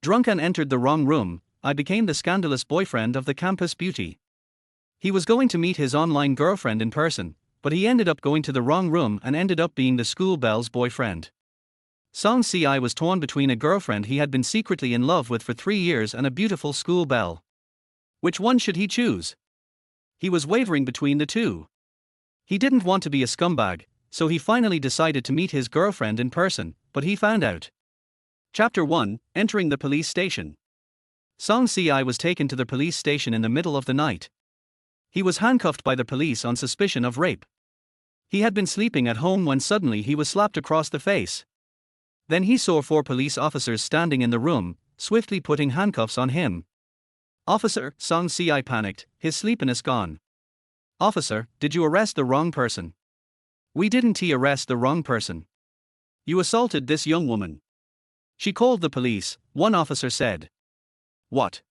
Drunk and entered the wrong room, I became the scandalous boyfriend of the campus beauty. He was going to meet his online girlfriend in person, but he ended up going to the wrong room and ended up being the school belle's boyfriend. Song Si was torn between a girlfriend he had been secretly in love with for 3 years and a beautiful school belle. Which one should he choose? He was wavering between the two. He didn't want to be a scumbag, so he finally decided to meet his girlfriend in person, but he found out. Chapter 1: Entering the Police Station. Song Si was taken to the police station in the middle of the night. He was handcuffed by the police on suspicion of rape. He had been sleeping at home when suddenly he was slapped across the face. Then he saw 4 police officers standing in the room, swiftly putting handcuffs on him. "Officer," Song Si panicked, his sleepiness gone. "Officer, did you arrest the wrong person?" "We didn't arrest the wrong person. You assaulted this young woman." "She called the police," one officer said. "What?"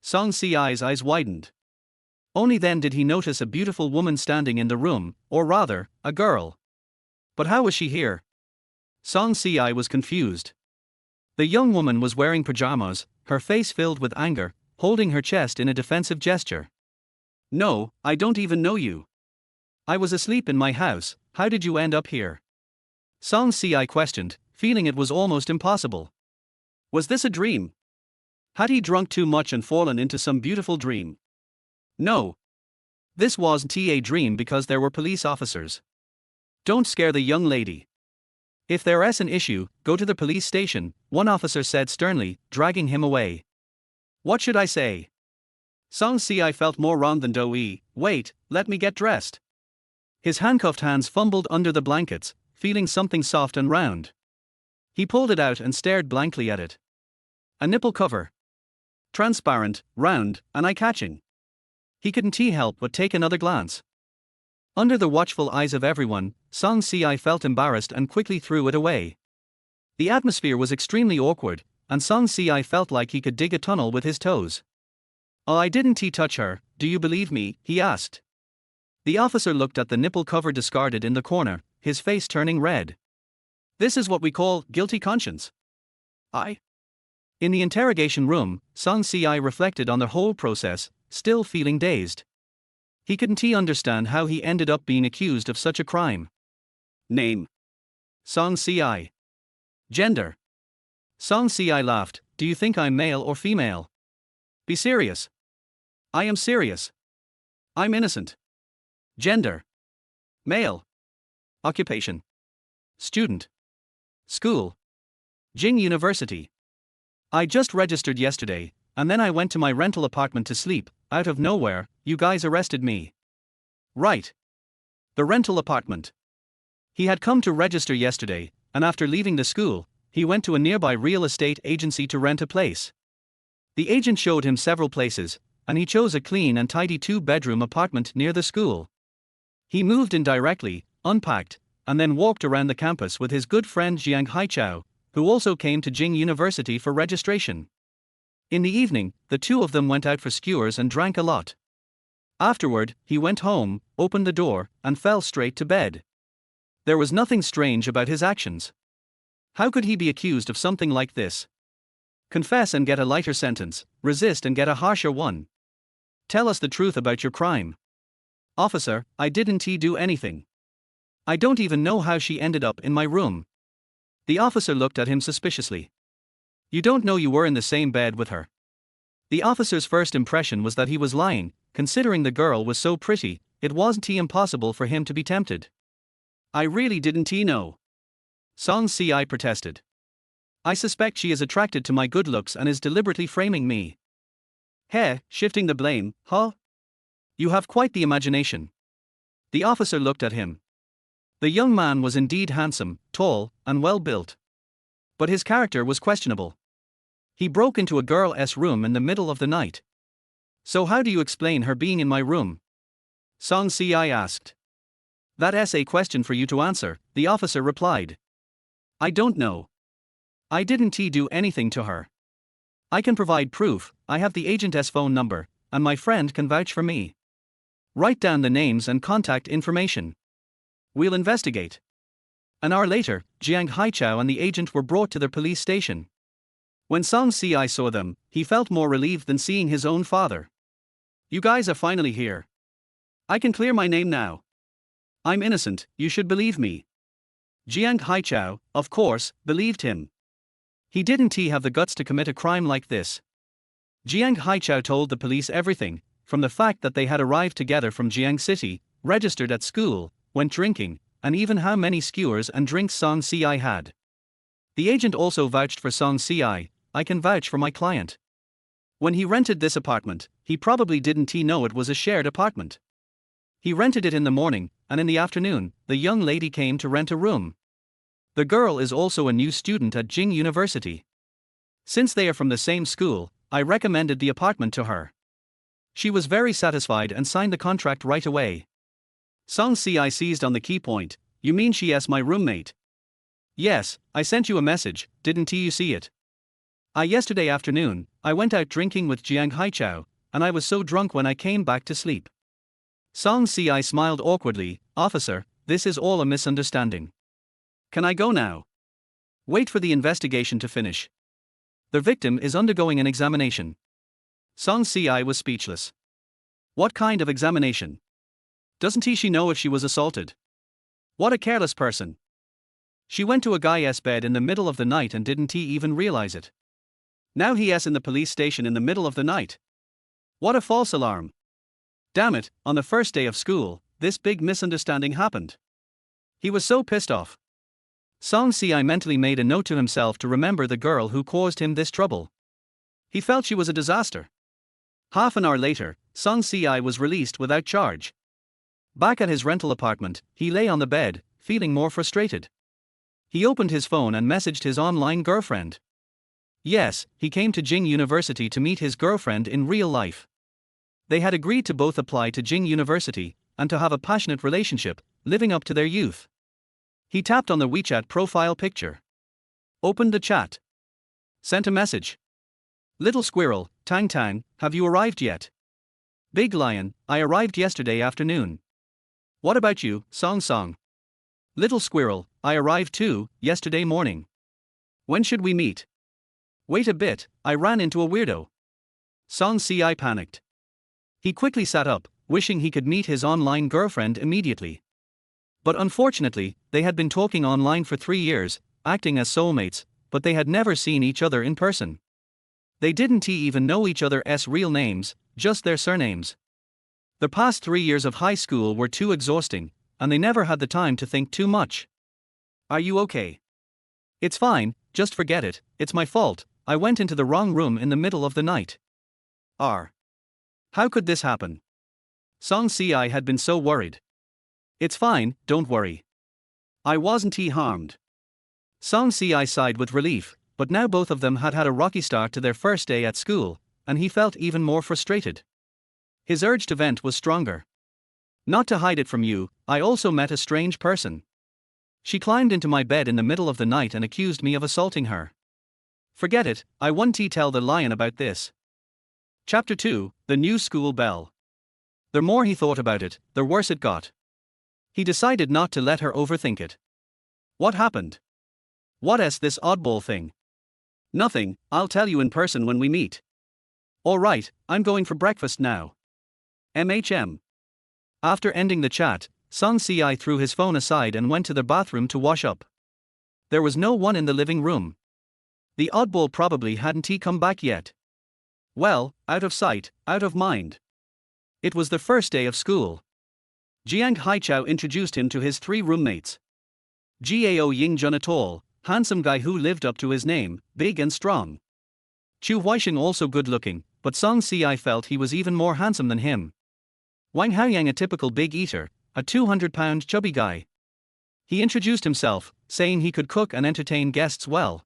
Song Si's eyes widened. Only then did he notice a beautiful woman standing in the room, or rather, a girl. But how was she here? Song Si was confused. The young woman was wearing pajamas, her face filled with anger, holding her chest in a defensive gesture. "No, I don't even know you. I was asleep in my house, how did you end up here?" Song Si questioned, feeling it was almost impossible. Was this a dream? Had he drunk too much and fallen into some beautiful dream? No. This wasn't a dream because there were police officers. "Don't scare the young lady. If there's an issue, go to the police station," one officer said sternly, dragging him away. "What should I say?" Song Si felt more wrong than doughy. "Wait, let me get dressed." His handcuffed hands fumbled under the blankets, feeling something soft and round. He pulled it out and stared blankly at it. A nipple cover. Transparent, round, and eye-catching. He couldn't help but take another glance. Under the watchful eyes of everyone, Song Si felt embarrassed and quickly threw it away. The atmosphere was extremely awkward, and Song Si felt like he could dig a tunnel with his toes. "Oh, I didn't touch her, do you believe me?" he asked. The officer looked at the nipple cover discarded in the corner, his face turning red. "This is what we call guilty conscience." In the interrogation room, Song Si reflected on the whole process, still feeling dazed. He couldn't understand how he ended up being accused of such a crime. "Name?" Song Si. "Gender?" Song Si laughed. "Do you think I'm male or female?" "Be serious." "I am serious. I'm innocent." "Gender?" "Male." "Occupation?" "Student." "School?" "Jing University." "I just registered yesterday, and then I went to my rental apartment to sleep. Out of nowhere, you guys arrested me." "Right. The rental apartment." He had come to register yesterday, and after leaving the school, he went to a nearby real estate agency to rent a place. The agent showed him several places, and he chose a clean and tidy 2-bedroom apartment near the school. He moved in directly, unpacked, and then walked around the campus with his good friend Jiang Haichao, who also came to Jing University for registration. In the evening, the two of them went out for skewers and drank a lot. Afterward, he went home, opened the door, and fell straight to bed. There was nothing strange about his actions. How could he be accused of something like this? Confess and get a lighter sentence, resist and get a harsher one. Tell us the truth about your crime. "Officer, I didn't do anything. I don't even know how she ended up in my room." The officer looked at him suspiciously. "You don't know you were in the same bed with her?" The officer's first impression was that he was lying, considering the girl was so pretty, it wasn't impossible for him to be tempted. "I really didn't know." Song Si protested. "I suspect she is attracted to my good looks and is deliberately framing me." Shifting the blame, huh? You have quite the imagination." The officer looked at him. The young man was indeed handsome, tall, and well built. But his character was questionable. He broke into a girl's room in the middle of the night. "So how do you explain her being in my room?" Song Si asked. "That's a question for you to answer," the officer replied. "I don't know. I didn't do anything to her. I can provide proof, I have the agent's phone number, and my friend can vouch for me. Write down the names and contact information. We'll investigate." An hour later, Jiang Haichao and the agent were brought to the police station. When Song Si saw them, he felt more relieved than seeing his own father. You guys are finally here. I can clear my name now. I'm innocent, you should believe me. Jiang Haichao, of course, believed him. He didn't have the guts to commit a crime like this. Jiang Haichao told the police everything, from the fact that they had arrived together from Jiang City, registered at school, went drinking, and even how many skewers and drinks Song Si had. The agent also vouched for Song Si. I can vouch for my client. When he rented this apartment, he probably didn't know it was a shared apartment. He rented it in the morning, and in the afternoon, the young lady came to rent a room. The girl is also a new student at Jing University. Since they are from the same school, I recommended the apartment to her. She was very satisfied and signed the contract right away. Song Si seized on the key point. You mean she's my roommate? Yes, I sent you a message, didn't you see it? Yesterday afternoon, I went out drinking with Jiang Haichao, and I was so drunk when I came back to sleep. Song Si smiled awkwardly. Officer, this is all a misunderstanding. Can I go now? Wait for the investigation to finish. The victim is undergoing an examination. Song Si was speechless. What kind of examination? Doesn't she know if she was assaulted? What a careless person. She went to a guy's bed in the middle of the night and didn't even realize it. Now he's in the police station in the middle of the night. What a false alarm. Damn it, on the first day of school, this big misunderstanding happened. He was so pissed off. Song Si mentally made a note to himself to remember the girl who caused him this trouble. He felt she was a disaster. Half an hour later, Song Si was released without charge. Back at his rental apartment, he lay on the bed, feeling more frustrated. He opened his phone and messaged his online girlfriend. Yes, he came to Jing University to meet his girlfriend in real life. They had agreed to both apply to Jing University, and to have a passionate relationship, living up to their youth. He tapped on the WeChat profile picture. Opened the chat. Sent a message. Little squirrel, Tang Tang, have you arrived yet? Big lion, I arrived yesterday afternoon. What about you, Song Song? Little squirrel, I arrived too, yesterday morning. When should we meet? Wait a bit, I ran into a weirdo. Song Si panicked. He quickly sat up, wishing he could meet his online girlfriend immediately. But unfortunately, they had been talking online for 3 years, acting as soulmates, but they had never seen each other in person. They didn't even know each other's real names, just their surnames. The past 3 years of high school were too exhausting, and they never had the time to think too much. Are you okay? It's fine, just forget it, it's my fault, I went into the wrong room in the middle of the night. How could this happen? Song Si had been so worried. It's fine, don't worry. I wasn't harmed. Song Si sighed with relief, but now both of them had had a rocky start to their first day at school, and he felt even more frustrated. His urge to vent was stronger. Not to hide it from you, I also met a strange person. She climbed into my bed in the middle of the night and accused me of assaulting her. Forget it, I won't tell the lion about this. Chapter 2, The New School Belle. The more he thought about it, the worse it got. He decided not to let her overthink it. What happened? What's this oddball thing? Nothing, I'll tell you in person when we meet. Alright, I'm going for breakfast now. MHM. After ending the chat, Song Si threw his phone aside and went to the bathroom to wash up. There was no one in the living room. The oddball probably hadn't come back yet. Well, out of sight, out of mind. It was the first day of school. Jiang Haichao introduced him to his 3 roommates. Gao Yingjun, a tall, handsome guy who lived up to his name, big and strong. Chu Huaisheng, also good looking, but Song Si felt he was even more handsome than him. Wang Haoyang, a typical big eater, a 200-pound chubby guy. He introduced himself, saying he could cook and entertain guests well.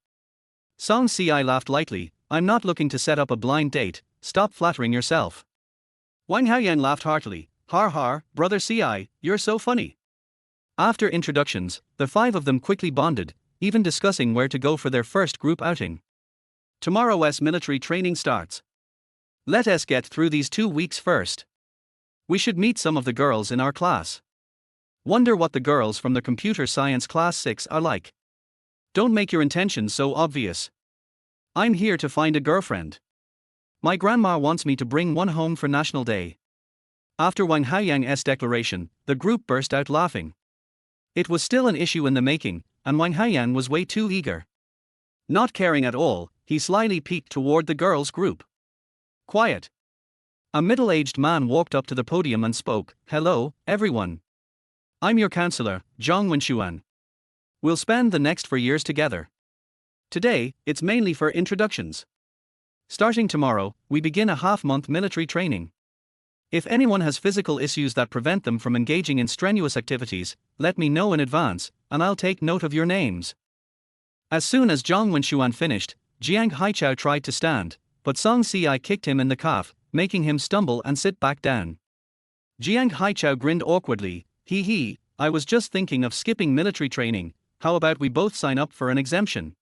Song Si laughed lightly. I'm not looking to set up a blind date, stop flattering yourself. Wang Haoyang laughed heartily. Har har, brother Si, you're so funny. After introductions, the 5 of them quickly bonded, even discussing where to go for their first group outing. Tomorrow's military training starts. Let us get through these 2 weeks first. We should meet some of the girls in our class. Wonder what the girls from the computer science class 6 are like. Don't make your intentions so obvious. I'm here to find a girlfriend. My grandma wants me to bring one home for National Day. After Wang Haoyang's declaration, the group burst out laughing. It was still an issue in the making, and Wang Haoyang was way too eager. Not caring at all, he slyly peeked toward the girls' group. Quiet. A middle-aged man walked up to the podium and spoke, "Hello, everyone. I'm your counselor, Zhang Wenshuan. We'll spend the next 4 years together. Today, it's mainly for introductions. Starting tomorrow, we begin a half-month military training. If anyone has physical issues that prevent them from engaging in strenuous activities, let me know in advance, and I'll take note of your names." As soon as Zhang Wenshuan finished, Jiang Haichao tried to stand, but Song Si kicked him in the calf, making him stumble and sit back down. Jiang Haichao grinned awkwardly, "Hee, I was just thinking of skipping military training, how about we both sign up for an exemption?"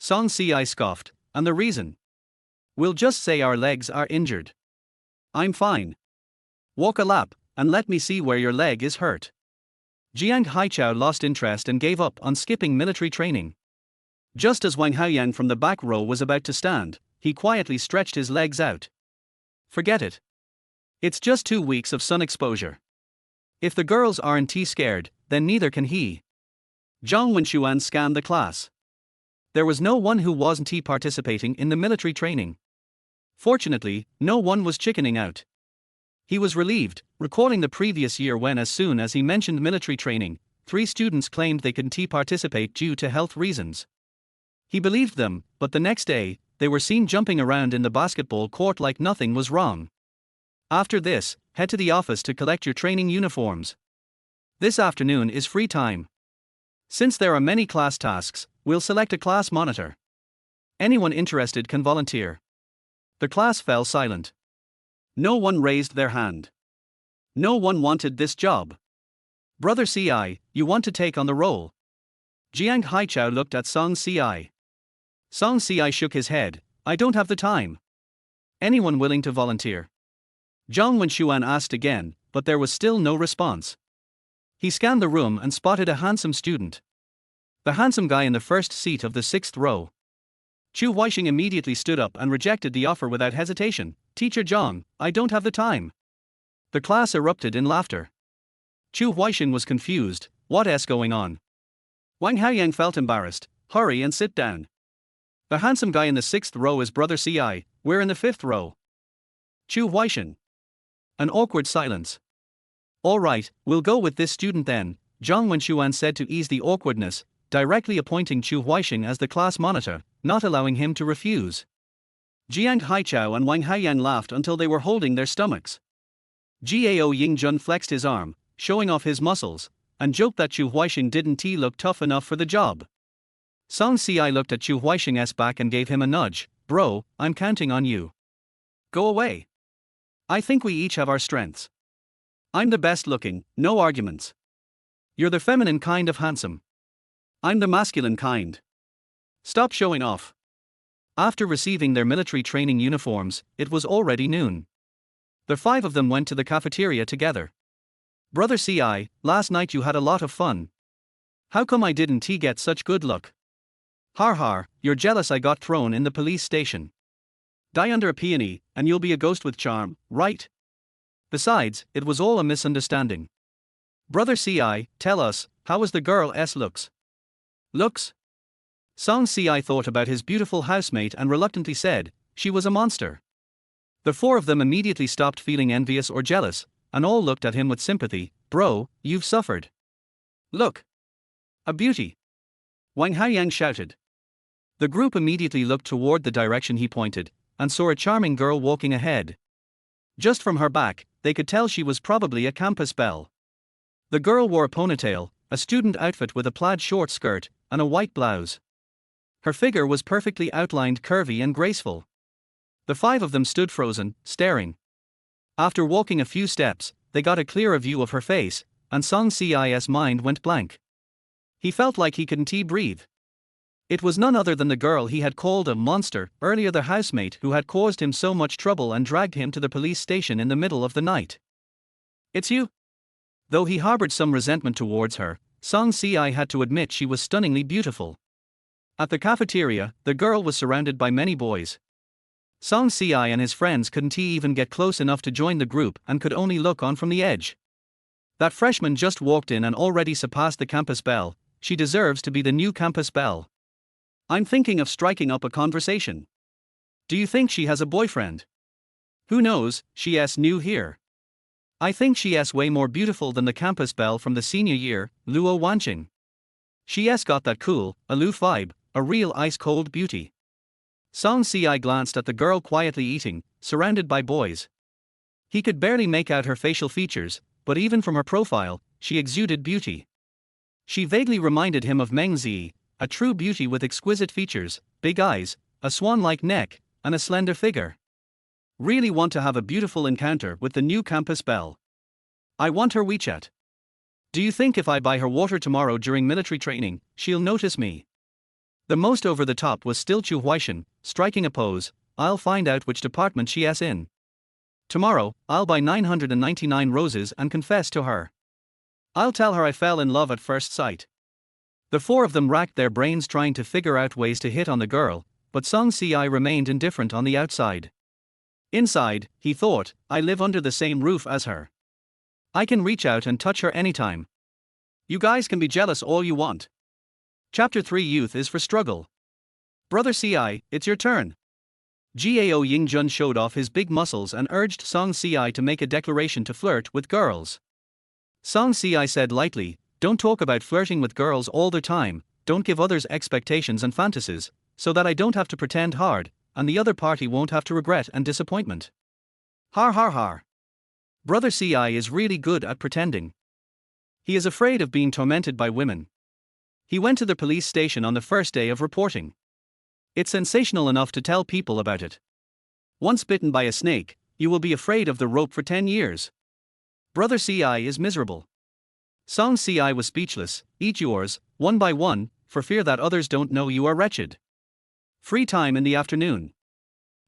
Song Si scoffed, "And the reason? We'll just say our legs are injured." "I'm fine. Walk a lap, and let me see where your leg is hurt." Jiang Haichao lost interest and gave up on skipping military training. Just as Wang Haoyang from the back row was about to stand, he quietly stretched his legs out. "Forget it. It's just 2 weeks of sun exposure. If the girls aren't too scared, then neither can he." Zhang Wenshuan scanned the class. There was no one who wasn't participating in the military training. Fortunately, no one was chickening out. He was relieved, recalling the previous year when, as soon as he mentioned military training, 3 students claimed they couldn't participate due to health reasons. He believed them, but the next day, they were seen jumping around in the basketball court like nothing was wrong. After this, head to the office to collect your training uniforms. This afternoon is free time. Since there are many class tasks, we'll select a class monitor. Anyone interested can volunteer. The class fell silent. No one raised their hand. No one wanted this job. "Brother Ci, you want to take on the role?" Jiang Haichao looked at Song Ci. Song Ci shook his head, "I don't have the time." "Anyone willing to volunteer?" Zhang Wenshuan asked again, but there was still no response. He scanned the room and spotted a handsome student. The handsome guy in the first seat of the 6th row. Chu Huixing immediately stood up and rejected the offer without hesitation. "Teacher Zhang, I don't have the time." The class erupted in laughter. Chu Huixing was confused, what's going on? Wang Haoyang felt embarrassed. "Hurry and sit down. The handsome guy in the 6th row is Brother Ci, we're in the 5th row." Chu Huixing. An awkward silence. "All right, we'll go with this student then," Zhang Wenshuan said to ease the awkwardness, directly appointing Chu Huixing as the class monitor, not allowing him to refuse. Jiang Haichao and Wang Haoyang laughed until they were holding their stomachs. Gao Yingjun flexed his arm, showing off his muscles, and joked that Chu Huixing didn't look tough enough for the job. Song Si looked at Chu Huixing's back and gave him a nudge. "Bro, I'm counting on you. Go away. I think we each have our strengths. I'm the best looking, no arguments. You're the feminine kind of handsome. I'm the masculine kind. Stop showing off." After receiving their military training uniforms, it was already noon. The 5 of them went to the cafeteria together. "Brother Ci, last night you had a lot of fun. How come I didn't get such good luck?" "Har har, you're jealous I got thrown in the police station. Die under a peony, and you'll be a ghost with charm, right? Besides, it was all a misunderstanding. Brother Ci, tell us, how was the girl's looks?" "Looks?" Song Si thought about his beautiful housemate and reluctantly said, "She was a monster." The 4 of them immediately stopped feeling envious or jealous, and all looked at him with sympathy. "Bro, you've suffered. Look. A beauty." Wang Haoyang shouted. The group immediately looked toward the direction he pointed, and saw a charming girl walking ahead. Just from her back, they could tell she was probably a campus belle. The girl wore a ponytail, a student outfit with a plaid short skirt, and a white blouse. Her figure was perfectly outlined, curvy and graceful. The 5 of them stood frozen, staring. After walking a few steps, they got a clearer view of her face, and Song Si's mind went blank. He felt like he couldn't breathe. It was none other than the girl he had called a monster earlier, the housemate who had caused him so much trouble and dragged him to the police station in the middle of the night. "It's you?" Though he harbored some resentment towards her, Song Si had to admit she was stunningly beautiful. At the cafeteria, the girl was surrounded by many boys. Song Si and his friends couldn't even get close enough to join the group and could only look on from the edge. That freshman just walked in and already surpassed the campus belle. She deserves to be the new campus belle. I'm thinking of striking up a conversation. Do you think she has a boyfriend? Who knows, she's new here. I think she's way more beautiful than the campus belle from the senior year, Luo Wanqing. She's got that cool, aloof vibe, a real ice-cold beauty. Song Si glanced at the girl quietly eating, surrounded by boys. He could barely make out her facial features, but even from her profile, she exuded beauty. She vaguely reminded him of Meng Zi, a true beauty with exquisite features, big eyes, a swan-like neck, and a slender figure. Really want to have a beautiful encounter with the new campus belle. I want her WeChat. Do you think if I buy her water tomorrow during military training, she'll notice me? The most over the top was still Chu Huaishan, striking a pose. I'll find out which department she's in. Tomorrow, I'll buy 999 roses and confess to her. I'll tell her I fell in love at first sight. The four of them racked their brains trying to figure out ways to hit on the girl, but Song Si remained indifferent on the outside. Inside, he thought, I live under the same roof as her. I can reach out and touch her anytime. You guys can be jealous all you want. Chapter 3 Youth is for Struggle. Brother Si, it's your turn. Gao Yingjun showed off his big muscles and urged Song Si to make a declaration to flirt with girls. Song Si said lightly, don't talk about flirting with girls all the time, don't give others expectations and fantasies, so that I don't have to pretend hard, and the other party won't have to regret and disappointment. Har har har. Brother Si is really good at pretending. He is afraid of being tormented by women. He went to the police station on the first day of reporting. It's sensational enough to tell people about it. Once bitten by a snake, you will be afraid of the rope for 10 years. Brother Si is miserable. Song Si was speechless. Eat yours, one by one, for fear that others don't know you are wretched. Free time in the afternoon.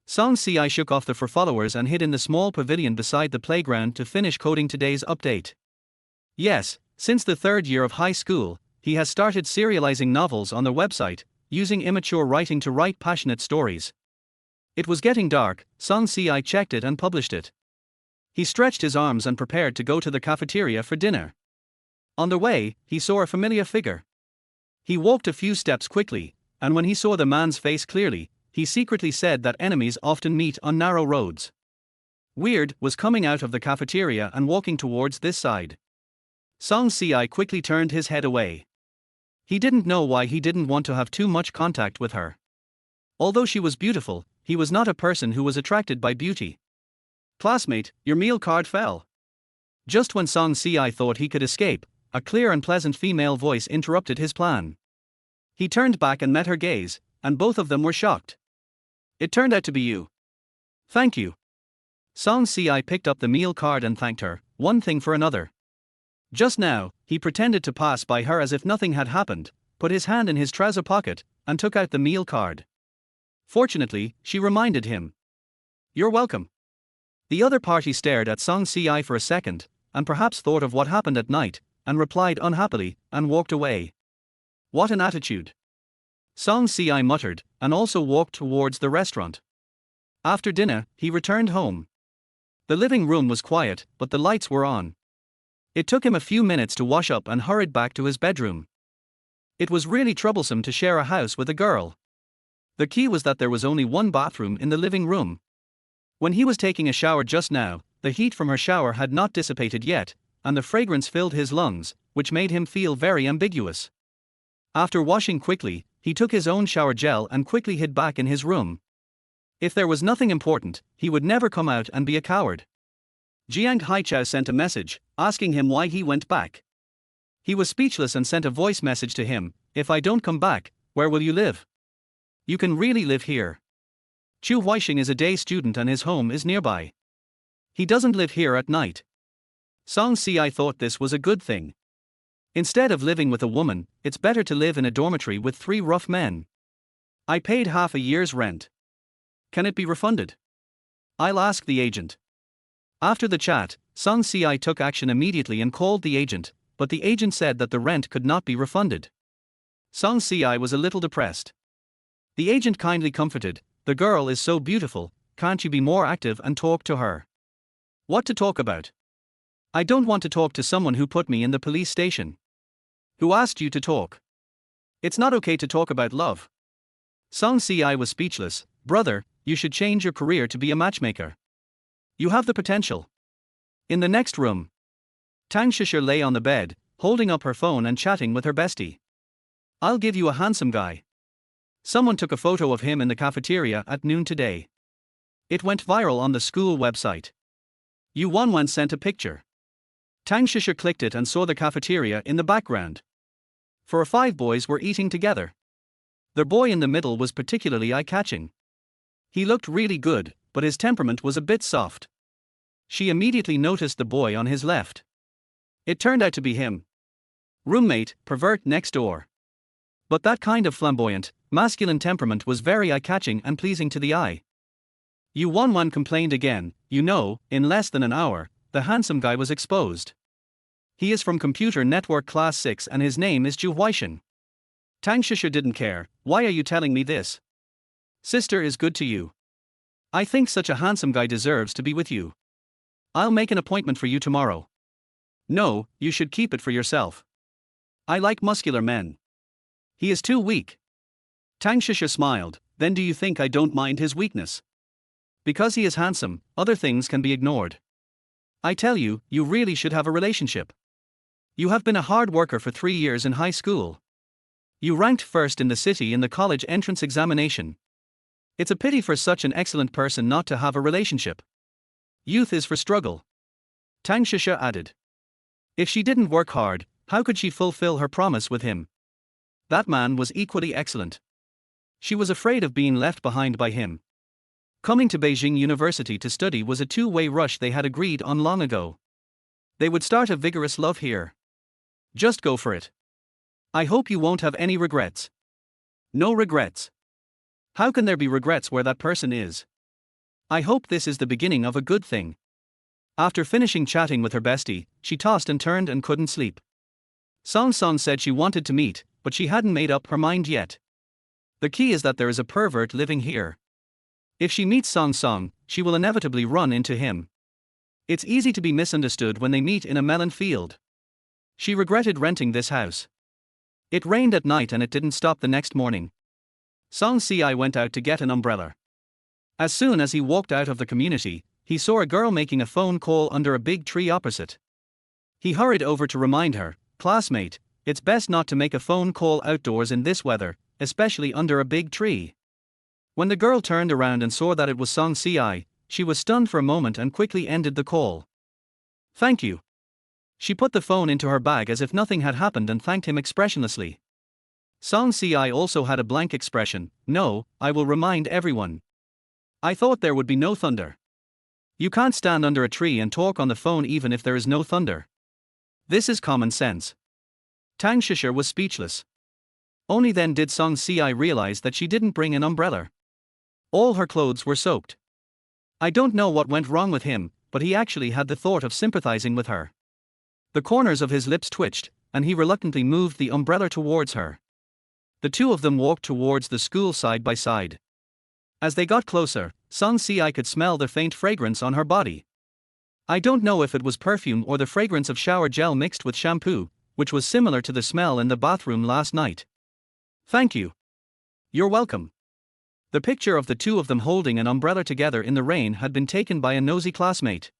Song Si shook off the followers and hid in the small pavilion beside the playground to finish coding today's update. Yes, since the third year of high school, he has started serializing novels on the website, using immature writing to write passionate stories. It was getting dark. Song Si checked it and published it. He stretched his arms and prepared to go to the cafeteria for dinner. On the way, he saw a familiar figure. He walked a few steps quickly, and when he saw the man's face clearly, he secretly said that enemies often meet on narrow roads. Weird was coming out of the cafeteria and walking towards this side. Song Si quickly turned his head away. He didn't know why he didn't want to have too much contact with her. Although she was beautiful, he was not a person who was attracted by beauty. Classmate, your meal card fell. Just when Song Si thought he could escape, a clear and pleasant female voice interrupted his plan. He turned back and met her gaze, and both of them were shocked. It turned out to be you. Thank you. Song Si picked up the meal card and thanked her, one thing for another. Just now, he pretended to pass by her as if nothing had happened, put his hand in his trouser pocket, and took out the meal card. Fortunately, she reminded him. You're welcome. The other party stared at Song Si for a second, and perhaps thought of what happened at night, and replied unhappily, and walked away. What an attitude. Song Si muttered, and also walked towards the restaurant. After dinner, he returned home. The living room was quiet, but the lights were on. It took him a few minutes to wash up and hurried back to his bedroom. It was really troublesome to share a house with a girl. The key was that there was only one bathroom in the living room. When he was taking a shower just now, the heat from her shower had not dissipated yet, and the fragrance filled his lungs, which made him feel very ambiguous. After washing quickly, he took his own shower gel and quickly hid back in his room. If there was nothing important, he would never come out and be a coward. Jiang Haichao sent a message, asking him why he went back. He was speechless and sent a voice message to him, if I don't come back, where will you live? You can really live here. Chu Huaixing is a day student and his home is nearby. He doesn't live here at night. Song Si thought this was a good thing. Instead of living with a woman, it's better to live in a dormitory with 3 rough men. I paid half a year's rent. Can it be refunded? I'll ask the agent. After the chat, Song Si took action immediately and called the agent, but the agent said that the rent could not be refunded. Song Si was a little depressed. The agent kindly comforted, "The girl is so beautiful, can't you be more active and talk to her?" "What to talk about? I don't want to talk to someone who put me in the police station." "Who asked you to talk? It's not okay to talk about love." Song Si was speechless. "Brother, you should change your career to be a matchmaker. You have the potential." In the next room, Tang Shisher lay on the bed, holding up her phone and chatting with her bestie. "I'll give you a handsome guy. Someone took a photo of him in the cafeteria at noon today. It went viral on the school website. You one sent a picture." Tang Shisher clicked it and saw the cafeteria in the background. 4 or 5 boys were eating together. The boy in the middle was particularly eye-catching. He looked really good, but his temperament was a bit soft. She immediately noticed the boy on his left. It turned out to be him. Roommate, pervert next door. But that kind of flamboyant, masculine temperament was very eye-catching and pleasing to the eye. Yu Wanwan complained again. In less than an hour, the handsome guy was exposed. He is from Computer Network Class 6 and his name is Ju Huaishan. Tang Shisher didn't care. "Why are you telling me this? Sister is good to you. I think such a handsome guy deserves to be with you. I'll make an appointment for you tomorrow." "No, you should keep it for yourself. I like muscular men. He is too weak." Tang Shisher smiled. "Then do you think I don't mind his weakness? Because he is handsome, other things can be ignored. I tell you, you really should have a relationship. You have been a hard worker for 3 years in high school. You ranked first in the city in the college entrance examination. It's a pity for such an excellent person not to have a relationship. Youth is for struggle." Tang Shisha added. If she didn't work hard, how could she fulfill her promise with him? That man was equally excellent. She was afraid of being left behind by him. Coming to Beijing University to study was a two-way rush they had agreed on long ago. They would start a vigorous love here. Just go for it. I hope you won't have any regrets. No regrets. How can there be regrets where that person is? I hope this is the beginning of a good thing. After finishing chatting with her bestie, she tossed and turned and couldn't sleep. Song Song said she wanted to meet, but she hadn't made up her mind yet. The key is that there is a pervert living here. If she meets Song Song, she will inevitably run into him. It's easy to be misunderstood when they meet in a melon field. She regretted renting this house. It rained at night and it didn't stop the next morning. Song Si went out to get an umbrella. As soon as he walked out of the community, he saw a girl making a phone call under a big tree opposite. He hurried over to remind her, "Classmate, it's best not to make a phone call outdoors in this weather, especially under a big tree." When the girl turned around and saw that it was Song Si, she was stunned for a moment and quickly ended the call. "Thank you." She put the phone into her bag as if nothing had happened and thanked him expressionlessly. Song Si also had a blank expression. "No, I will remind everyone. I thought there would be no thunder." You can't stand under a tree and talk on the phone even if there is no thunder. This is common sense. Tang Shisher was speechless. Only then did Song Si realize that she didn't bring an umbrella. All her clothes were soaked. I don't know what went wrong with him, but he actually had the thought of sympathizing with her. The corners of his lips twitched, and he reluctantly moved the umbrella towards her. The two of them walked towards the school side by side. As they got closer, Song Si could smell the faint fragrance on her body. I don't know if it was perfume or the fragrance of shower gel mixed with shampoo, which was similar to the smell in the bathroom last night. "Thank you." "You're welcome." The picture of the two of them holding an umbrella together in the rain had been taken by a nosy classmate.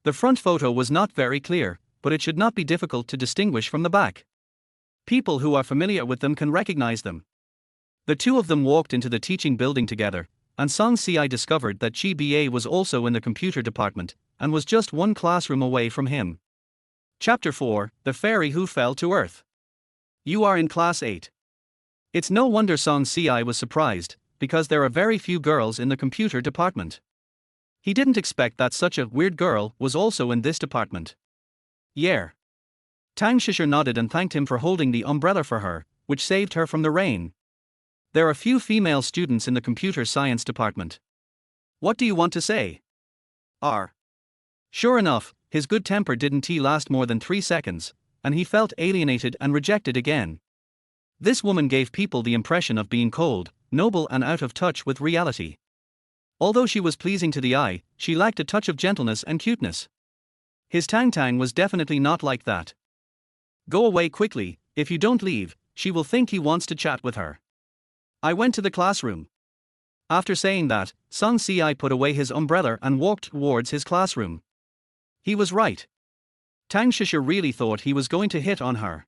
The front photo was not very clear, but it should not be difficult to distinguish from the back. People who are familiar with them can recognize them. The two of them walked into the teaching building together, and Song Si discovered that GBA was also in the computer department, and was just one classroom away from him. Chapter 4, The Fairy Who Fell to Earth. You are in Class 8. It's no wonder Song Si was surprised, because there are very few girls in the computer department. He didn't expect that such a weird girl was also in this department. Yeah. Tang Shisher nodded and thanked him for holding the umbrella for her, which saved her from the rain. There are few female students in the computer science department. What do you want to say? Sure enough, his good temper didn't last more than 3 seconds, and he felt alienated and rejected again. This woman gave people the impression of being cold, noble and out of touch with reality. Although she was pleasing to the eye, she lacked a touch of gentleness and cuteness. His Tang was definitely not like that. Go away quickly, if you don't leave, she will think he wants to chat with her. I went to the classroom. After saying that, Song Si put away his umbrella and walked towards his classroom. He was right. Tang Shisha really thought he was going to hit on her.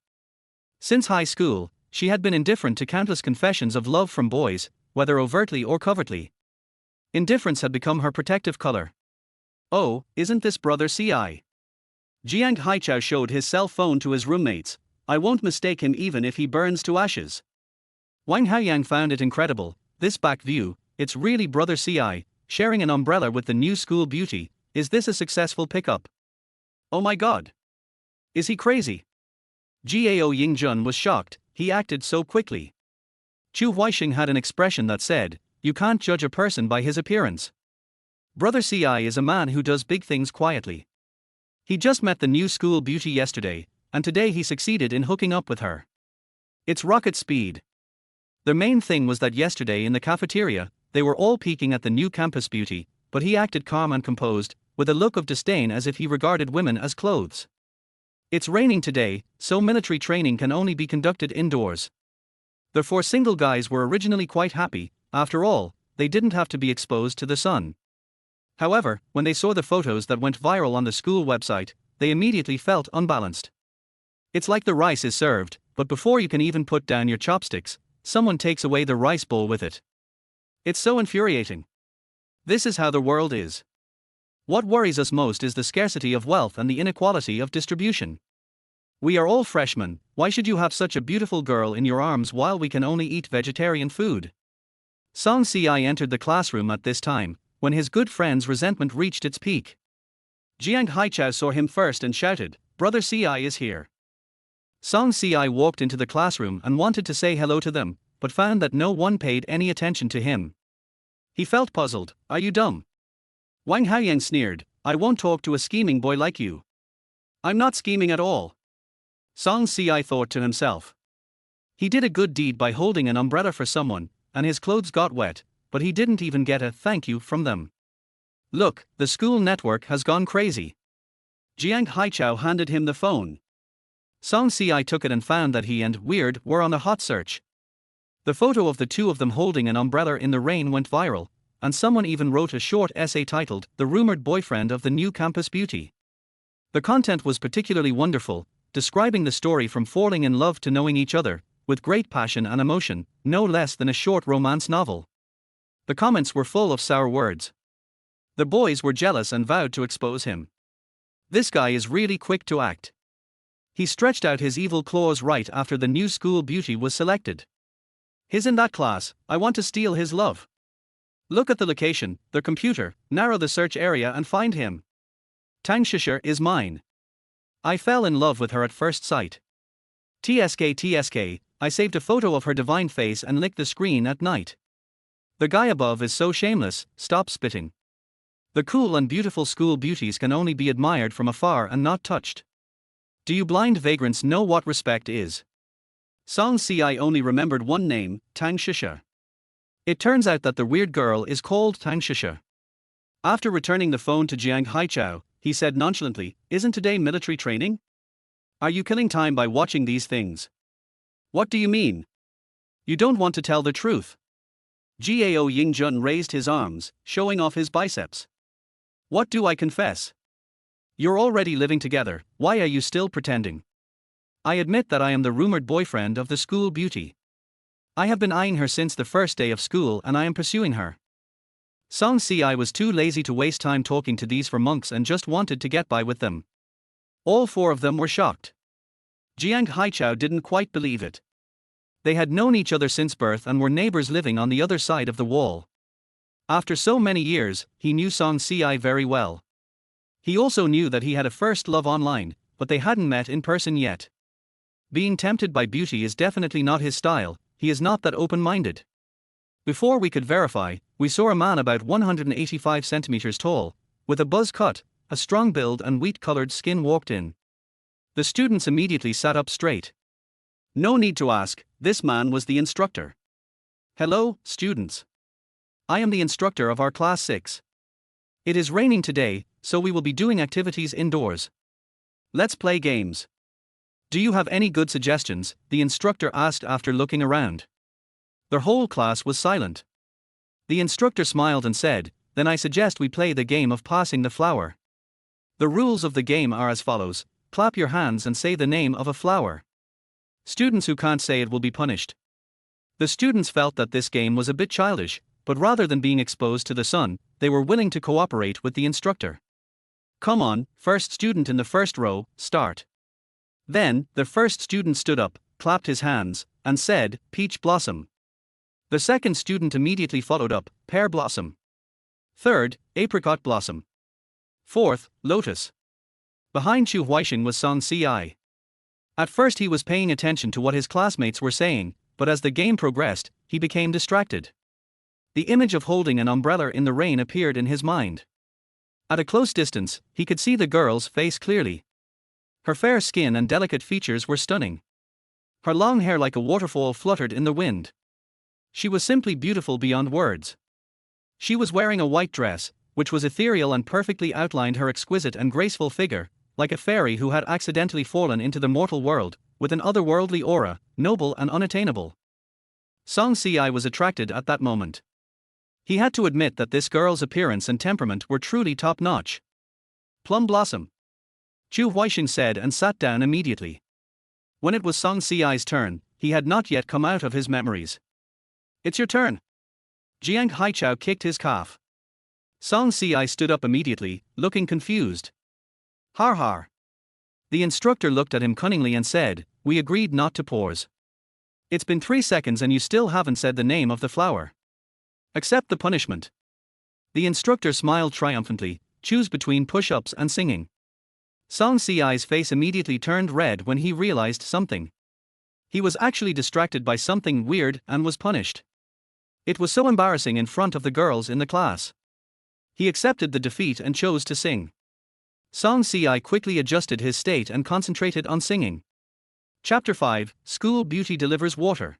Since high school, she had been indifferent to countless confessions of love from boys, whether overtly or covertly. Indifference had become her protective color. Oh, isn't this brother Ci? Jiang Haichao showed his cell phone to his roommates. I won't mistake him even if he burns to ashes. Wang Haoyang found it incredible, this back view. It's really brother Ci, sharing an umbrella with the new school beauty. Is this a successful pickup? Oh my god. Is he crazy? Gao Yingjun was shocked, he acted so quickly. Chu Huixing had an expression that said, you can't judge a person by his appearance. Brother Ci is a man who does big things quietly. He just met the new school beauty yesterday, and today he succeeded in hooking up with her. It's rocket speed. The main thing was that yesterday in the cafeteria, they were all peeking at the new campus beauty, but he acted calm and composed, with a look of disdain as if he regarded women as clothes. It's raining today, so military training can only be conducted indoors. The four single guys were originally quite happy. After all, they didn't have to be exposed to the sun. However, when they saw the photos that went viral on the school website, they immediately felt unbalanced. It's like the rice is served, but before you can even put down your chopsticks, someone takes away the rice bowl with it. It's so infuriating. This is how the world is. What worries us most is the scarcity of wealth and the inequality of distribution. We are all freshmen, why should you have such a beautiful girl in your arms while we can only eat vegetarian food? Song Si entered the classroom at this time, when his good friend's resentment reached its peak. Jiang Haichao saw him first and shouted, Brother Ci is here. Song Si walked into the classroom and wanted to say hello to them, but found that no one paid any attention to him. He felt puzzled. Are you dumb? Wang Haoyang sneered, I won't talk to a scheming boy like you. I'm not scheming at all. Song Si thought to himself. He did a good deed by holding an umbrella for someone, and his clothes got wet, but he didn't even get a thank you from them. Look, the school network has gone crazy. Jiang Haichao handed him the phone. Song Si took it and found that he and Weird were on a hot search. The photo of the two of them holding an umbrella in the rain went viral, and someone even wrote a short essay titled, The Rumored Boyfriend of the New Campus Beauty. The content was particularly wonderful, describing the story from falling in love to knowing each other, with great passion and emotion, no less than a short romance novel. The comments were full of sour words. The boys were jealous and vowed to expose him. This guy is really quick to act. He stretched out his evil claws right after the new school beauty was selected. He's in that class, I want to steal his love. Look at the location, the computer, narrow the search area and find him. Tang Shisha is mine. I fell in love with her at first sight. TSK, I saved a photo of her divine face and licked the screen at night. The guy above is so shameless, stop spitting. The cool and beautiful school beauties can only be admired from afar and not touched. Do you blind vagrants know what respect is? Song Si only remembered one name, Tang Shisha. It turns out that the weird girl is called Tang Shisha. After returning the phone to Jiang Haichao, he said nonchalantly, Isn't today military training? Are you killing time by watching these things? What do you mean? You don't want to tell the truth. Gao Yingjun raised his arms, showing off his biceps. What do I confess? You're already living together, why are you still pretending? I admit that I am the rumored boyfriend of the school beauty. I have been eyeing her since the first day of school and I am pursuing her. Song Si was too lazy to waste time talking to these four monks and just wanted to get by with them. All four of them were shocked. Jiang Haichao didn't quite believe it. They had known each other since birth and were neighbors living on the other side of the wall. After so many years, he knew Song Si very well. He also knew that he had a first love online, but they hadn't met in person yet. Being tempted by beauty is definitely not his style, he is not that open-minded. Before we could verify, we saw a man about 185 centimeters tall, with a buzz cut, a strong build and wheat-colored skin walked in. The students immediately sat up straight. No need to ask, this man was the instructor. Hello, students. I am the instructor of our class 6. It is raining today, so we will be doing activities indoors. Let's play games. Do you have any good suggestions? The instructor asked after looking around. The whole class was silent. The instructor smiled and said, "Then I suggest we play the game of passing the flower. The rules of the game are as follows: clap your hands and say the name of a flower. Students who can't say it will be punished." The students felt that this game was a bit childish, but rather than being exposed to the sun, they were willing to cooperate with the instructor. "Come on, first student in the first row, start." Then, the first student stood up, clapped his hands, and said, "Peach blossom." The second student immediately followed up, "Pear blossom." Third, "Apricot blossom." Fourth, "Lotus." Behind Chu Huaixin was Song Ci. At first he was paying attention to what his classmates were saying, but as the game progressed, he became distracted. The image of holding an umbrella in the rain appeared in his mind. At a close distance, he could see the girl's face clearly. Her fair skin and delicate features were stunning. Her long hair like a waterfall fluttered in the wind. She was simply beautiful beyond words. She was wearing a white dress, which was ethereal and perfectly outlined her exquisite and graceful figure, like a fairy who had accidentally fallen into the mortal world, with an otherworldly aura, noble and unattainable. Song Ci was attracted at that moment. He had to admit that this girl's appearance and temperament were truly top-notch. "Plum blossom," Chu Huaixin said and sat down immediately. When it was Song Ci's turn, he had not yet come out of his memories. "It's your turn." Jiang Haichao kicked his calf. Song Ci stood up immediately, looking confused. "Har har." The instructor looked at him cunningly and said, "We agreed not to pause. It's been 3 seconds and you still haven't said the name of the flower. Accept the punishment." The instructor smiled triumphantly, "Choose between push-ups and singing." Song Ci's face immediately turned red when he realized something. He was actually distracted by something weird and was punished. It was so embarrassing in front of the girls in the class. He accepted the defeat and chose to sing. Song Ci quickly adjusted his state and concentrated on singing. Chapter 5, School Beauty Delivers Water.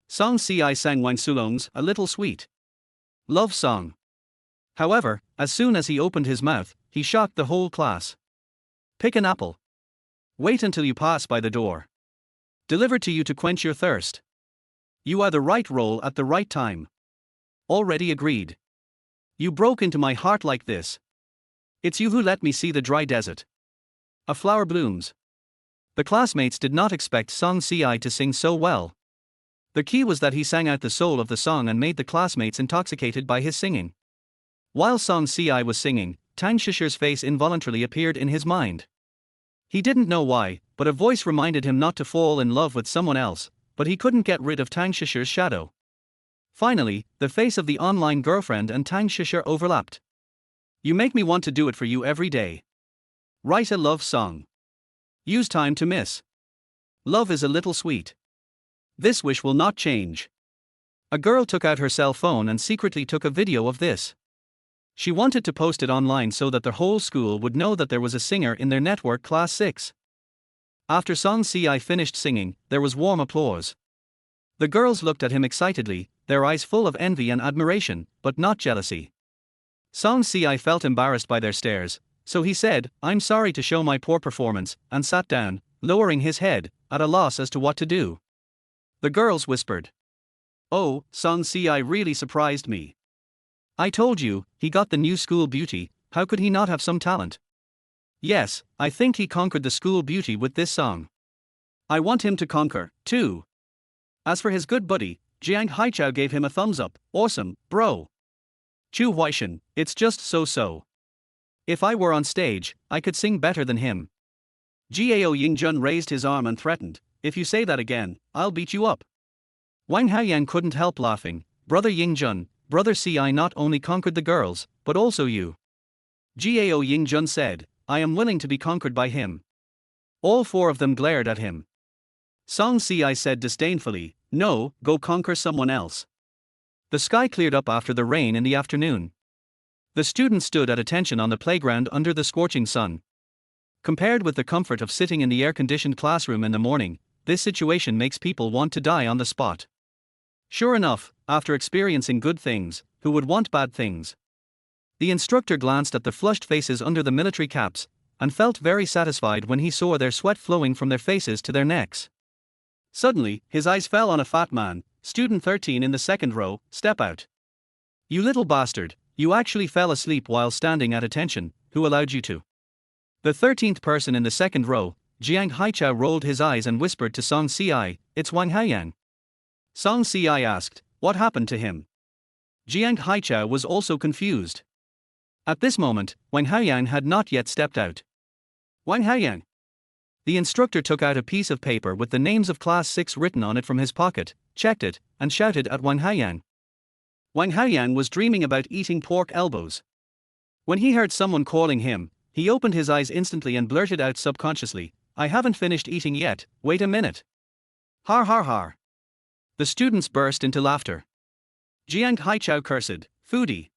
Song Ci sang Wang Sulong's A Little Sweet Love Song. However, as soon as he opened his mouth, he shocked the whole class. "Pick an apple. Wait until you pass by the door. Delivered to you to quench your thirst. You are the right role at the right time. Already agreed. You broke into my heart like this. It's you who let me see the dry desert. A flower blooms." The classmates did not expect Song Ci to sing so well. The key was that he sang out the soul of the song and made the classmates intoxicated by his singing. While Song Ci was singing, Tang Shisher's face involuntarily appeared in his mind. He didn't know why, but a voice reminded him not to fall in love with someone else, but he couldn't get rid of Tang Shisher's shadow. Finally, the face of the online girlfriend and Tang Shisher overlapped. "You make me want to do it for you every day. Write a love song. Use time to miss. Love is a little sweet. This wish will not change." A girl took out her cell phone and secretly took a video of this. She wanted to post it online so that the whole school would know that there was a singer in their network class 6. After Song Ci finished singing, there was warm applause. The girls looked at him excitedly, their eyes full of envy and admiration, but not jealousy. Song Ci felt embarrassed by their stares, so he said, "I'm sorry to show my poor performance," and sat down, lowering his head, at a loss as to what to do. The girls whispered, "Oh, Song Ci really surprised me. I told you, he got the new school beauty, how could he not have some talent?" "Yes, I think he conquered the school beauty with this song. I want him to conquer, too." As for his good buddy, Jiang Haichao gave him a thumbs up, "Awesome, bro." Chu Huaixin, "It's just so-so. If I were on stage, I could sing better than him." Gao Yingjun raised his arm and threatened, "If you say that again, I'll beat you up." Wang Haoyang couldn't help laughing, "Brother Yingjun, Brother Ci not only conquered the girls, but also you." Gao Yingjun said, "I am willing to be conquered by him." All 4 of them glared at him. Song Ci said disdainfully, "No, go conquer someone else." The sky cleared up after the rain in the afternoon. The students stood at attention on the playground under the scorching sun. Compared with the comfort of sitting in the air-conditioned classroom in the morning, this situation makes people want to die on the spot. Sure enough, after experiencing good things, who would want bad things? The instructor glanced at the flushed faces under the military caps, and felt very satisfied when he saw their sweat flowing from their faces to their necks. Suddenly, his eyes fell on a fat man, student 13 in the second row. Step out. You little bastard, you actually fell asleep while standing at attention. Who allowed you to? The 13th person in the second row, Jiang Haichao, rolled his eyes and whispered to Song Ci, "It's Wang Haiyang." Song Ci asked, "What happened to him?" Jiang Haichao was also confused. At this moment, Wang Haiyang had not yet stepped out. Wang Haiyang. The instructor took out a piece of paper with the names of Class 6 written on it from his pocket, checked it, and shouted at Wang Haiyang. Wang Haiyang was dreaming about eating pork elbows. When he heard someone calling him, he opened his eyes instantly and blurted out subconsciously, "I haven't finished eating yet, wait a minute." Har har har. The students burst into laughter. Jiang Haichao cursed, "Foodie."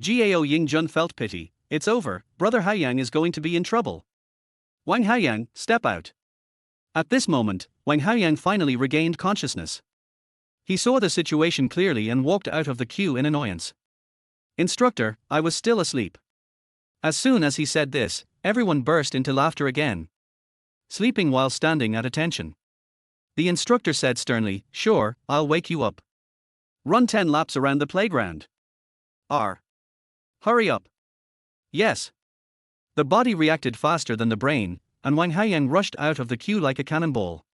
Gao Yingjun felt pity. "It's over, brother Haiyang is going to be in trouble." Wang Haiyang, step out. At this moment, Wang Haiyang finally regained consciousness. He saw the situation clearly and walked out of the queue in annoyance. "Instructor, I was still asleep." As soon as he said this, everyone burst into laughter again. Sleeping while standing at attention. The instructor said sternly, "Sure, I'll wake you up. Run 10 laps around the playground." R. Hurry up. Yes. The body reacted faster than the brain, and Wang Haiyang rushed out of the queue like a cannonball.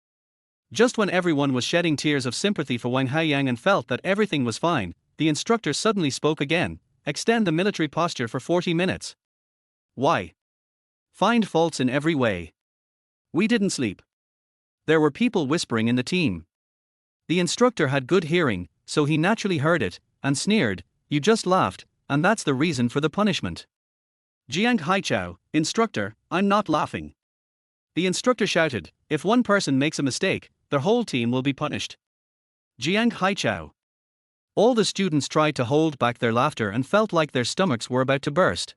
Just when everyone was shedding tears of sympathy for Wang Haiyang and felt that everything was fine, the instructor suddenly spoke again, "Extend the military posture for 40 minutes. Why? Find faults in every way. We didn't sleep." There were people whispering in the team. The instructor had good hearing, so he naturally heard it, and sneered, "You just laughed, and that's the reason for the punishment." Jiang Haichao, "Instructor, I'm not laughing." The instructor shouted, "If one person makes a mistake, the whole team will be punished." Jiang Haichao. All the students tried to hold back their laughter and felt like their stomachs were about to burst.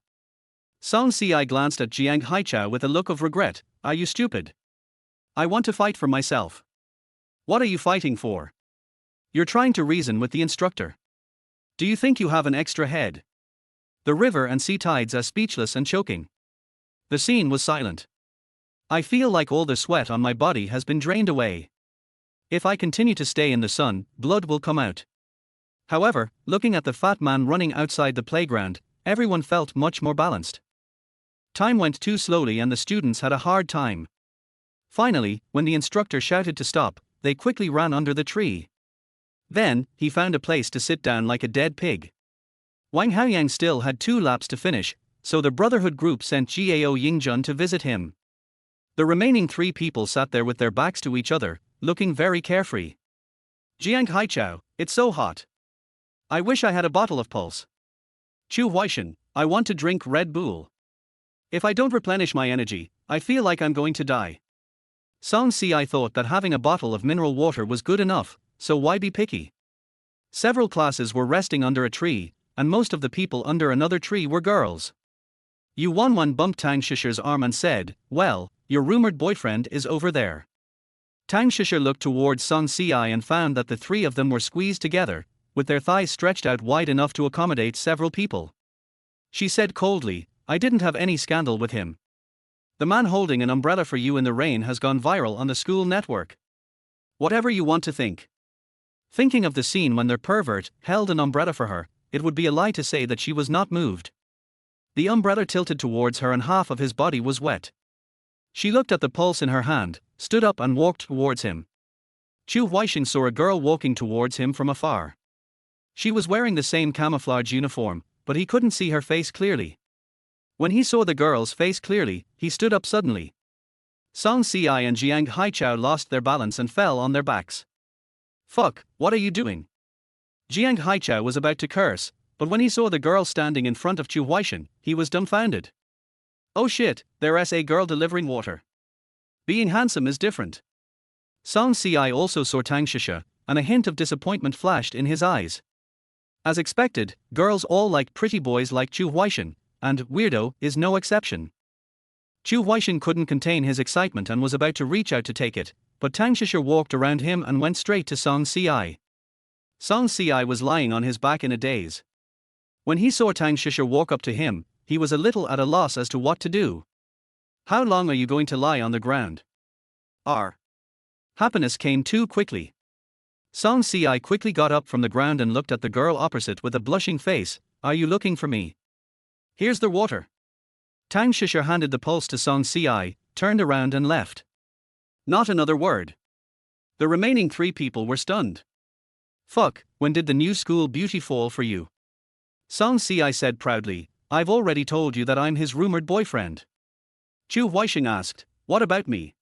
Song Ci glanced at Jiang Haichao with a look of regret. "Are you stupid? I want to fight for myself." "What are you fighting for? You're trying to reason with the instructor. Do you think you have an extra head?" The river and sea tides are speechless and choking. The scene was silent. "I feel like all the sweat on my body has been drained away. If I continue to stay in the sun, blood will come out." However, looking at the fat man running outside the playground, everyone felt much more balanced. Time went too slowly and the students had a hard time. Finally, when the instructor shouted to stop, they quickly ran under the tree. Then, he found a place to sit down like a dead pig. Wang Haiyang still had 2 laps to finish, so the Brotherhood group sent Gao Yingjun to visit him. The remaining 3 people sat there with their backs to each other, looking very carefree. "Jiang Haichao, it's so hot. I wish I had a bottle of Pulse. Chu Huaishan, I want to drink Red Bull. If I don't replenish my energy, I feel like I'm going to die." Song Ci thought that having a bottle of mineral water was good enough, so why be picky? Several classes were resting under a tree, and most of the people under another tree were girls. Yu Wanwan bumped Tang Shisher's arm and said, "Well, your rumored boyfriend is over there." Tang Shisher looked towards Song Ci and found that the 3 of them were squeezed together, with their thighs stretched out wide enough to accommodate several people. She said coldly, "I didn't have any scandal with him. The man holding an umbrella for you in the rain has gone viral on the school network. Whatever you want to think." Thinking of the scene when their pervert held an umbrella for her, it would be a lie to say that she was not moved. The umbrella tilted towards her and half of his body was wet. She looked at the pulse in her hand, stood up and walked towards him. Chu Huaixing saw a girl walking towards him from afar. She was wearing the same camouflage uniform, but he couldn't see her face clearly. When he saw the girl's face clearly, he stood up suddenly. Song Ci and Jiang Haichao lost their balance and fell on their backs. "Fuck, what are you doing?" Jiang Haichao was about to curse, but when he saw the girl standing in front of Chu Huaishan, he was dumbfounded. "Oh shit, there's a girl delivering water. Being handsome is different." Song Ci also saw Tang Shisha, and a hint of disappointment flashed in his eyes. As expected, girls all liked pretty boys like Chu Huaishan, and Weirdo is no exception. Chu Huaishan couldn't contain his excitement and was about to reach out to take it, but Tang Shisha walked around him and went straight to Song Ci. Song Si was lying on his back in a daze. When he saw Tang Shisher walk up to him, he was a little at a loss as to what to do. How long are you going to lie on the ground? R. Happiness came too quickly. Song Si quickly got up from the ground and looked at the girl opposite with a blushing face. Are you looking for me? Here's the water. Tang Shisher handed the pulse to Song Si, turned around and left. Not another word. The remaining 3 people were stunned. Fuck, when did the new school beauty fall for you? Song Si said proudly, I've already told you that I'm his rumored boyfriend. Chu Huixing asked, what about me?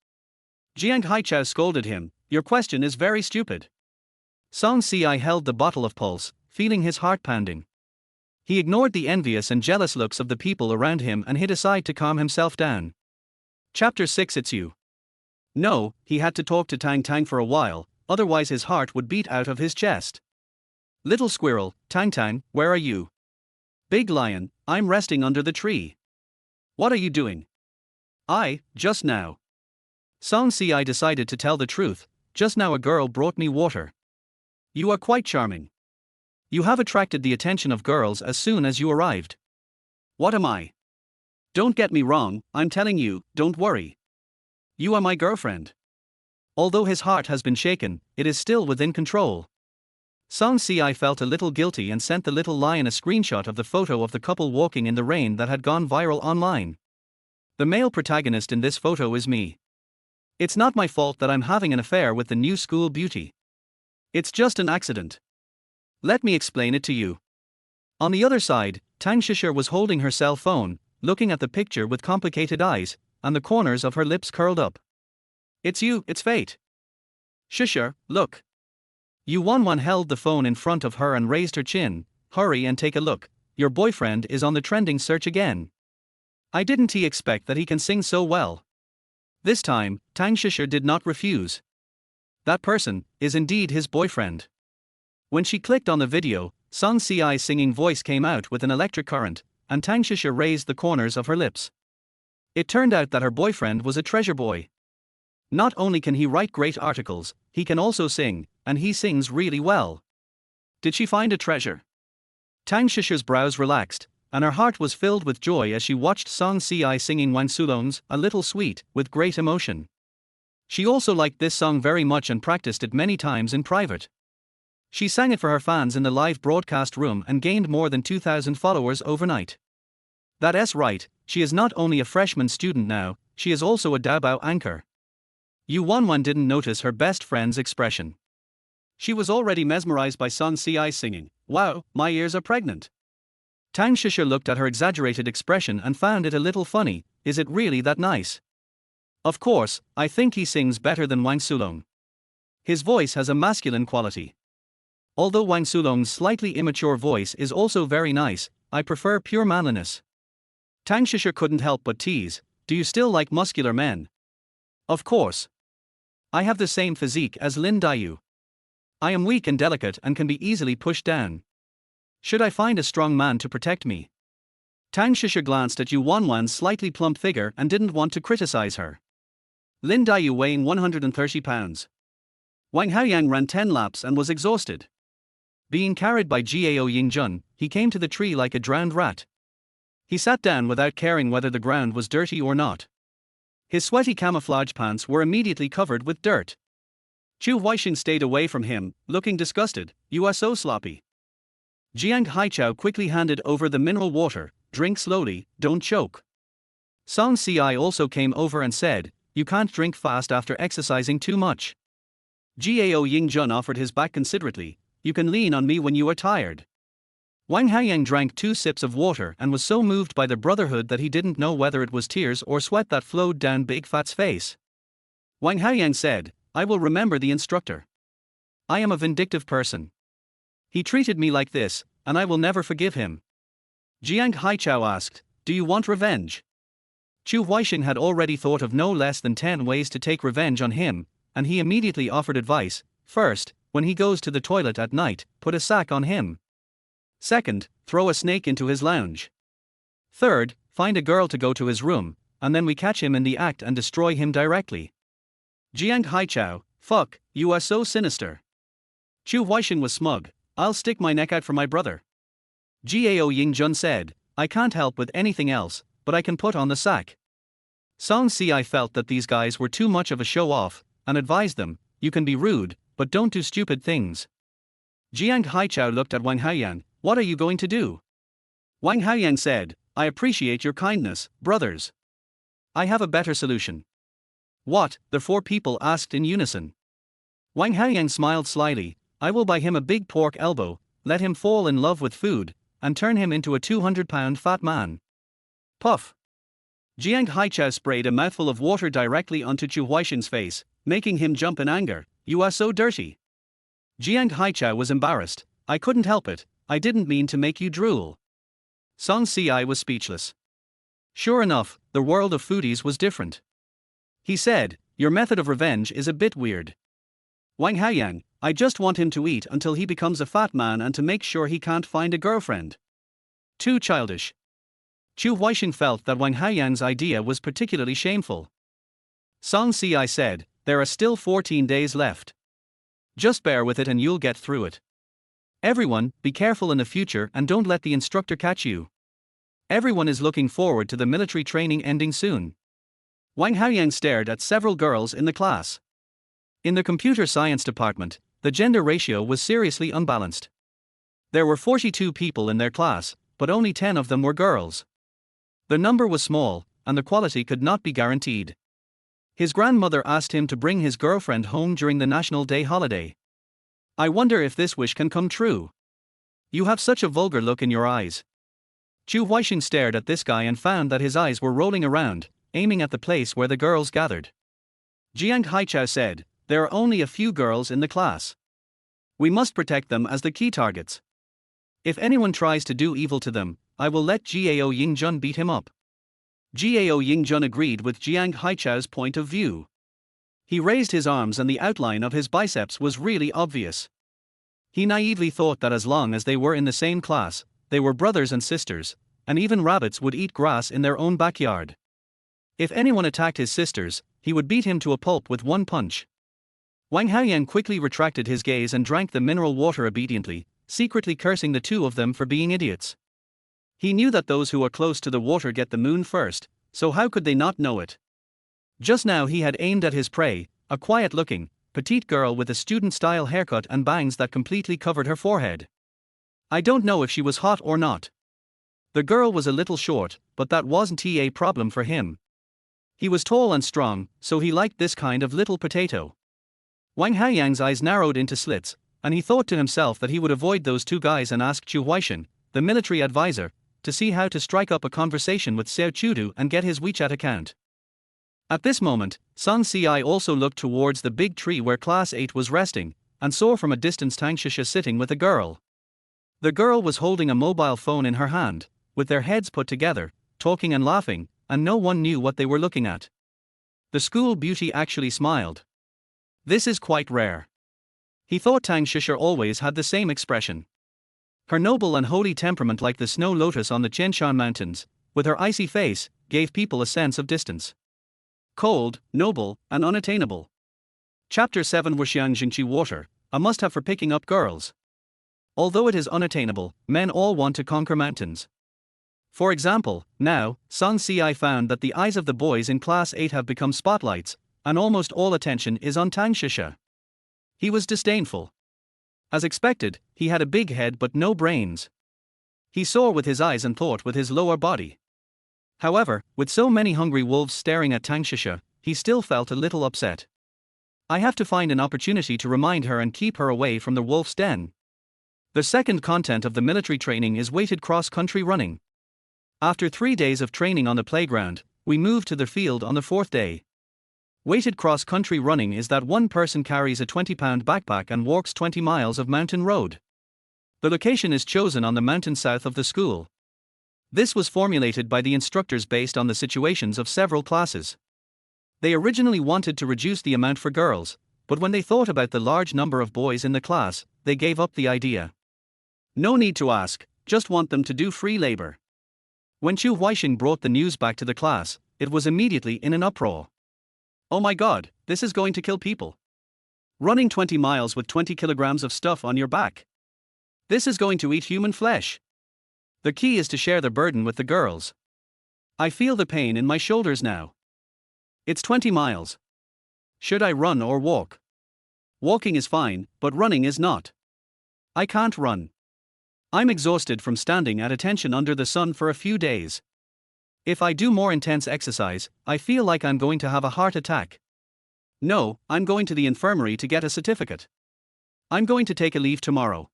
Jiang Haichao scolded him, your question is very stupid. Song Si held the bottle of pulse, feeling his heart pounding. He ignored the envious and jealous looks of the people around him and hid aside to calm himself down. Chapter 6. It's you. No, he had to talk to Tang Tang for a while, otherwise his heart would beat out of his chest. Little squirrel, Tang Tang, where are you? Big lion, I'm resting under the tree. What are you doing? Just now. Song Si decided to tell the truth, just now a girl brought me water. You are quite charming. You have attracted the attention of girls as soon as you arrived. What am I? Don't get me wrong, I'm telling you, don't worry. You are my girlfriend. Although his heart has been shaken, it is still within control. Song Si felt a little guilty and sent the little lion a screenshot of the photo of the couple walking in the rain that had gone viral online. The male protagonist in this photo is me. It's not my fault that I'm having an affair with the new school beauty. It's just an accident. Let me explain it to you. On the other side, Tang Shisher was holding her cell phone, looking at the picture with complicated eyes, and the corners of her lips curled up. It's you, it's fate. Shisher, look. Yu Wanwan held the phone in front of her and raised her chin. Hurry and take a look, your boyfriend is on the trending search again. I didn't expect that he can sing so well. This time, Tang Shisher did not refuse. That person is indeed his boyfriend. When she clicked on the video, Song Si's singing voice came out with an electric current, and Tang Shisher raised the corners of her lips. It turned out that her boyfriend was a treasure boy. Not only can he write great articles, he can also sing, and he sings really well. Did she find a treasure? Tang Shisher's brows relaxed, and her heart was filled with joy as she watched Song Si singing Wang Sulong's A Little Sweet with great emotion. She also liked this song very much and practiced it many times in private. She sang it for her fans in the live broadcast room and gained more than 2,000 followers overnight. That's right, she is not only a freshman student now, she is also a Daobao anchor. Yu Wanwan didn't notice her best friend's expression. She was already mesmerized by Song Si's singing. Wow, my ears are pregnant. Tang Shisher looked at her exaggerated expression and found it a little funny. Is it really that nice? Of course, I think he sings better than Wang Sulong. His voice has a masculine quality. Although Wang Sulong's slightly immature voice is also very nice, I prefer pure manliness. Tang Shisher couldn't help but tease, do you still like muscular men? Of course. I have the same physique as Lin Dayu. I am weak and delicate and can be easily pushed down. Should I find a strong man to protect me? Tang Shisher glanced at Yu Wanwan's slightly plump figure and didn't want to criticize her. Lin Dayu weighing 130 pounds. Wang Haoyang ran 10 laps and was exhausted. Being carried by Gao Yingjun, he came to the tree like a drowned rat. He sat down without caring whether the ground was dirty or not. His sweaty camouflage pants were immediately covered with dirt. Chu Huixing stayed away from him, looking disgusted. You are so sloppy. Jiang Haichao quickly handed over the mineral water. Drink slowly, don't choke. Song Si also came over and said, you can't drink fast after exercising too much. Gao Yingjun offered his back considerately. You can lean on me when you are tired. Wang Haoyang drank 2 sips of water and was so moved by the brotherhood that he didn't know whether it was tears or sweat that flowed down Big Fat's face. Wang Haoyang said, I will remember the instructor. I am a vindictive person. He treated me like this, and I will never forgive him. Jiang Haichao asked, do you want revenge? Chu Huixing had already thought of no less than 10 ways to take revenge on him, and he immediately offered advice. First, when he goes to the toilet at night, put a sack on him. Second, throw a snake into his lounge. Third, find a girl to go to his room, and then we catch him in the act and destroy him directly. Jiang Haichao, fuck, you are so sinister. Chu Huaisheng was smug. I'll stick my neck out for my brother. Gao Yingjun said, I can't help with anything else, but I can put on the sack. Song Si felt that these guys were too much of a show-off, and advised them, you can be rude, but don't do stupid things. Jiang Haichao looked at Wang Haoyang, what are you going to do? Wang Haoyang said, I appreciate your kindness, brothers. I have a better solution. What? The four people asked in unison. Wang Haoyang smiled slyly, I will buy him a big pork elbow, let him fall in love with food, and turn him into a 200-pound fat man. Puff. Jiang Haichao sprayed a mouthful of water directly onto Chu Huaisheng's face, making him jump in anger. You are so dirty. Jiang Haichao was embarrassed. I couldn't help it, I didn't mean to make you drool. Song Si was speechless. Sure enough, the world of foodies was different. He said, your method of revenge is a bit weird. Wang Haoyang, I just want him to eat until he becomes a fat man and to make sure he can't find a girlfriend. Too childish. Chu Huaisheng felt that Wang Haoyang's idea was particularly shameful. Song Si said, there are still 14 days left. Just bear with it and you'll get through it. Everyone, be careful in the future and don't let the instructor catch you. Everyone is looking forward to the military training ending soon. Wang Haoyang stared at several girls in the class. In the computer science department, the gender ratio was seriously unbalanced. There were 42 people in their class, but only 10 of them were girls. The number was small, and the quality could not be guaranteed. His grandmother asked him to bring his girlfriend home during the National Day holiday. I wonder if this wish can come true. You have such a vulgar look in your eyes. Chu Huaisheng stared at this guy and found that his eyes were rolling around, aiming at the place where the girls gathered. Jiang Haichao said, there are only a few girls in the class. We must protect them as the key targets. If anyone tries to do evil to them, I will let Gao Yingjun beat him up. Gao Yingjun agreed with Jiang Haichao's point of view. He raised his arms and the outline of his biceps was really obvious. He naively thought that as long as they were in the same class, they were brothers and sisters, and even rabbits would eat grass in their own backyard. If anyone attacked his sisters, he would beat him to a pulp with one punch. Wang Haoyang quickly retracted his gaze and drank the mineral water obediently, secretly cursing the two of them for being idiots. He knew that those who are close to the water get the moon first, so how could they not know it? Just now he had aimed at his prey, a quiet-looking, petite girl with a student-style haircut and bangs that completely covered her forehead. I don't know if she was hot or not. The girl was a little short, but that wasn't a problem for him. He was tall and strong, so he liked this kind of little potato. Wang Haoyang's eyes narrowed into slits, and he thought to himself that he would avoid those two guys and ask Chu Huaisheng, the military advisor, to see how to strike up a conversation with Xiao Chudu and get his WeChat account. At this moment, Song Si also looked towards the big tree where Class 8 was resting, and saw from a distance Tang Shisha sitting with a girl. The girl was holding a mobile phone in her hand, with their heads put together, talking and laughing, and no one knew what they were looking at. The school beauty actually smiled. This is quite rare. He thought Tang Shisha always had the same expression. Her noble and holy temperament, like the snow lotus on the Chenshan Mountains, with her icy face, gave people a sense of distance. Cold, noble, and unattainable. Chapter 7 Wuxiang Jingqi Water, a must-have for picking up girls. Although it is unattainable, men all want to conquer mountains. For example, now, Song Si found that the eyes of the boys in Class 8 have become spotlights, and almost all attention is on Tang Shisha. He was disdainful. As expected, he had a big head but no brains. He saw with his eyes and thought with his lower body. However, with so many hungry wolves staring at Tang Shisha, he still felt a little upset. I have to find an opportunity to remind her and keep her away from the wolf's den. The second content of the military training is weighted cross-country running. After 3 days of training on the playground, we moved to the field on the 4th day. Weighted cross-country running is that one person carries a 20-pound backpack and walks 20 miles of mountain road. The location is chosen on the mountain south of the school. This was formulated by the instructors based on the situations of several classes. They originally wanted to reduce the amount for girls, but when they thought about the large number of boys in the class, they gave up the idea. No need to ask, just want them to do free labor. When Chu Huaisheng brought the news back to the class, it was immediately in an uproar. Oh my god, this is going to kill people. Running 20 miles with 20 kilograms of stuff on your back. This is going to eat human flesh. The key is to share the burden with the girls. I feel the pain in my shoulders now. It's 20 miles. Should I run or walk? Walking is fine, but running is not. I can't run. I'm exhausted from standing at attention under the sun for a few days. If I do more intense exercise, I feel like I'm going to have a heart attack. No, I'm going to the infirmary to get a certificate. I'm going to take a leave tomorrow.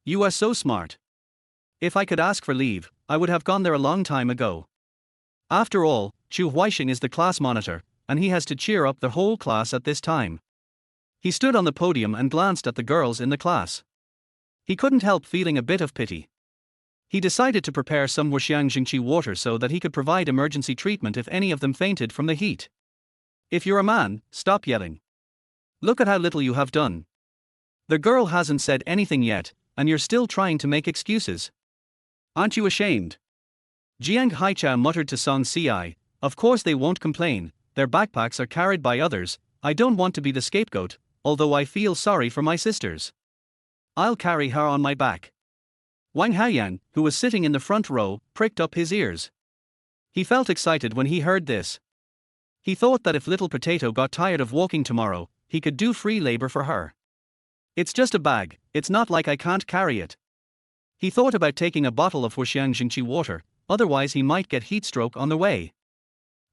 You are so smart. If I could ask for leave, I would have gone there a long time ago. After all, Chu Huixing is the class monitor, and he has to cheer up the whole class at this time. He stood on the podium and glanced at the girls in the class. He couldn't help feeling a bit of pity. He decided to prepare some Wuxiang Jingqi water so that he could provide emergency treatment if any of them fainted from the heat. If you're a man, stop yelling. Look at how little you have done. The girl hasn't said anything yet, and you're still trying to make excuses. Aren't you ashamed? Jiang Haichao muttered to Song Si. Of course they won't complain, their backpacks are carried by others. I don't want to be the scapegoat, although I feel sorry for my sisters. I'll carry her on my back. Wang Haoyang, who was sitting in the front row, pricked up his ears. He felt excited when he heard this. He thought that if Little Potato got tired of walking tomorrow, he could do free labor for her. It's just a bag, it's not like I can't carry it. He thought about taking a bottle of Wuxiang Jingqi water, otherwise he might get heat stroke on the way.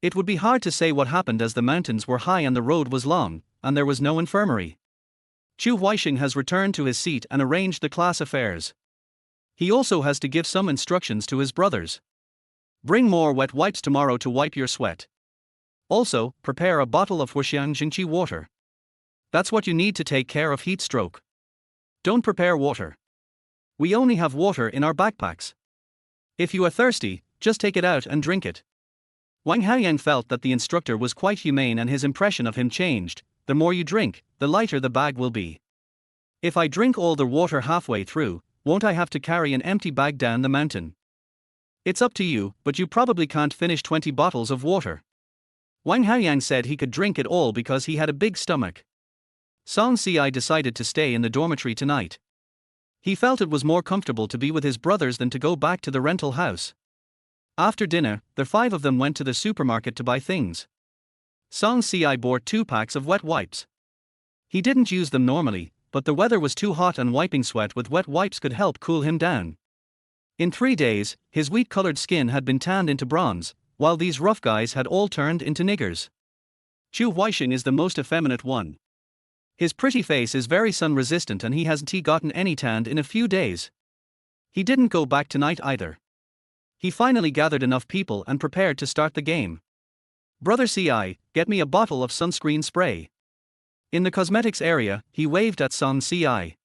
It would be hard to say what happened as the mountains were high and the road was long, and there was no infirmary. Chu Huixing has returned to his seat and arranged the class affairs. He also has to give some instructions to his brothers. Bring more wet wipes tomorrow to wipe your sweat. Also, prepare a bottle of Wuxiang Jingqi water. That's what you need to take care of heat stroke. Don't prepare water. We only have water in our backpacks. If you are thirsty, just take it out and drink it. Wang Haoyang felt that the instructor was quite humane and his impression of him changed. The more you drink, the lighter the bag will be. If I drink all the water halfway through, won't I have to carry an empty bag down the mountain? It's up to you, but you probably can't finish 20 bottles of water. Wang Haoyang said he could drink it all because he had a big stomach. Song Si decided to stay in the dormitory tonight. He felt it was more comfortable to be with his brothers than to go back to the rental house. After dinner, the five of them went to the supermarket to buy things. Song Si bought 2 packs of wet wipes. He didn't use them normally, but the weather was too hot and wiping sweat with wet wipes could help cool him down. In 3 days, his wheat-colored skin had been tanned into bronze, while these rough guys had all turned into niggers. Chu Huixing is the most effeminate one. His pretty face is very sun-resistant and he hasn't gotten any tanned in a few days. He didn't go back tonight either. He finally gathered enough people and prepared to start the game. Brother Ci, get me a bottle of sunscreen spray. In the cosmetics area, he waved at Song Ci.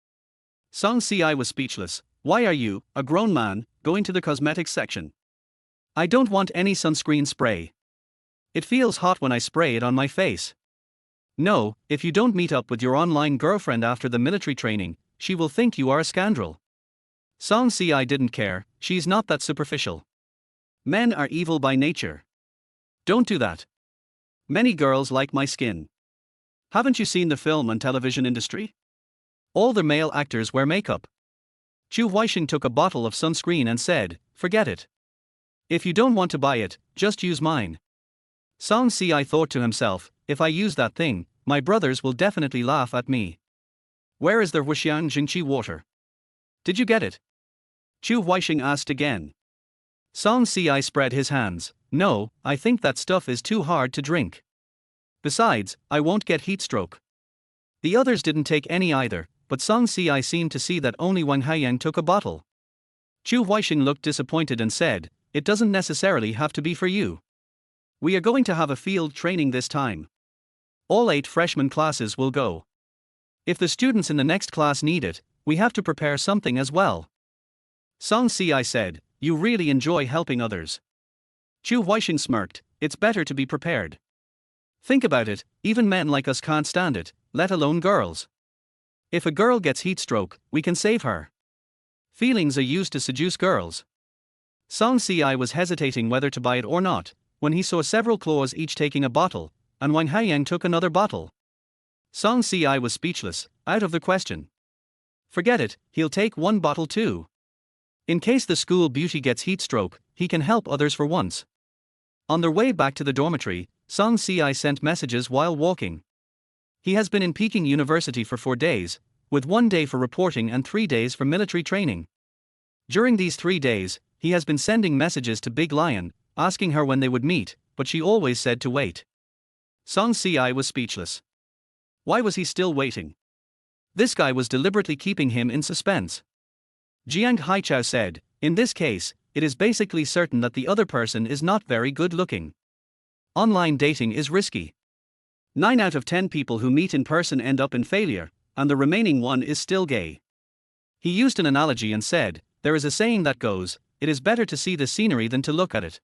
Song Ci was speechless. Why are you, a grown man, going to the cosmetics section? I don't want any sunscreen spray. It feels hot when I spray it on my face. No, if you don't meet up with your online girlfriend after the military training, she will think you are a scoundrel. Song Si didn't care, she's not that superficial. Men are evil by nature. Don't do that. Many girls like my skin. Haven't you seen the film and television industry? All the male actors wear makeup. Chu Huixing took a bottle of sunscreen and said, forget it. If you don't want to buy it, just use mine. Song Si thought to himself, if I use that thing, my brothers will definitely laugh at me. Where is their Wuxiang Jingqi water? Did you get it? Chu Huixing asked again. Song Si spread his hands. No, I think that stuff is too hard to drink. Besides, I won't get heat stroke. The others didn't take any either, but Song Si seemed to see that only Wang Haoyang took a bottle. Chu Huixing looked disappointed and said, it doesn't necessarily have to be for you. We are going to have a field training this time. All 8 freshman classes will go. If the students in the next class need it, we have to prepare something as well. Song Si said, you really enjoy helping others. Chu Huixing smirked, it's better to be prepared. Think about it, even men like us can't stand it, let alone girls. If a girl gets heat stroke, we can save her. Feelings are used to seduce girls. Song Si was hesitating whether to buy it or not, when he saw several claws each taking a bottle, and Wang Haoyang took another bottle. Song Si was speechless, out of the question. Forget it, he'll take one bottle too. In case the school beauty gets heat stroke, he can help others for once. On their way back to the dormitory, Song Si sent messages while walking. He has been in Peking University for 4 days, with 1 day for reporting and 3 days for military training. During these 3 days, he has been sending messages to Big Lion, asking her when they would meet, but she always said to wait. Song Si was speechless. Why was he still waiting? This guy was deliberately keeping him in suspense. Jiang Haichao said, in this case, it is basically certain that the other person is not very good looking. Online dating is risky. 9 out of 10 people who meet in person end up in failure, and the remaining one is still gay. He used an analogy and said, there is a saying that goes, it is better to see the scenery than to look at it.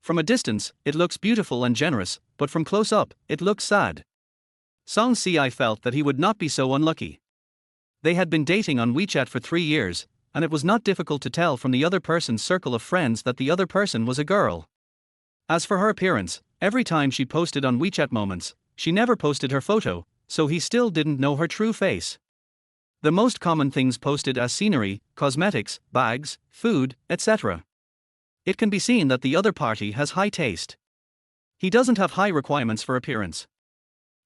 From a distance, it looks beautiful and generous, but from close up, it looks sad. Song Si felt that he would not be so unlucky. They had been dating on WeChat for 3 years, and it was not difficult to tell from the other person's circle of friends that the other person was a girl. As for her appearance, every time she posted on WeChat Moments, she never posted her photo, so he still didn't know her true face. The most common things posted as scenery, cosmetics, bags, food, etc. It can be seen that the other party has high taste. He doesn't have high requirements for appearance.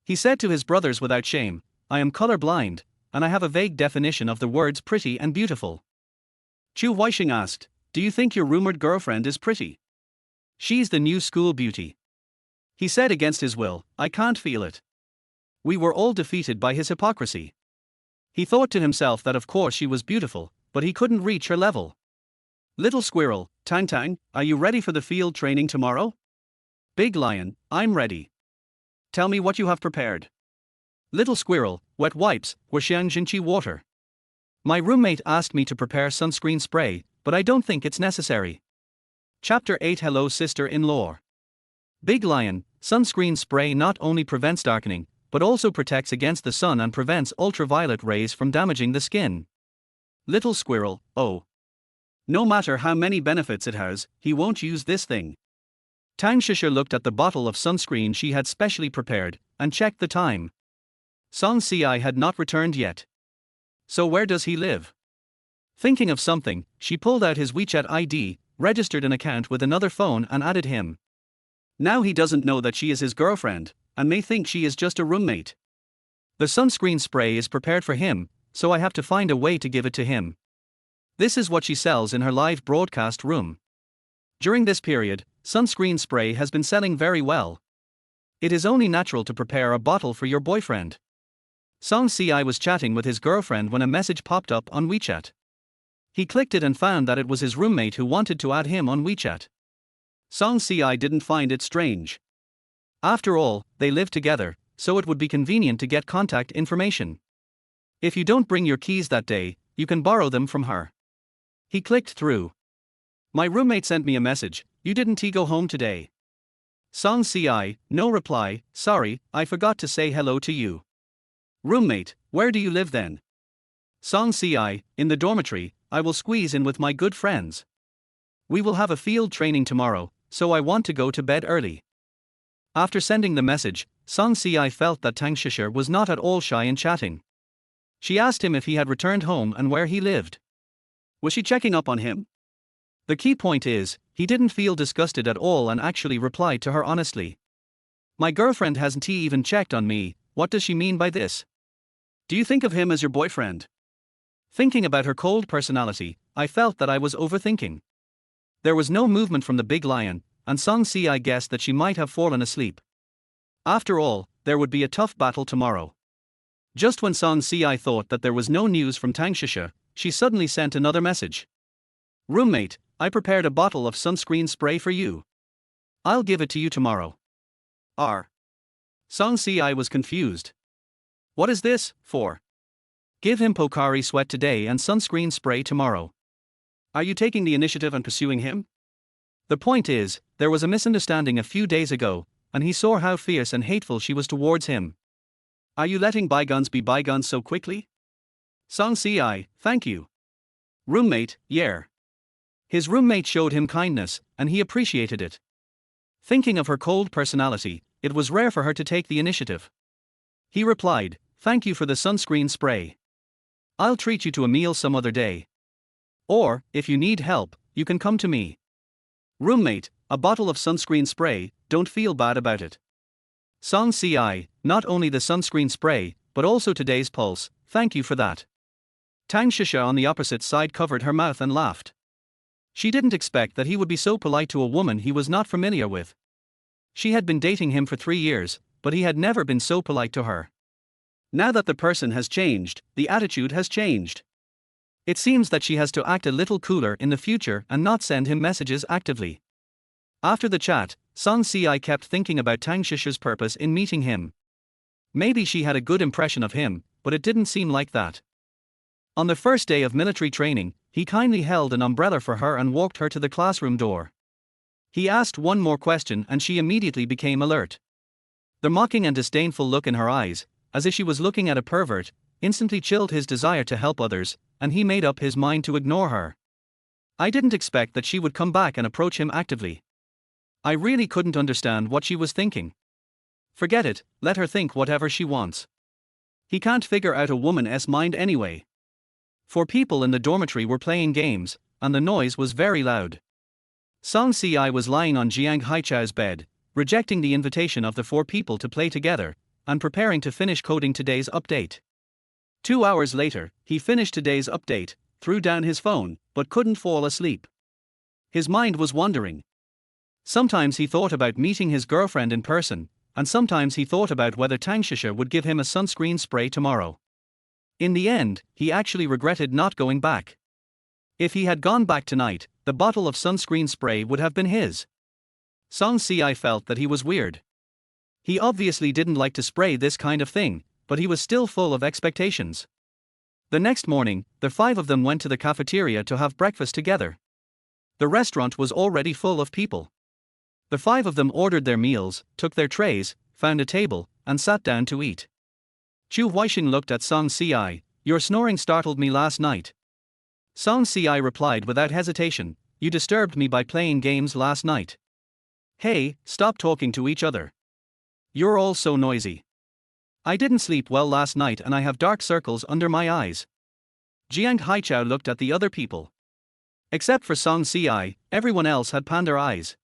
He said to his brothers without shame, I am colorblind, and I have a vague definition of the words pretty and beautiful. Chu Huixing asked, do you think your rumored girlfriend is pretty? She's the new school beauty. He said against his will, I can't feel it. We were all defeated by his hypocrisy. He thought to himself that of course she was beautiful, but he couldn't reach her level. Little Squirrel, Tang Tang, are you ready for the field training tomorrow? Big Lion, I'm ready. Tell me what you have prepared. Little Squirrel, wet wipes, Jinchi water. My roommate asked me to prepare sunscreen spray, but I don't think it's necessary. Chapter 8 Hello Sister-in-Law. Big Lion, sunscreen spray not only prevents darkening, but also protects against the sun and prevents ultraviolet rays from damaging the skin. Little Squirrel, oh. No matter how many benefits it has, he won't use this thing. Tang Shisha looked at the bottle of sunscreen she had specially prepared, and checked the time. Song Si had not returned yet. So where does he live? Thinking of something, she pulled out his WeChat ID, registered an account with another phone and added him. Now he doesn't know that she is his girlfriend, and may think she is just a roommate. The sunscreen spray is prepared for him, so I have to find a way to give it to him. This is what she sells in her live broadcast room. During this period, sunscreen spray has been selling very well. It is only natural to prepare a bottle for your boyfriend. Song Si was chatting with his girlfriend when a message popped up on WeChat. He clicked it and found that it was his roommate who wanted to add him on WeChat. Song Si didn't find it strange. After all, they live together, so it would be convenient to get contact information. If you don't bring your keys that day, you can borrow them from her. He clicked through. My roommate sent me a message, you didn't go home today? Song Si, no reply, sorry, I forgot to say hello to you. Roommate, where do you live then? Song Si, in the dormitory, I will squeeze in with my good friends. We will have a field training tomorrow, so I want to go to bed early. After sending the message, Song Si felt that Tang Shisha was not at all shy in chatting. She asked him if he had returned home and where he lived. Was she checking up on him? The key point is, he didn't feel disgusted at all and actually replied to her honestly. My girlfriend hasn't even checked on me, what does she mean by this? Do you think of him as your boyfriend? Thinking about her cold personality, I felt that I was overthinking. There was no movement from the Big Lion, and Song Si guessed that she might have fallen asleep. After all, there would be a tough battle tomorrow. Just when Song Si thought that there was no news from Tang Shisha, she suddenly sent another message. Roommate, I prepared a bottle of sunscreen spray for you. I'll give it to you tomorrow. Song Si was confused. What is this for? Give him Pocari Sweat today and sunscreen spray tomorrow. Are you taking the initiative and pursuing him? The point is, there was a misunderstanding a few days ago, and he saw how fierce and hateful she was towards him. Are you letting bygones be bygones so quickly? Song Si, thank you. Roommate, yeah. His roommate showed him kindness, and he appreciated it. Thinking of her cold personality, it was rare for her to take the initiative. He replied, "Thank you for the sunscreen spray. I'll treat you to a meal some other day. Or, if you need help, you can come to me. Roommate, a bottle of sunscreen spray, don't feel bad about it. Song CI, not only the sunscreen spray, but also today's pulse, thank you for that." Tang Shisha on the opposite side covered her mouth and laughed. She didn't expect that he would be so polite to a woman he was not familiar with. She had been dating him for 3 years, but he had never been so polite to her. Now that the person has changed, the attitude has changed. It seems that she has to act a little cooler in the future and not send him messages actively. After the chat, Song Si kept thinking about Tang Shisha's purpose in meeting him. Maybe she had a good impression of him, but it didn't seem like that. On the first day of military training, he kindly held an umbrella for her and walked her to the classroom door. He asked one more question and she immediately became alert. The mocking and disdainful look in her eyes, as if she was looking at a pervert, instantly chilled his desire to help others, and he made up his mind to ignore her. I didn't expect that she would come back and approach him actively. I really couldn't understand what she was thinking. Forget it, let her think whatever she wants. He can't figure out a woman's mind anyway. 4 people in the dormitory were playing games, and the noise was very loud. Song Si was lying on Jiang Haichao's bed, rejecting the invitation of the 4 people to play together, and preparing to finish coding today's update. 2 hours later, he finished today's update, threw down his phone, but couldn't fall asleep. His mind was wandering. Sometimes he thought about meeting his girlfriend in person, and sometimes he thought about whether Tang Shisha would give him a sunscreen spray tomorrow. In the end, he actually regretted not going back. If he had gone back tonight, the bottle of sunscreen spray would have been his. Song Si felt that he was weird. He obviously didn't like to spray this kind of thing, but he was still full of expectations. The next morning, the 5 of them went to the cafeteria to have breakfast together. The restaurant was already full of people. The 5 of them ordered their meals, took their trays, found a table, and sat down to eat. Chu Huixing looked at Song Si, "Your snoring startled me last night." Song Si replied without hesitation, "You disturbed me by playing games last night. Hey, stop talking to each other. You're all so noisy. I didn't sleep well last night and I have dark circles under my eyes." Jiang Haichao looked at the other people. Except for Song Si, everyone else had panda eyes.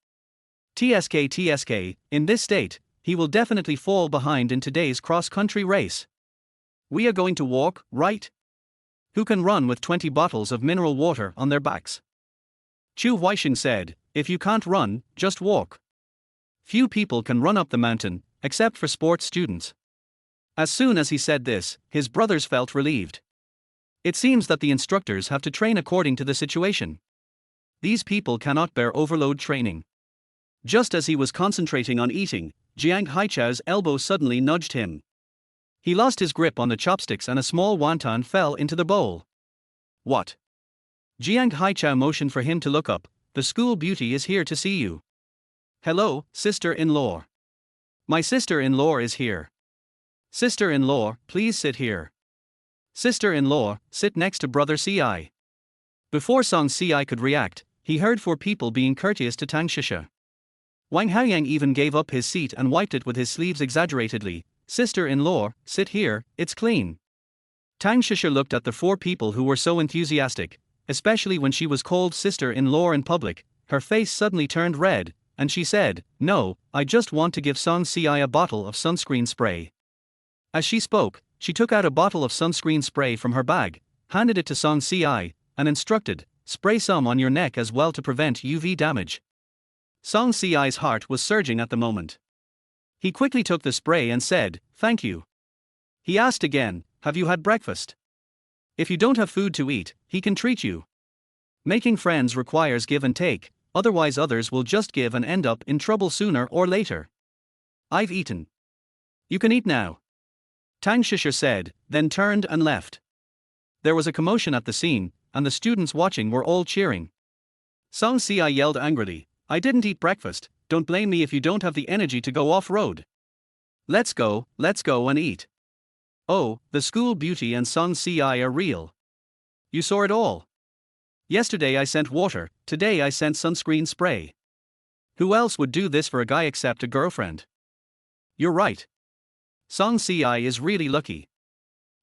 TSK, in this state, he will definitely fall behind in today's cross-country race. We are going to walk, right? Who can run with 20 bottles of mineral water on their backs? Chu Huixing said, "If you can't run, just walk." Few people can run up the mountain, except for sports students. As soon as he said this, his brothers felt relieved. It seems that the instructors have to train according to the situation. These people cannot bear overload training. Just as he was concentrating on eating, Jiang Haichao's elbow suddenly nudged him. He lost his grip on the chopsticks and a small wonton fell into the bowl. "What?" Jiang Haichao motioned for him to look up. "The school beauty is here to see you." "Hello, sister-in-law." "My sister-in-law is here." "Sister-in-law, please sit here." "Sister-in-law, sit next to brother Ci." Before Song Ci could react, he heard 4 people being courteous to Tang Shisha. Wang Haoyang even gave up his seat and wiped it with his sleeves exaggeratedly. "Sister-in-law, sit here, it's clean." Tang Shisha looked at the 4 people who were so enthusiastic, especially when she was called sister-in-law in public. Her face suddenly turned red, and she said, "No, I just want to give Song Si a bottle of sunscreen spray." As she spoke, she took out a bottle of sunscreen spray from her bag, handed it to Song Si, and instructed, "Spray some on your neck as well to prevent UV damage." Song Si's heart was surging at the moment. He quickly took the spray and said, "Thank you." He asked again, "Have you had breakfast?" If you don't have food to eat, he can treat you. Making friends requires give and take, otherwise others will just give and end up in trouble sooner or later. "I've eaten. You can eat now," Tang Shisha said, then turned and left. There was a commotion at the scene, and the students watching were all cheering. Song Si yelled angrily, "I didn't eat breakfast, don't blame me if you don't have the energy to go off-road. Let's go and eat." "Oh, the school beauty and Song Si are real. You saw it all. Yesterday I sent water, today I sent sunscreen spray. Who else would do this for a guy except a girlfriend?" "You're right." Song Si is really lucky.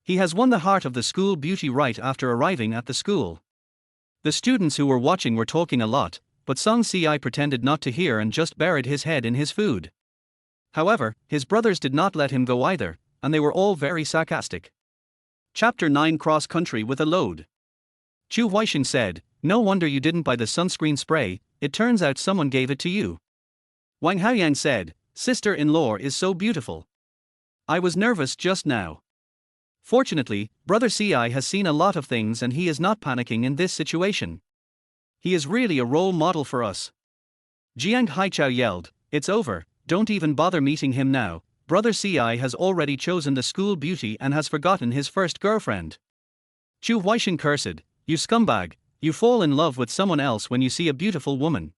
He has won the heart of the school beauty right after arriving at the school. The students who were watching were talking a lot, but Song Si pretended not to hear and just buried his head in his food. However, his brothers did not let him go either, and they were all very sarcastic. Chapter 9 Cross Country with a Load. Chu Huaixing said, "No wonder you didn't buy the sunscreen spray, it turns out someone gave it to you." Wang Haoyang said, "Sister-in-law is so beautiful. I was nervous just now." Fortunately, Brother Ci has seen a lot of things and he is not panicking in this situation. He is really a role model for us. Jiang Haichao yelled, "It's over, don't even bother meeting him now. Brother Ci has already chosen the school beauty and has forgotten his first girlfriend." Chu Huaixing cursed, "You scumbag, you fall in love with someone else when you see a beautiful woman.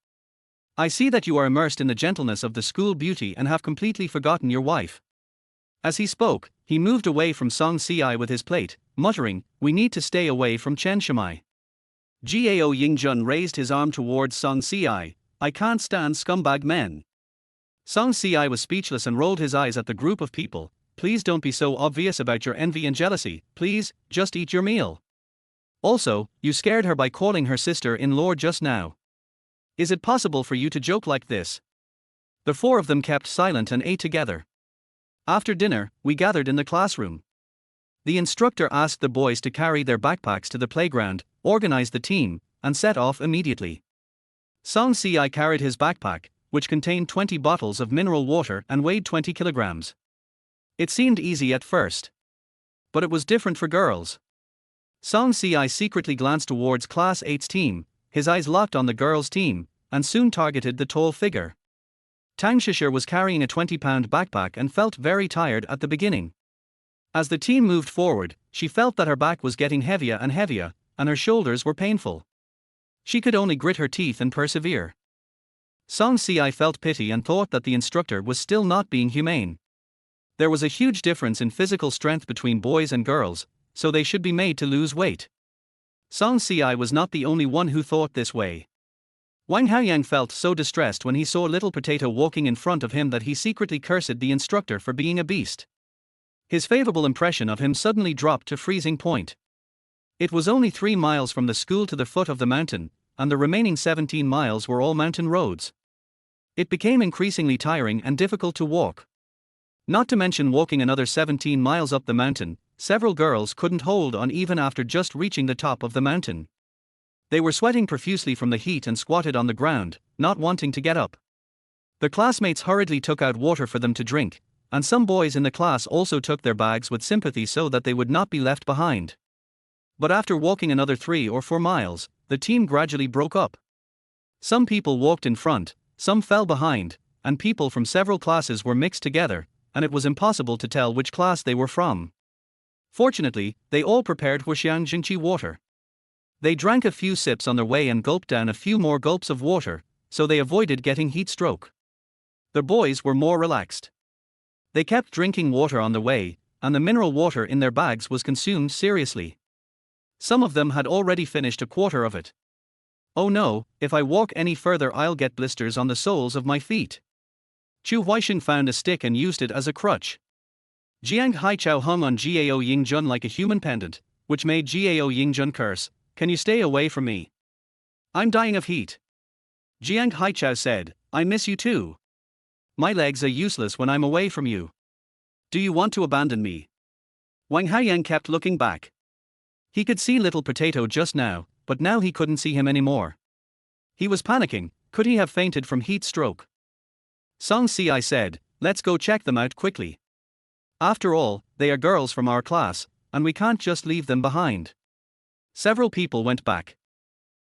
I see that you are immersed in the gentleness of the school beauty and have completely forgotten your wife." As he spoke, he moved away from Song Si with his plate, muttering, "We need to stay away from Chen Shimai." Gao Yingjun raised his arm towards Song Si, "I can't stand scumbag men." Song Si was speechless and rolled his eyes at the group of people. "Please don't be so obvious about your envy and jealousy, please, just eat your meal. Also, you scared her by calling her sister-in-law just now. Is it possible for you to joke like this?" The four of them kept silent and ate together. After dinner, we gathered in the classroom. The instructor asked the boys to carry their backpacks to the playground, organized the team, and set off immediately. Song Si carried his backpack, which contained 20 bottles of mineral water and weighed 20 kilograms. It seemed easy at first. But it was different for girls. Song Si secretly glanced towards Class 8's team, his eyes locked on the girls' team, and soon targeted the tall figure. Tang Shisher was carrying a 20-pound backpack and felt very tired at the beginning. As the team moved forward, she felt that her back was getting heavier and heavier, and her shoulders were painful. She could only grit her teeth and persevere. Song Si felt pity and thought that the instructor was still not being humane. There was a huge difference in physical strength between boys and girls, so they should be made to lose weight. Song Si was not the only one who thought this way. Wang Haoyang felt so distressed when he saw Little Potato walking in front of him that he secretly cursed the instructor for being a beast. His favorable impression of him suddenly dropped to freezing point. It was only 3 miles from the school to the foot of the mountain, and the remaining 17 miles were all mountain roads. It became increasingly tiring and difficult to walk. Not to mention walking another 17 miles up the mountain, several girls couldn't hold on even after just reaching the top of the mountain. They were sweating profusely from the heat and squatted on the ground, not wanting to get up. The classmates hurriedly took out water for them to drink, and some boys in the class also took their bags with sympathy so that they would not be left behind. But after walking another 3 or 4 miles, the team gradually broke up. Some people walked in front, some fell behind, and people from several classes were mixed together, and it was impossible to tell which class they were from. Fortunately, they all prepared Huaxiang Jingqi water. They drank a few sips on their way and gulped down a few more gulps of water, so they avoided getting heat stroke. The boys were more relaxed. They kept drinking water on the way, and the mineral water in their bags was consumed seriously. Some of them had already finished a quarter of it. "Oh no, if I walk any further I'll get blisters on the soles of my feet." Chu Huaixing found a stick and used it as a crutch. Jiang Haichao hung on Gao Yingjun like a human pendant, which made Gao Yingjun curse, "Can you stay away from me? I'm dying of heat." Jiang Haichao said, "I miss you too. My legs are useless when I'm away from you. Do you want to abandon me?" Wang Haoyang kept looking back. He could see Little Potato just now, but now he couldn't see him anymore. He was panicking. Could he have fainted from heat stroke? Song Si said, "Let's go check them out quickly. After all, they are girls from our class, and we can't just leave them behind." Several people went back.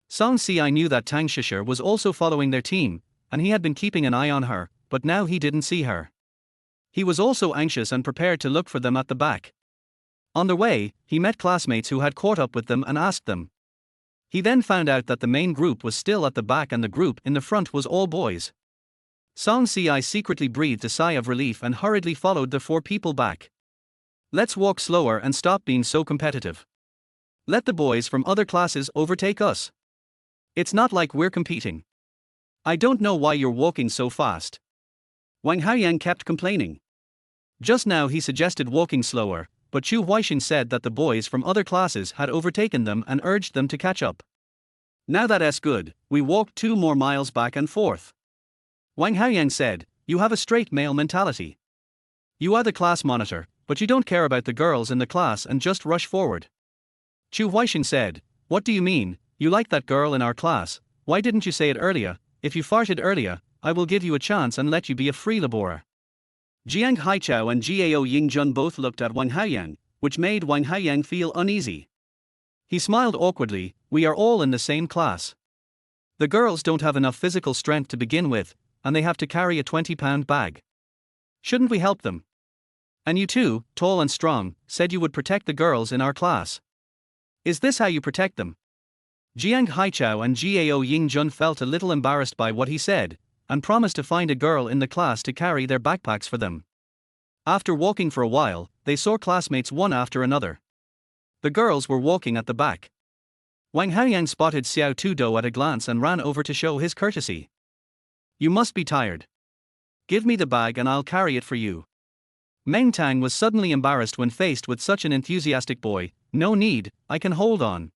Song Si knew that Tang Shisher was also following their team, and he had been keeping an eye on her, but now he didn't see her. He was also anxious and prepared to look for them at the back. On the way, he met classmates who had caught up with them and asked them. He then found out that the main group was still at the back and the group in the front was all boys. Song Si secretly breathed a sigh of relief and hurriedly followed the 4 people back. "Let's walk slower and stop being so competitive. Let the boys from other classes overtake us. It's not like we're competing. I don't know why you're walking so fast." Wang Haoyang kept complaining. Just now he suggested walking slower, but Chu Huaixing said that the boys from other classes had overtaken them and urged them to catch up. Now that's good, we walked 2 more miles back and forth. Wang Haoyang said, you have a straight male mentality. You are the class monitor, but you don't care about the girls in the class and just rush forward. Chu Huaixing said, what do you mean, you like that girl in our class, why didn't you say it earlier? If you farted earlier, I will give you a chance and let you be a free laborer. Jiang Haichao and Gao Yingjun both looked at Wang Haoyang, which made Wang Haoyang feel uneasy. He smiled awkwardly, we are all in the same class. The girls don't have enough physical strength to begin with, and they have to carry a 20-pound bag. Shouldn't we help them? And you too, tall and strong, said you would protect the girls in our class. Is this how you protect them? Jiang Haichao and Gao Yingjun felt a little embarrassed by what he said, and promised to find a girl in the class to carry their backpacks for them. After walking for a while, they saw classmates one after another. The girls were walking at the back. Wang Haoyang spotted Xiao Tudou at a glance and ran over to show his courtesy. You must be tired. Give me the bag and I'll carry it for you. Meng Tang was suddenly embarrassed when faced with such an enthusiastic boy. No need, I can hold on.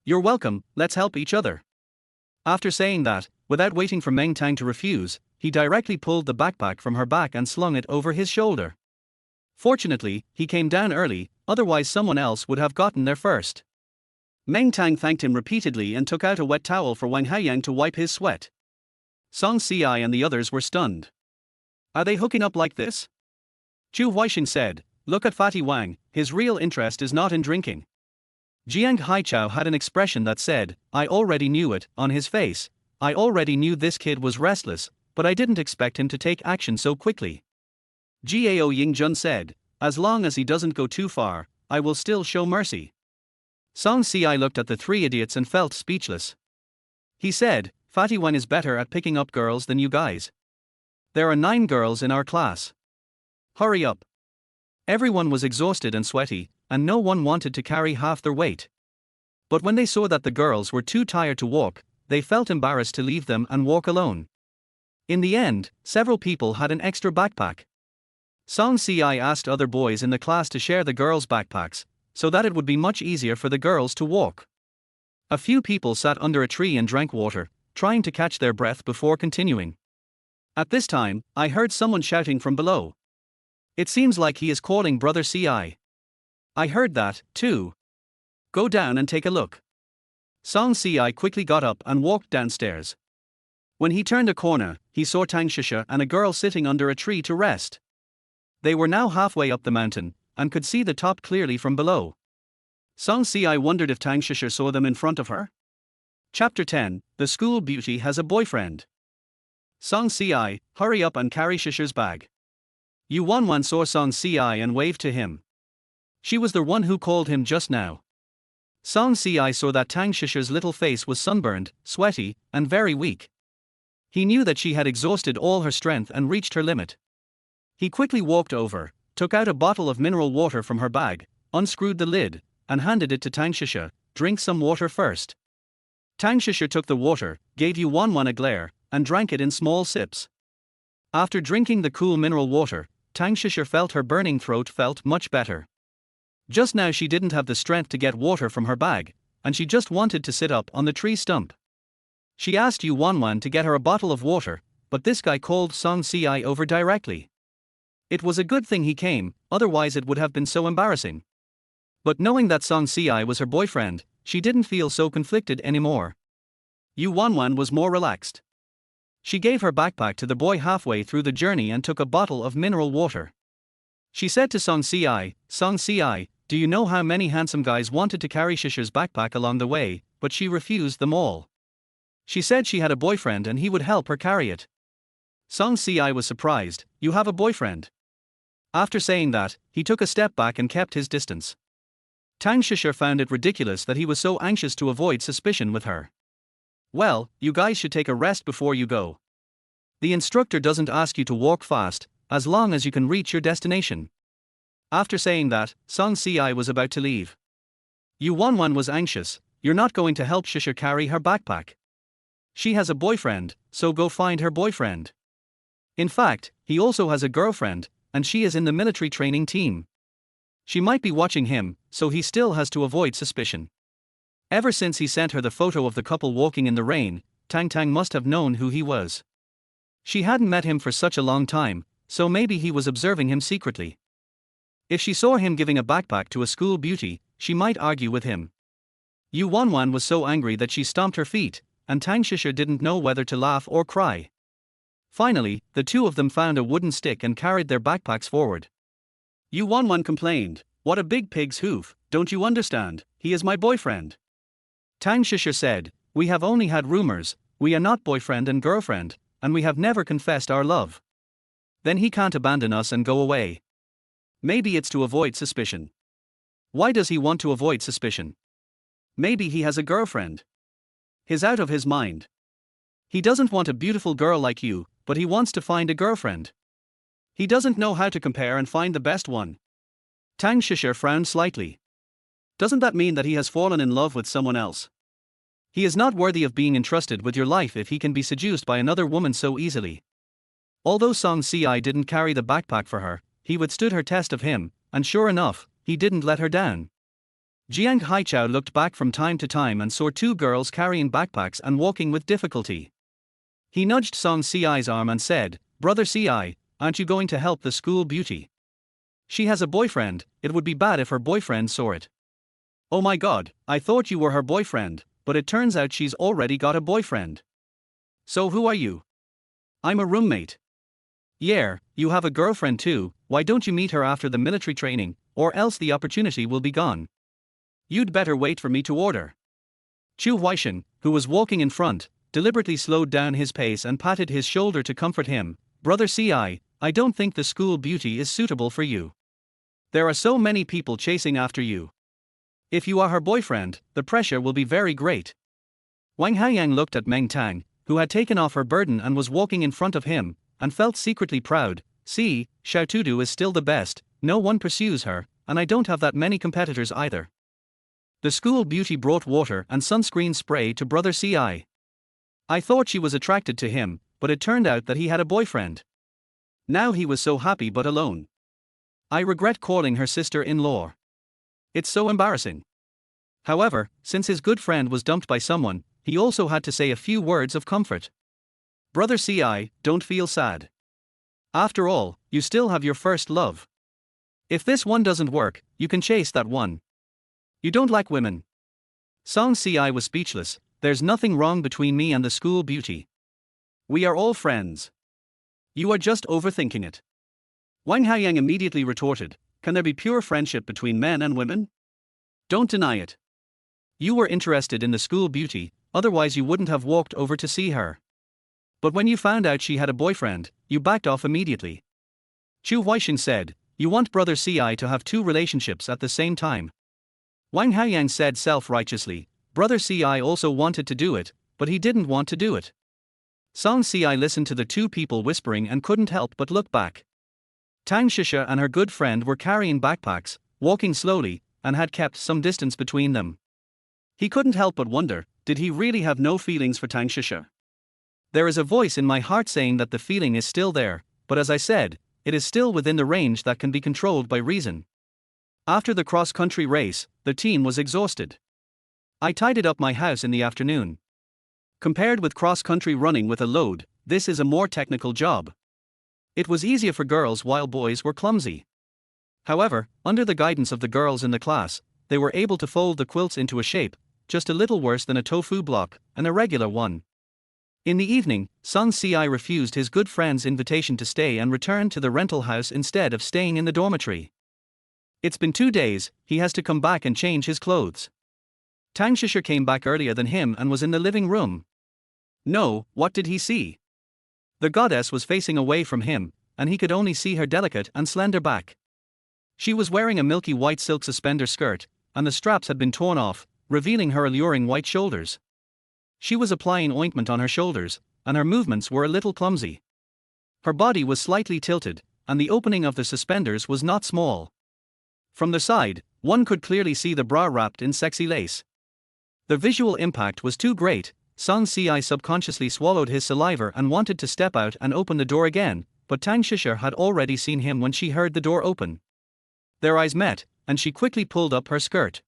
You're welcome, let's help each other. After saying that, without waiting for Meng Tang to refuse, he directly pulled the backpack from her back and slung it over his shoulder. Fortunately, he came down early, otherwise someone else would have gotten there first. Meng Tang thanked him repeatedly and took out a wet towel for Wang Haoyang to wipe his sweat. Song Si and the others were stunned. Are they hooking up like this? Chu Huaixing said, look at Fatty Wang, his real interest is not in drinking. Jiang Haichao had an expression that said, I already knew it, on his face. I already knew this kid was restless, but I didn't expect him to take action so quickly. Gao Yingjun said, as long as he doesn't go too far, I will still show mercy. Song Si looked at the 3 idiots and felt speechless. He said, Fatty Wang is better at picking up girls than you guys. There are 9 girls in our class. Hurry up. Everyone was exhausted and sweaty, and no one wanted to carry half their weight. But when they saw that the girls were too tired to walk, they felt embarrassed to leave them and walk alone. In the end, several people had an extra backpack. Song Si asked other boys in the class to share the girls' backpacks, so that it would be much easier for the girls to walk. A few people sat under a tree and drank water, trying to catch their breath before continuing. At this time, I heard someone shouting from below. It seems like he is calling Brother Si. I heard that, too. Go down and take a look. Song Si quickly got up and walked downstairs. When he turned a corner, he saw Tang Shisha and a girl sitting under a tree to rest. They were now halfway up the mountain, and could see the top clearly from below. Song Si wondered if Tang Shisha saw them in front of her. Chapter 10, The School Beauty Has a Boyfriend. Song Si, hurry up and carry Shisha's bag. Yu Wanwan saw Song Si and waved to him. She was the one who called him just now. Song Si saw that Tang Shisha's little face was sunburned, sweaty, and very weak. He knew that she had exhausted all her strength and reached her limit. He quickly walked over, took out a bottle of mineral water from her bag, unscrewed the lid, and handed it to Tang Shisha. Drink some water first. Tang Shisha took the water, gave Yu Wanwan a glare, and drank it in small sips. After drinking the cool mineral water, Tang Shisha felt her burning throat felt much better. Just now she didn't have the strength to get water from her bag, and she just wanted to sit up on the tree stump. She asked Yu Wanwan to get her a bottle of water, but this guy called Song Si over directly. It was a good thing he came, otherwise it would have been so embarrassing. But knowing that Song Si was her boyfriend, she didn't feel so conflicted anymore. Yu Wanwan was more relaxed. She gave her backpack to the boy halfway through the journey and took a bottle of mineral water. She said to Song Si, do you know how many handsome guys wanted to carry Shisha's backpack along the way, but she refused them all. She said she had a boyfriend and he would help her carry it. Song Si was surprised, you have a boyfriend? After saying that, he took a step back and kept his distance. Tang Shisha found it ridiculous that he was so anxious to avoid suspicion with her. Well, you guys should take a rest before you go. The instructor doesn't ask you to walk fast, as long as you can reach your destination. After saying that, Song Si was about to leave. Yu Wanwan was anxious, you're not going to help Shisha carry her backpack. She has a boyfriend, so go find her boyfriend. In fact, he also has a girlfriend, and she is in the military training team. She might be watching him, so he still has to avoid suspicion. Ever since he sent her the photo of the couple walking in the rain, Tang Tang must have known who he was. She hadn't met him for such a long time, so maybe he was observing him secretly. If she saw him giving a backpack to a school beauty, she might argue with him. Yu Wanwan was so angry that she stomped her feet, and Tang Shisha didn't know whether to laugh or cry. Finally, the two of them found a wooden stick and carried their backpacks forward. Yu Wanwan complained, "What a big pig's hoof, don't you understand, he is my boyfriend." Tang Shisha said, "We have only had rumors, we are not boyfriend and girlfriend, and we have never confessed our love. Then he can't abandon us and go away. Maybe it's to avoid suspicion." Why does he want to avoid suspicion? Maybe he has a girlfriend. He's out of his mind. He doesn't want a beautiful girl like you, but he wants to find a girlfriend. He doesn't know how to compare and find the best one. Tang Shisha frowned slightly. Doesn't that mean that he has fallen in love with someone else? He is not worthy of being entrusted with your life if he can be seduced by another woman so easily. Although Song Si didn't carry the backpack for her, he withstood her test of him, and sure enough, he didn't let her down. Jiang Haichao looked back from time to time and saw two girls carrying backpacks and walking with difficulty. He nudged Song Si's arm and said, "Brother Si, aren't you going to help the school beauty? She has a boyfriend, it would be bad if her boyfriend saw it." "Oh my god, I thought you were her boyfriend, but it turns out she's already got a boyfriend. So who are you?" "I'm a roommate." "Yeah, you have a girlfriend too, why don't you meet her after the military training, or else the opportunity will be gone." "You'd better wait for me to order." Chu Huaishan, who was walking in front, deliberately slowed down his pace and patted his shoulder to comfort him. "Brother Si, I don't think the school beauty is suitable for you. There are so many people chasing after you. If you are her boyfriend, the pressure will be very great." Wang Haiyang looked at Meng Tang, who had taken off her burden and was walking in front of him, and felt secretly proud. "See, Xiaotudu is still the best, no one pursues her, and I don't have that many competitors either." The school beauty brought water and sunscreen spray to Brother Si. "I thought she was attracted to him, but it turned out that he had a boyfriend. Now he was so happy but alone. I regret calling her sister-in-law. It's so embarrassing." However, since his good friend was dumped by someone, he also had to say a few words of comfort. "Brother Si, don't feel sad. After all, you still have your first love. If this one doesn't work, you can chase that one. You don't like women." Song Si was speechless. "There's nothing wrong between me and the school beauty. We are all friends. You are just overthinking it." Wang Haiyang immediately retorted, "Can there be pure friendship between men and women? Don't deny it. You were interested in the school beauty, otherwise you wouldn't have walked over to see her. But when you found out she had a boyfriend, you backed off immediately." Chu Huaishan said, "You want Brother Si to have two relationships at the same time." Wang Haiyang said self-righteously, "Brother Si also wanted to do it, but he didn't want to do it." Song Si listened to the two people whispering and couldn't help but look back. Tang Shisha and her good friend were carrying backpacks, walking slowly, and had kept some distance between them. He couldn't help but wonder, did he really have no feelings for Tang Shisha? There is a voice in my heart saying that the feeling is still there, but as I said, it is still within the range that can be controlled by reason. After the cross-country race, the team was exhausted. I tidied up my house in the afternoon. Compared with cross-country running with a load, this is a more technical job. It was easier for girls while boys were clumsy. However, under the guidance of the girls in the class, they were able to fold the quilts into a shape, just a little worse than a tofu block, an irregular one. In the evening, Song Si refused his good friend's invitation to stay and returned to the rental house instead of staying in the dormitory. It's been 2 days, he has to come back and change his clothes. Tang Shisha came back earlier than him and was in the living room. No, what did he see? The goddess was facing away from him, and he could only see her delicate and slender back. She was wearing a milky white silk suspender skirt, and the straps had been torn off, revealing her alluring white shoulders. She was applying ointment on her shoulders, and her movements were a little clumsy. Her body was slightly tilted, and the opening of the suspenders was not small. From the side, one could clearly see the bra wrapped in sexy lace. The visual impact was too great. Song Si subconsciously swallowed his saliva and wanted to step out and open the door again, but Tang Shisha had already seen him when she heard the door open. Their eyes met, and she quickly pulled up her skirt.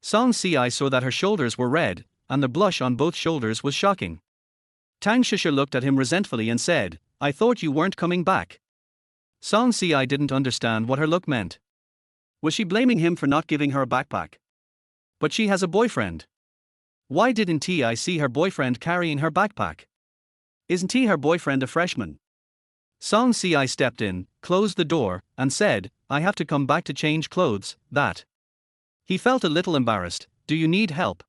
Song Si saw that her shoulders were red, and the blush on both shoulders was shocking. Tang Shisha looked at him resentfully and said, "I thought you weren't coming back." Song Si didn't understand what her look meant. Was she blaming him for not giving her a backpack? But she has a boyfriend. Why didn't Ti see her boyfriend carrying her backpack? Isn't he her boyfriend a freshman? Song Si stepped in, closed the door, and said, "I have to come back to change clothes, that." He felt a little embarrassed. "Do you need help?"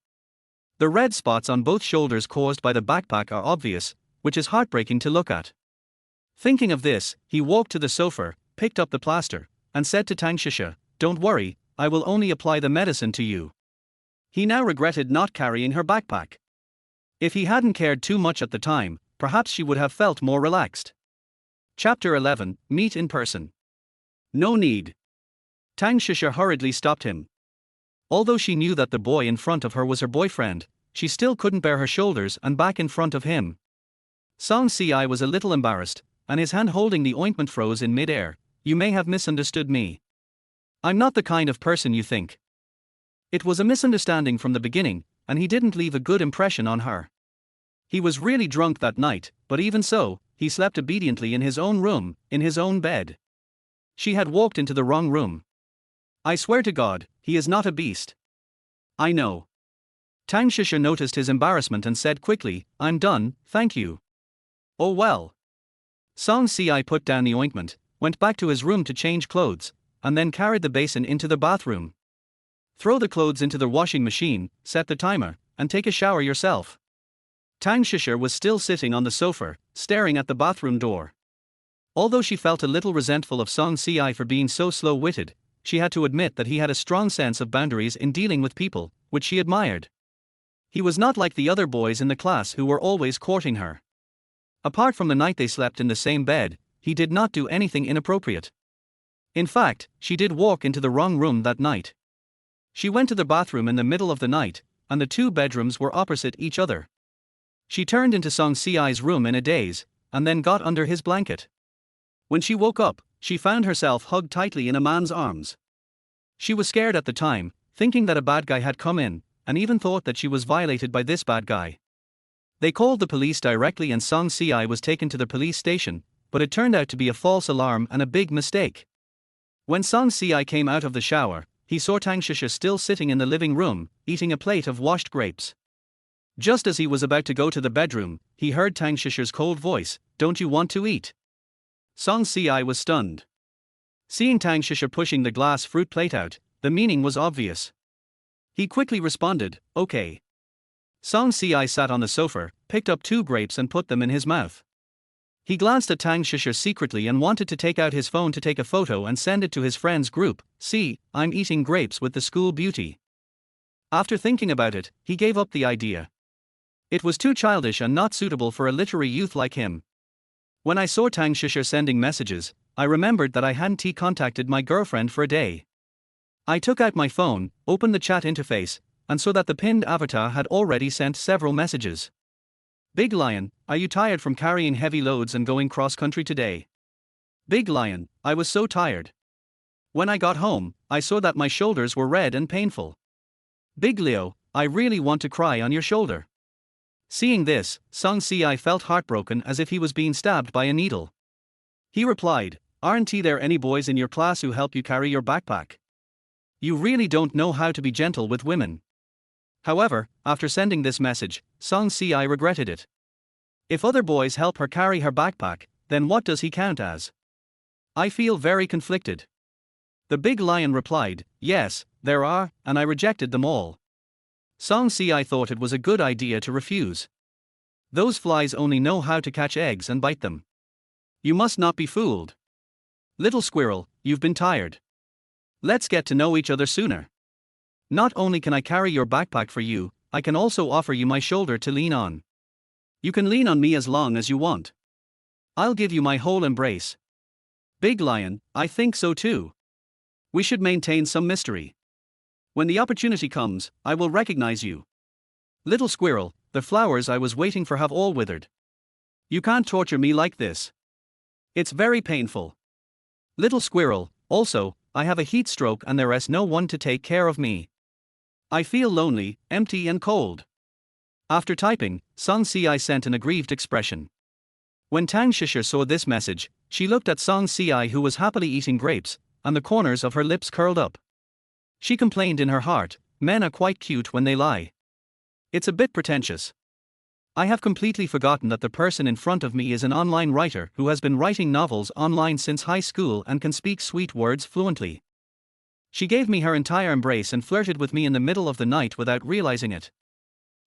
The red spots on both shoulders caused by the backpack are obvious, which is heartbreaking to look at. Thinking of this, he walked to the sofa, picked up the plaster, and said to Tang Shisha, "Don't worry, I will only apply the medicine to you." He now regretted not carrying her backpack. If he hadn't cared too much at the time, perhaps she would have felt more relaxed. Chapter 11, Meet in Person. No need. Tang Shisha hurriedly stopped him. Although she knew that the boy in front of her was her boyfriend, she still couldn't bear her shoulders and back in front of him. Song Si was a little embarrassed, and his hand holding the ointment froze in mid-air. "You may have misunderstood me. I'm not the kind of person you think." It was a misunderstanding from the beginning, and he didn't leave a good impression on her. He was really drunk that night, but even so, he slept obediently in his own room, in his own bed. She had walked into the wrong room. "I swear to God, he is not a beast." "I know." Tang Shisha noticed his embarrassment and said quickly, "I'm done, thank you." "Oh well." Song Si put down the ointment, went back to his room to change clothes, and then carried the basin into the bathroom. "Throw the clothes into the washing machine, set the timer, and take a shower yourself." Tang Shisha was still sitting on the sofa, staring at the bathroom door. Although she felt a little resentful of Song Si for being so slow-witted, she had to admit that he had a strong sense of boundaries in dealing with people, which she admired. He was not like the other boys in the class who were always courting her. Apart from the night they slept in the same bed, he did not do anything inappropriate. In fact, she did walk into the wrong room that night. She went to the bathroom in the middle of the night, and the two bedrooms were opposite each other. She turned into Song Si's room in a daze, and then got under his blanket. When she woke up, she found herself hugged tightly in a man's arms. She was scared at the time, thinking that a bad guy had come in, and even thought that she was violated by this bad guy. They called the police directly and Song Si was taken to the police station, but it turned out to be a false alarm and a big mistake. When Song Si came out of the shower, he saw Tang Shisha still sitting in the living room, eating a plate of washed grapes. Just as he was about to go to the bedroom, he heard Tang Shisha's cold voice, "Don't you want to eat?" Song Si was stunned. Seeing Tang Shisha pushing the glass fruit plate out, the meaning was obvious. He quickly responded, "Okay." Song Si sat on the sofa, picked up 2 grapes and put them in his mouth. He glanced at Tang Shisha secretly and wanted to take out his phone to take a photo and send it to his friends group. "See, I'm eating grapes with the school beauty." After thinking about it, he gave up the idea. It was too childish and not suitable for a literary youth like him. When I saw Tang Shisha sending messages, I remembered that I hadn't contacted my girlfriend for a day. I took out my phone, opened the chat interface, and saw that the pinned avatar had already sent several messages. "Big Lion, are you tired from carrying heavy loads and going cross-country today?" "Big Lion, I was so tired. When I got home, I saw that my shoulders were red and painful." "Big Leo, I really want to cry on your shoulder." Seeing this, Song Si felt heartbroken as if he was being stabbed by a needle. He replied, "Aren't there any boys in your class who help you carry your backpack? You really don't know how to be gentle with women." However, after sending this message, Song Si regretted it. If other boys help her carry her backpack, then what does he count as? "I feel very conflicted." The Big Lion replied, "Yes, there are, and I rejected them all." Song Si thought it was a good idea to refuse. Those flies only know how to catch eggs and bite them. You must not be fooled. "Little squirrel, you've been tired. Let's get to know each other sooner. Not only can I carry your backpack for you, I can also offer you my shoulder to lean on. You can lean on me as long as you want. I'll give you my whole embrace." "Big Lion, I think so too. We should maintain some mystery. When the opportunity comes, I will recognize you." "Little squirrel, the flowers I was waiting for have all withered. You can't torture me like this." It's very painful. Little squirrel, also, I have a heat stroke and there is no one to take care of me. I feel lonely, empty and cold. After typing, Song Si sent an aggrieved expression. When Tang Shisher saw this message, she looked at Song Si, who was happily eating grapes, and the corners of her lips curled up. She complained in her heart, men are quite cute when they lie. It's a bit pretentious. I have completely forgotten that the person in front of me is an online writer who has been writing novels online since high school and can speak sweet words fluently. She gave me her entire embrace and flirted with me in the middle of the night without realizing it.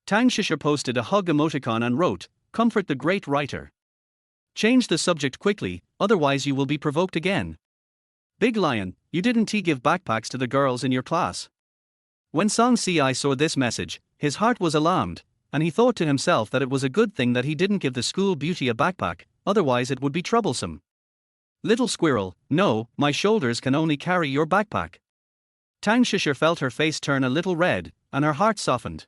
Tang Shisher posted a hug emoticon and wrote, "Comfort the great writer. Change the subject quickly, otherwise you will be provoked again. Big Lion, you didn't give backpacks to the girls in your class." When Song Si saw this message, his heart was alarmed, and he thought to himself that it was a good thing that he didn't give the school beauty a backpack, otherwise it would be troublesome. Little squirrel, no, my shoulders can only carry your backpack. Tang Shisher felt her face turn a little red, and her heart softened.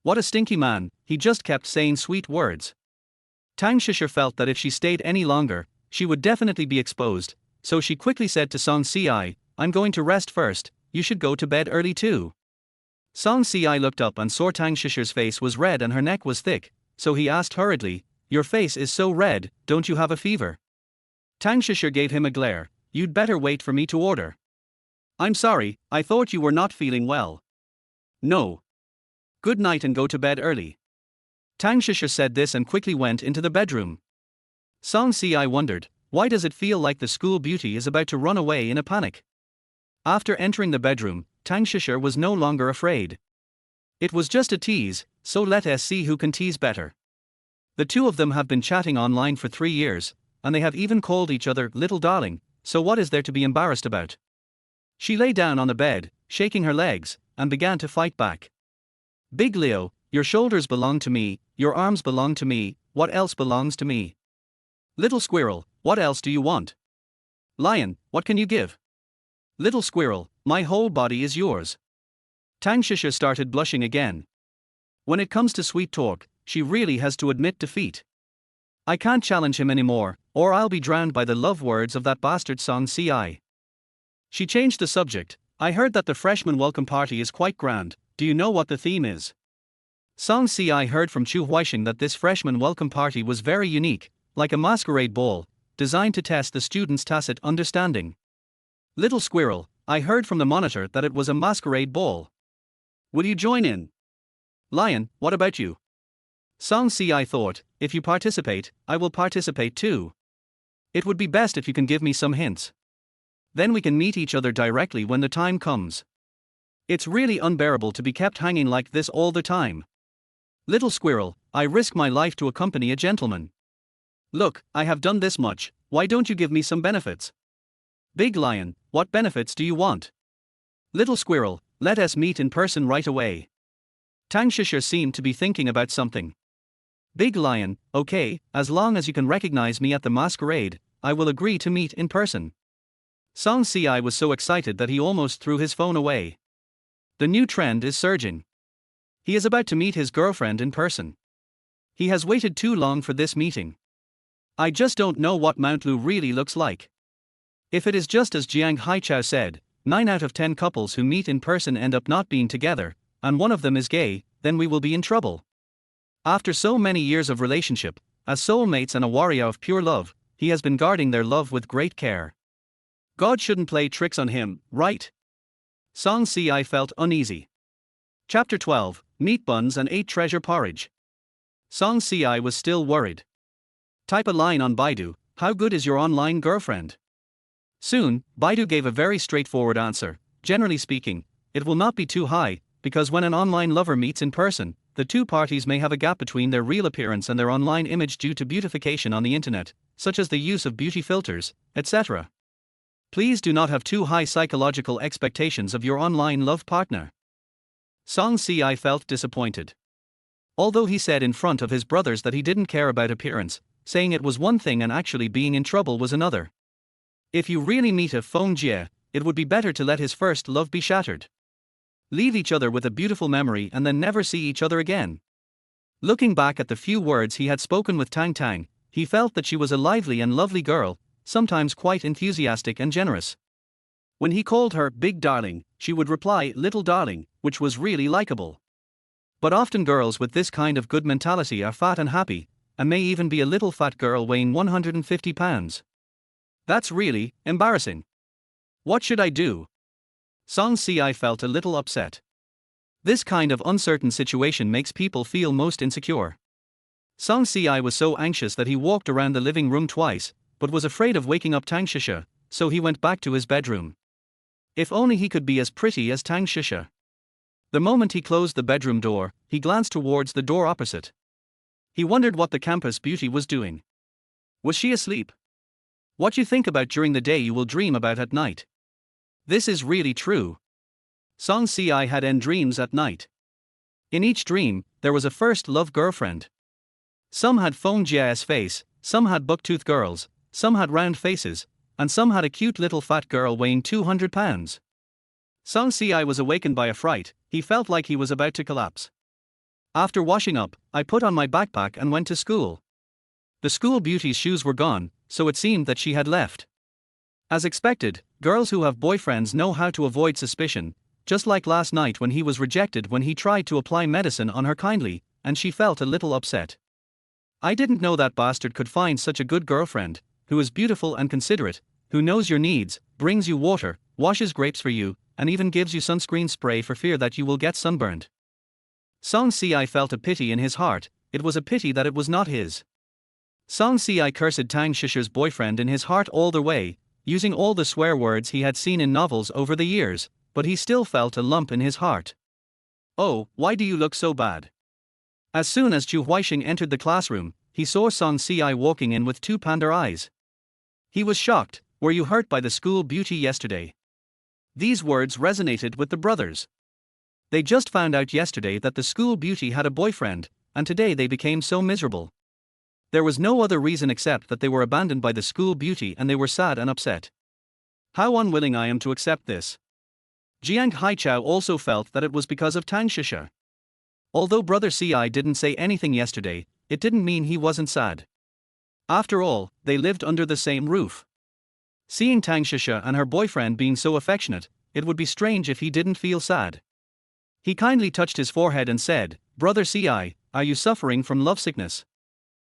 What a stinky man, he just kept saying sweet words. Tang Shisher felt that if she stayed any longer, she would definitely be exposed, so she quickly said to Song Si, "I'm going to rest first, you should go to bed early too." Song Si looked up and saw Tang Shisher's face was red and her neck was thick, so he asked hurriedly, "Your face is so red, don't you have a fever?" Tang Shisher gave him a glare, "You'd better wait for me to order." "I'm sorry, I thought you were not feeling well." "No. Good night and go to bed early." Tang Shisher said this and quickly went into the bedroom. Song Si wondered, why does it feel like the school beauty is about to run away in a panic? After entering the bedroom, Tang Shisher was no longer afraid. It was just a tease, so let us see who can tease better. The two of them have been chatting online for 3 years, and they have even called each other little darling, so what is there to be embarrassed about? She lay down on the bed, shaking her legs, and began to fight back. "Big Leo, your shoulders belong to me, your arms belong to me, what else belongs to me? Little squirrel, what else do you want? Lion, what can you give? Little squirrel, my whole body is yours." Tang Shisher started blushing again. When it comes to sweet talk, she really has to admit defeat. "I can't challenge him anymore, or I'll be drowned by the love words of that bastard Song Si." She changed the subject. "I heard that the freshman welcome party is quite grand, do you know what the theme is?" Song Si heard from Chu Huaisheng that this freshman welcome party was very unique, like a masquerade ball, designed to test the students' tacit understanding. "Little squirrel, I heard from the monitor that it was a masquerade ball. Will you join in?" "Lion, what about you?" Song Si thought, "If you participate, I will participate too. It would be best if you can give me some hints. Then we can meet each other directly when the time comes. It's really unbearable to be kept hanging like this all the time. Little squirrel, I risk my life to accompany a gentleman. Look, I have done this much, why don't you give me some benefits?" "Big Lion, what benefits do you want?" "Little squirrel, let us meet in person right away." Tang Shisher seemed to be thinking about something. "Big Lion, okay, as long as you can recognize me at the masquerade, I will agree to meet in person." Song Si was so excited that he almost threw his phone away. The new trend is surging. He is about to meet his girlfriend in person. He has waited too long for this meeting. I just don't know what Mount Lu really looks like. If it is just as Jiang Haichao said, 9 out of 10 couples who meet in person end up not being together, and one of them is gay, then we will be in trouble. After so many years of relationship, as soulmates and a warrior of pure love, he has been guarding their love with great care. God shouldn't play tricks on him, right? Song Si felt uneasy. Chapter 12, Meat Buns and 8 Treasure Porridge. Song Si was still worried. Type a line on Baidu, "How good is your online girlfriend?" Soon, Baidu gave a very straightforward answer. "Generally speaking, it will not be too high, because when an online lover meets in person, the two parties may have a gap between their real appearance and their online image due to beautification on the internet, such as the use of beauty filters, etc. Please do not have too high psychological expectations of your online love partner." Song Si felt disappointed. Although he said in front of his brothers that he didn't care about appearance, saying it was one thing and actually being in trouble was another. If you really meet a Feng Jie, it would be better to let his first love be shattered. Leave each other with a beautiful memory and then never see each other again. Looking back at the few words he had spoken with Tang Tang, He felt that she was a lively and lovely girl, sometimes quite enthusiastic and generous. When he called her big darling, she would reply little darling, which was really likable. But often girls with this kind of good mentality are fat and happy, and may even be a little fat girl weighing 150 pounds. That's really embarrassing. What should I do? Song Si felt a little upset. This kind of uncertain situation makes people feel most insecure. Song Si was so anxious that he walked around the living room twice, but was afraid of waking up Tang Shisha, so he went back to his bedroom. If only he could be as pretty as Tang Shisha. The moment he closed the bedroom door, he glanced towards the door opposite. He wondered what the campus beauty was doing. Was she asleep? What you think about during the day you will dream about at night. This is really true. Song Si had dreams at night. In each dream, there was a first love girlfriend. Some had Fong Jia's face, some had bucktooth girls, some had round faces, and some had a cute little fat girl weighing 200 pounds. Song Si was awakened by a fright. He felt like he was about to collapse. After washing up, I put on my backpack and went to school. The school beauty's shoes were gone, so it seemed that she had left. As expected, girls who have boyfriends know how to avoid suspicion, just like last night when he was rejected when he tried to apply medicine on her kindly, and she felt a little upset. I didn't know that bastard could find such a good girlfriend, who is beautiful and considerate, who knows your needs, brings you water, washes grapes for you, and even gives you sunscreen spray for fear that you will get sunburned. Song Si felt a pity in his heart. It was a pity that it was not his. Song Si cursed Tang Shisha's boyfriend in his heart all the way, using all the swear words he had seen in novels over the years, but he still felt a lump in his heart. Oh, why do you look so bad? As soon as Chu Huixing entered the classroom, he saw Song Si walking in with two panda eyes. He was shocked. Were you hurt by the school beauty yesterday? These words resonated with the brothers. They just found out yesterday that the school beauty had a boyfriend, and today they became so miserable. There was no other reason except that they were abandoned by the school beauty and they were sad and upset. How unwilling I am to accept this. Jiang Haichao also felt that it was because of Tang Shisha. Although Brother Si didn't say anything yesterday, it didn't mean he wasn't sad. After all, they lived under the same roof. Seeing Tang Shisha and her boyfriend being so affectionate, it would be strange if he didn't feel sad. He kindly touched his forehead and said, Brother Si, are you suffering from lovesickness?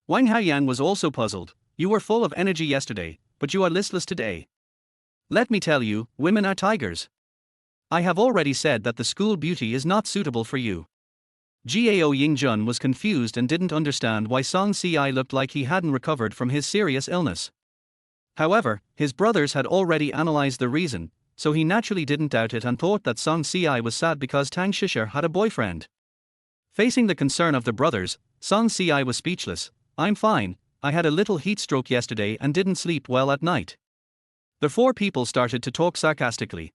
Wang Haoyang was also puzzled. You were full of energy yesterday, but you are listless today. Let me tell you, women are tigers. I have already said that the school beauty is not suitable for you. Gao Yingjun was confused and didn't understand why Song Si looked like he hadn't recovered from his serious illness. However, his brothers had already analyzed the reason, so he naturally didn't doubt it and thought that Song Si was sad because Tang Shisha had a boyfriend. Facing the concern of the brothers, Song Si was speechless. I'm fine, I had a little heat stroke yesterday and didn't sleep well at night. The four people started to talk sarcastically.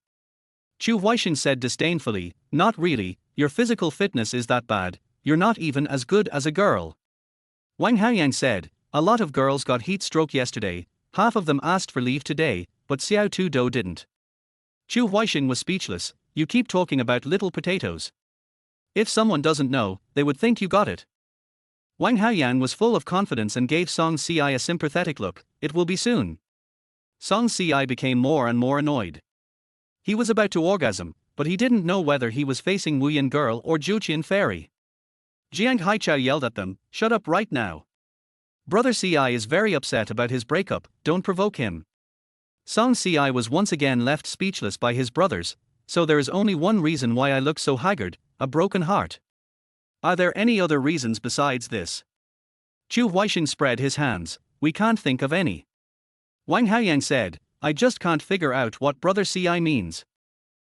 Chu Huixing said disdainfully, not really, your physical fitness is that bad, you're not even as good as a girl. Wang Haoyang said, a lot of girls got heat stroke yesterday, half of them asked for leave today, but Xiao Tu Do didn't. Chu Huixing was speechless. You keep talking about little potatoes. If someone doesn't know, they would think you got it. Wang Haoyang was full of confidence and gave Song Si a sympathetic look. It will be soon. Song Si became more and more annoyed. He was about to orgasm, but he didn't know whether he was facing Wuyan girl or Zhuqian fairy. Jiang Haichao yelled at them, shut up right now. Brother Si is very upset about his breakup, don't provoke him. Song Si was once again left speechless by his brothers, so there is only one reason why I look so haggard, a broken heart. Are there any other reasons besides this? Chu Huixing spread his hands, we can't think of any. Wang Haoyang said, I just can't figure out what Brother Si means.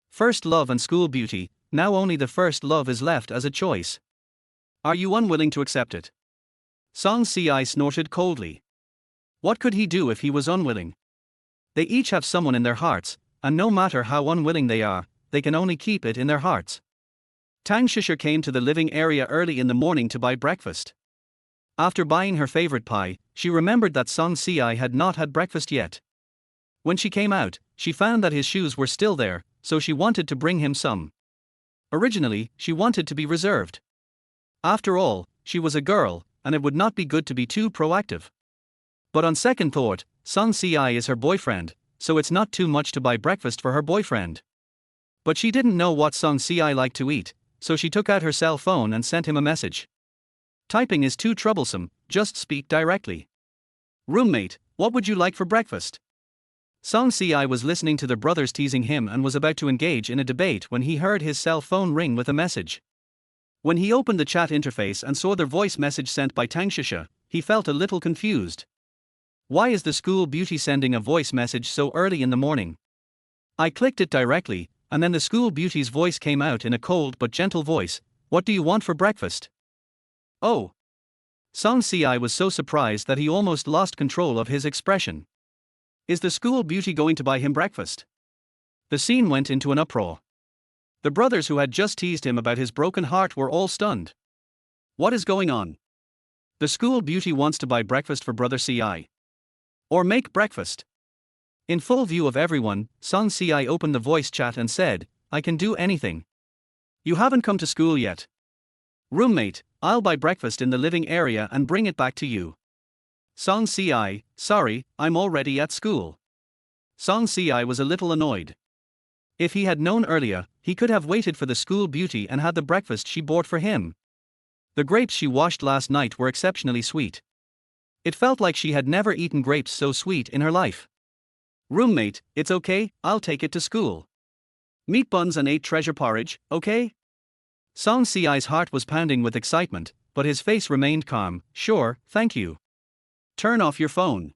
First love and school beauty, now only the first love is left as a choice. Are you unwilling to accept it? Song Si snorted coldly. What could he do if he was unwilling? They each have someone in their hearts, and no matter how unwilling they are, they can only keep it in their hearts. Tang Shisha came to the living area early in the morning to buy breakfast. After buying her favorite pie, she remembered that Song Si had not had breakfast yet. When she came out, she found that his shoes were still there, so she wanted to bring him some. Originally, she wanted to be reserved. After all, she was a girl, and it would not be good to be too proactive. But on second thought, Song Si is her boyfriend, so it's not too much to buy breakfast for her boyfriend. But she didn't know what Song Si liked to eat, so she took out her cell phone and sent him a message. Typing is too troublesome, just speak directly. Roommate, what would you like for breakfast? Song Si was listening to the brothers teasing him and was about to engage in a debate when he heard his cell phone ring with a message. When he opened the chat interface and saw the voice message sent by Tang Shisha, he felt a little confused. Why is the school beauty sending a voice message so early in the morning? I clicked it directly, and then the school beauty's voice came out in a cold but gentle voice. What do you want for breakfast? Oh. Song Si was so surprised that he almost lost control of his expression. Is the school beauty going to buy him breakfast? The scene went into an uproar. The brothers who had just teased him about his broken heart were all stunned. What is going on? The school beauty wants to buy breakfast for brother Si. Or make breakfast. In full view of everyone, Song Si opened the voice chat and said, I can do anything. You haven't come to school yet. Roommate, I'll buy breakfast in the living area and bring it back to you. Song Si, sorry, I'm already at school. Song Si was a little annoyed. If he had known earlier, he could have waited for the school beauty and had the breakfast she bought for him. The grapes she washed last night were exceptionally sweet. It felt like she had never eaten grapes so sweet in her life. Roommate, it's okay, I'll take it to school. Meat buns and 8 treasure porridge, okay? Song Si's heart was pounding with excitement, but his face remained calm. Sure, thank you. Turn off your phone.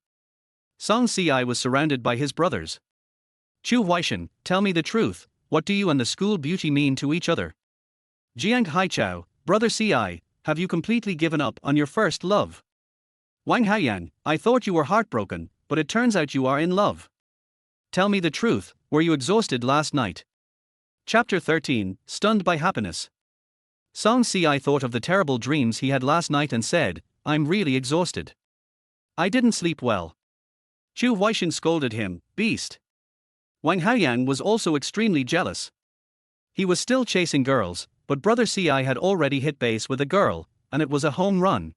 Song Si was surrounded by his brothers. Chu Huaishan, tell me the truth, what do you and the school beauty mean to each other? Jiang Haichao, brother Si, have you completely given up on your first love? Wang Haoyang, I thought you were heartbroken, but it turns out you are in love. Tell me the truth, were you exhausted last night? Chapter 13, Stunned by Happiness. Song Si thought of the terrible dreams he had last night and said, I'm really exhausted. I didn't sleep well. Chu Huaishan scolded him, beast. Wang Haoyang was also extremely jealous. He was still chasing girls, but brother Si had already hit base with a girl, and it was a home run.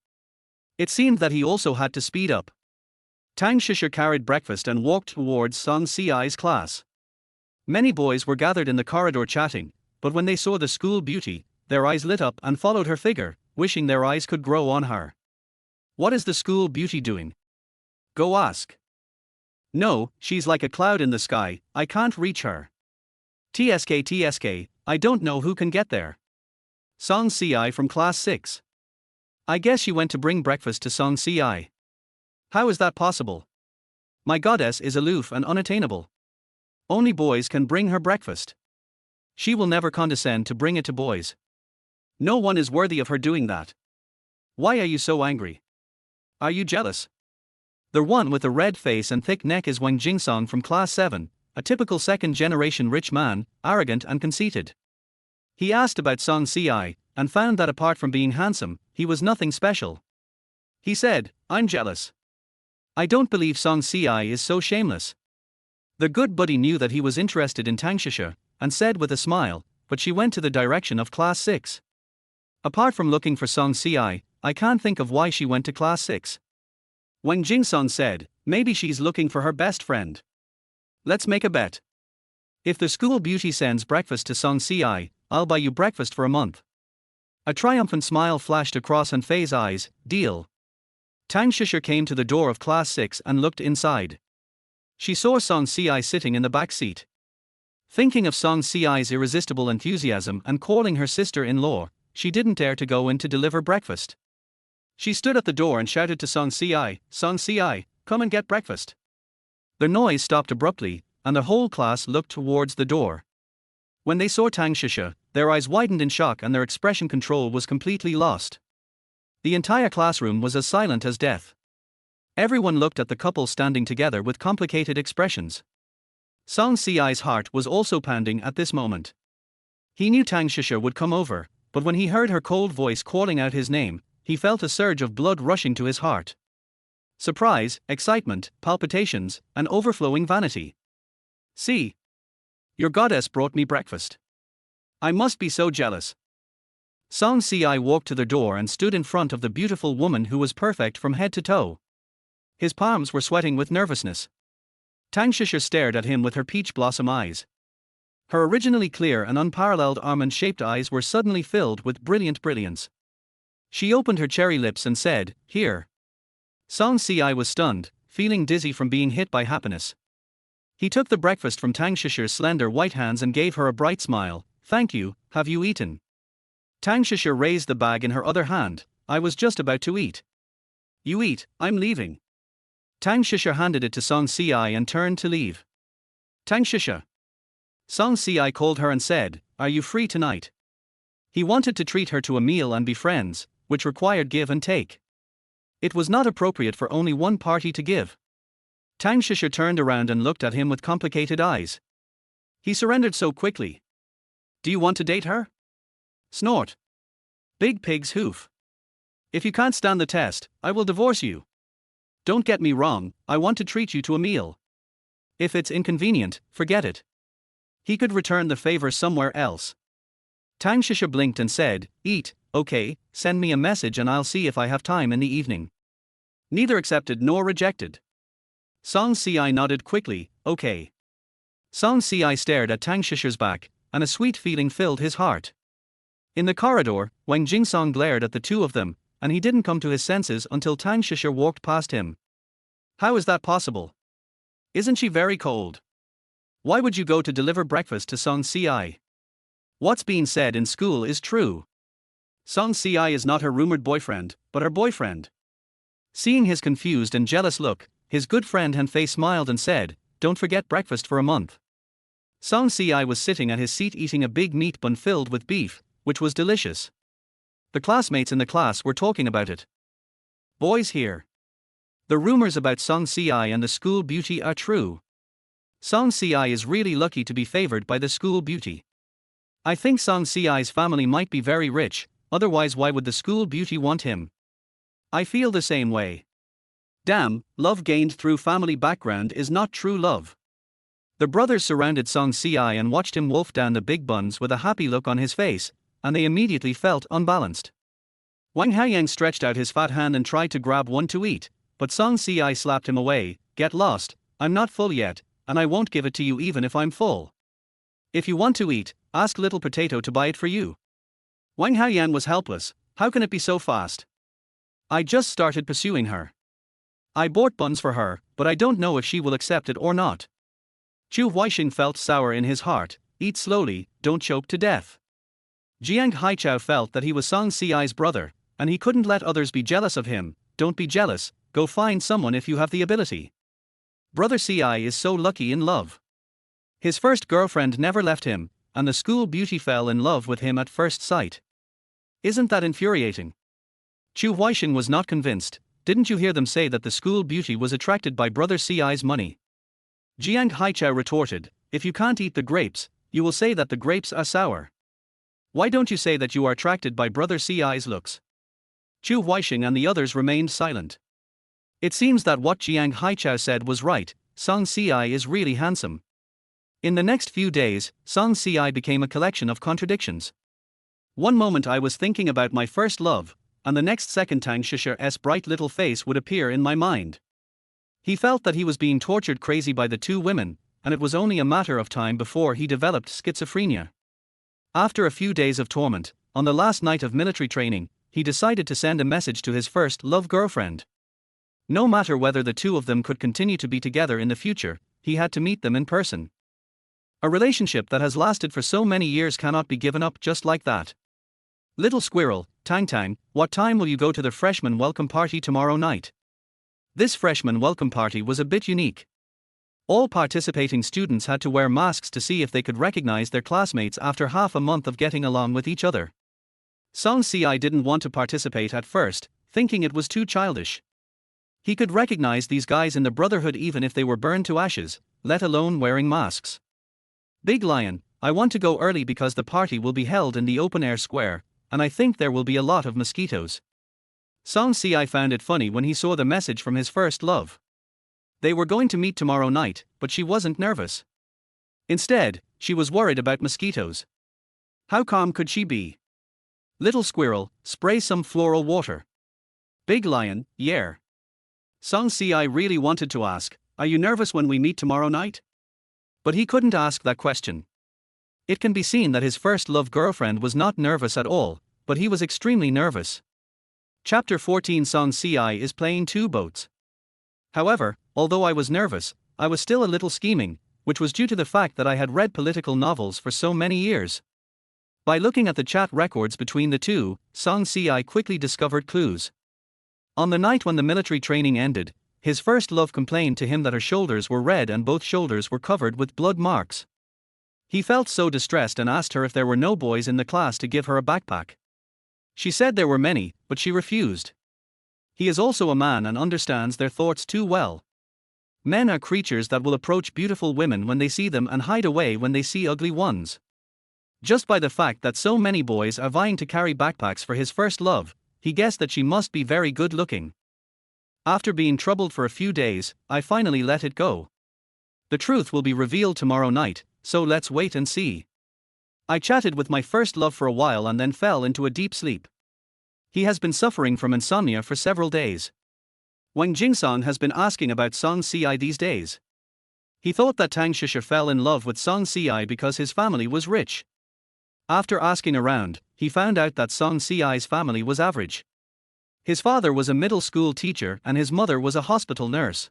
It seemed that he also had to speed up. Tang Shisha carried breakfast and walked towards Song Si's class. Many boys were gathered in the corridor chatting, but when they saw the school beauty, their eyes lit up and followed her figure, wishing their eyes could grow on her. What is the school beauty doing? Go ask. No, she's like a cloud in the sky, I can't reach her. TSK, I don't know who can get there. Song Si from class 6. I guess she went to bring breakfast to Song Si. How is that possible? My goddess is aloof and unattainable. Only boys can bring her breakfast. She will never condescend to bring it to boys. No one is worthy of her doing that. Why are you so angry? Are you jealous? The one with the red face and thick neck is Wang Jingsong from class 7, a typical second-generation rich man, arrogant and conceited. He asked about Song Si, and found that apart from being handsome, he was nothing special. He said, I'm jealous. I don't believe Song Si is so shameless. The good buddy knew that he was interested in Tang Shisha, and said with a smile, but she went to the direction of class 6. Apart from looking for Song Si, I can't think of why she went to class 6. Wang Jingsong said, maybe she's looking for her best friend. Let's make a bet. If the school beauty sends breakfast to Song Si, I'll buy you breakfast for a month. A triumphant smile flashed across Anfei's eyes. Deal. Tang Shisha came to the door of class 6 and looked inside. She saw Song Si sitting in the back seat. Thinking of Song Si's irresistible enthusiasm and calling her sister-in-law, she didn't dare to go in to deliver breakfast. She stood at the door and shouted to Song Si, come and get breakfast. The noise stopped abruptly, and the whole class looked towards the door. When they saw Tang Shisha, their eyes widened in shock and their expression control was completely lost. The entire classroom was as silent as death. Everyone looked at the couple standing together with complicated expressions. Song Si's heart was also pounding at this moment. He knew Tang Shisha would come over, but when he heard her cold voice calling out his name, he felt a surge of blood rushing to his heart. Surprise, excitement, palpitations, and overflowing vanity. See. Your goddess brought me breakfast. I must be so jealous. Song Si walked to the door and stood in front of the beautiful woman who was perfect from head to toe. His palms were sweating with nervousness. Tang Shisha stared at him with her peach blossom eyes. Her originally clear and unparalleled almond-shaped eyes were suddenly filled with brilliant brilliance. She opened her cherry lips and said, "Here." Song Si was stunned, feeling dizzy from being hit by happiness. He took the breakfast from Tang Shisha's slender white hands and gave her a bright smile. "Thank you, have you eaten?" Tang Shisha raised the bag in her other hand. "I was just about to eat." "You eat, I'm leaving." Tang Shisha handed it to Song Si and turned to leave. "Tang Shisha." Song Si called her and said, "Are you free tonight?" He wanted to treat her to a meal and be friends, which required give and take. It was not appropriate for only one party to give. Tang Shisha turned around and looked at him with complicated eyes. He surrendered so quickly. "Do you want to date her?" Snort. Big pig's hoof. "If you can't stand the test, I will divorce you. Don't get me wrong, I want to treat you to a meal. If it's inconvenient, forget it." He could return the favor somewhere else. Tang Shisha blinked and said, "Eat, okay, send me a message and I'll see if I have time in the evening." Neither accepted nor rejected. Song Si nodded quickly, "Okay." Song Si stared at Tang Shisha's back, and a sweet feeling filled his heart. In the corridor, Wang Jingsong glared at the two of them, and he didn't come to his senses until Tang Shisha walked past him. "How is that possible? Isn't she very cold? Why would you go to deliver breakfast to Song Si? What's being said in school is true. Song Si is not her rumored boyfriend, but her boyfriend." Seeing his confused and jealous look, his good friend Han Fei smiled and said, "Don't forget breakfast for a month." Song Si was sitting at his seat eating a big meat bun filled with beef, which was delicious. The classmates in the class were talking about it. "Boys here. The rumors about Song Si and the school beauty are true. Song Si is really lucky to be favored by the school beauty. I think Song Si's family might be very rich, otherwise why would the school beauty want him? I feel the same way. Damn, love gained through family background is not true love." The brothers surrounded Song Si and watched him wolf down the big buns with a happy look on his face, and they immediately felt unbalanced. Wang Haiyang stretched out his fat hand and tried to grab one to eat, but Song Si slapped him away. "Get lost, I'm not full yet, and I won't give it to you even if I'm full. If you want to eat, ask Little Potato to buy it for you." Wang Haiyang was helpless. "How can it be so fast? I just started pursuing her. I bought buns for her, but I don't know if she will accept it or not." Chu Huaixing felt sour in his heart. "Eat slowly, don't choke to death." Jiang Haichao felt that he was Song Si's brother, and he couldn't let others be jealous of him. "Don't be jealous, go find someone if you have the ability. Brother Si is so lucky in love. His first girlfriend never left him, and the school beauty fell in love with him at first sight. Isn't that infuriating?" Chu Huaixing was not convinced. "Didn't you hear them say that the school beauty was attracted by Brother Si's money?" Jiang Haichao retorted, "If you can't eat the grapes, you will say that the grapes are sour. Why don't you say that you are attracted by Brother Si's looks?" Chu Huaixing and the others remained silent. It seems that what Jiang Haichao said was right. Song Si is really handsome. In the next few days, Song Si became a collection of contradictions. One moment I was thinking about my first love, and the next second Tang Shisha's bright little face would appear in my mind. He felt that he was being tortured crazy by the two women, and it was only a matter of time before he developed schizophrenia. After a few days of torment, on the last night of military training, he decided to send a message to his first love girlfriend. No matter whether the two of them could continue to be together in the future, he had to meet them in person. A relationship that has lasted for so many years cannot be given up just like that. "Little squirrel, Tang Tang, what time will you go to the freshman welcome party tomorrow night?" This freshman welcome party was a bit unique. All participating students had to wear masks to see if they could recognize their classmates after half a month of getting along with each other. Song Si didn't want to participate at first, thinking it was too childish. He could recognize these guys in the Brotherhood even if they were burned to ashes, let alone wearing masks. "Big Lion, I want to go early because the party will be held in the open-air square, and I think there will be a lot of mosquitoes." Song Si found it funny when he saw the message from his first love. They were going to meet tomorrow night, but she wasn't nervous. Instead, she was worried about mosquitoes. How calm could she be? "Little squirrel, spray some floral water." "Big Lion, yeah." Song Si really wanted to ask, "Are you nervous when we meet tomorrow night?" But he couldn't ask that question. It can be seen that his first love girlfriend was not nervous at all, but he was extremely nervous. Chapter 14. Song Si is playing two boats. However, although I was nervous, I was still a little scheming, which was due to the fact that I had read political novels for so many years. By looking at the chat records between the two, Song Si quickly discovered clues. On the night when the military training ended, his first love complained to him that her shoulders were red and both shoulders were covered with blood marks. He felt so distressed and asked her if there were no boys in the class to give her a backpack. She said there were many, but she refused. He is also a man and understands their thoughts too well. Men are creatures that will approach beautiful women when they see them and hide away when they see ugly ones. Just by the fact that so many boys are vying to carry backpacks for his first love, he guessed that she must be very good looking. After being troubled for a few days, I finally let it go. The truth will be revealed tomorrow night, so let's wait and see. I chatted with my first love for a while and then fell into a deep sleep. He has been suffering from insomnia for several days. Wang Jingsong has been asking about Song Si these days. He thought that Tang Shisha fell in love with Song Si because his family was rich. After asking around, he found out that Song Si's family was average. His father was a middle school teacher and his mother was a hospital nurse.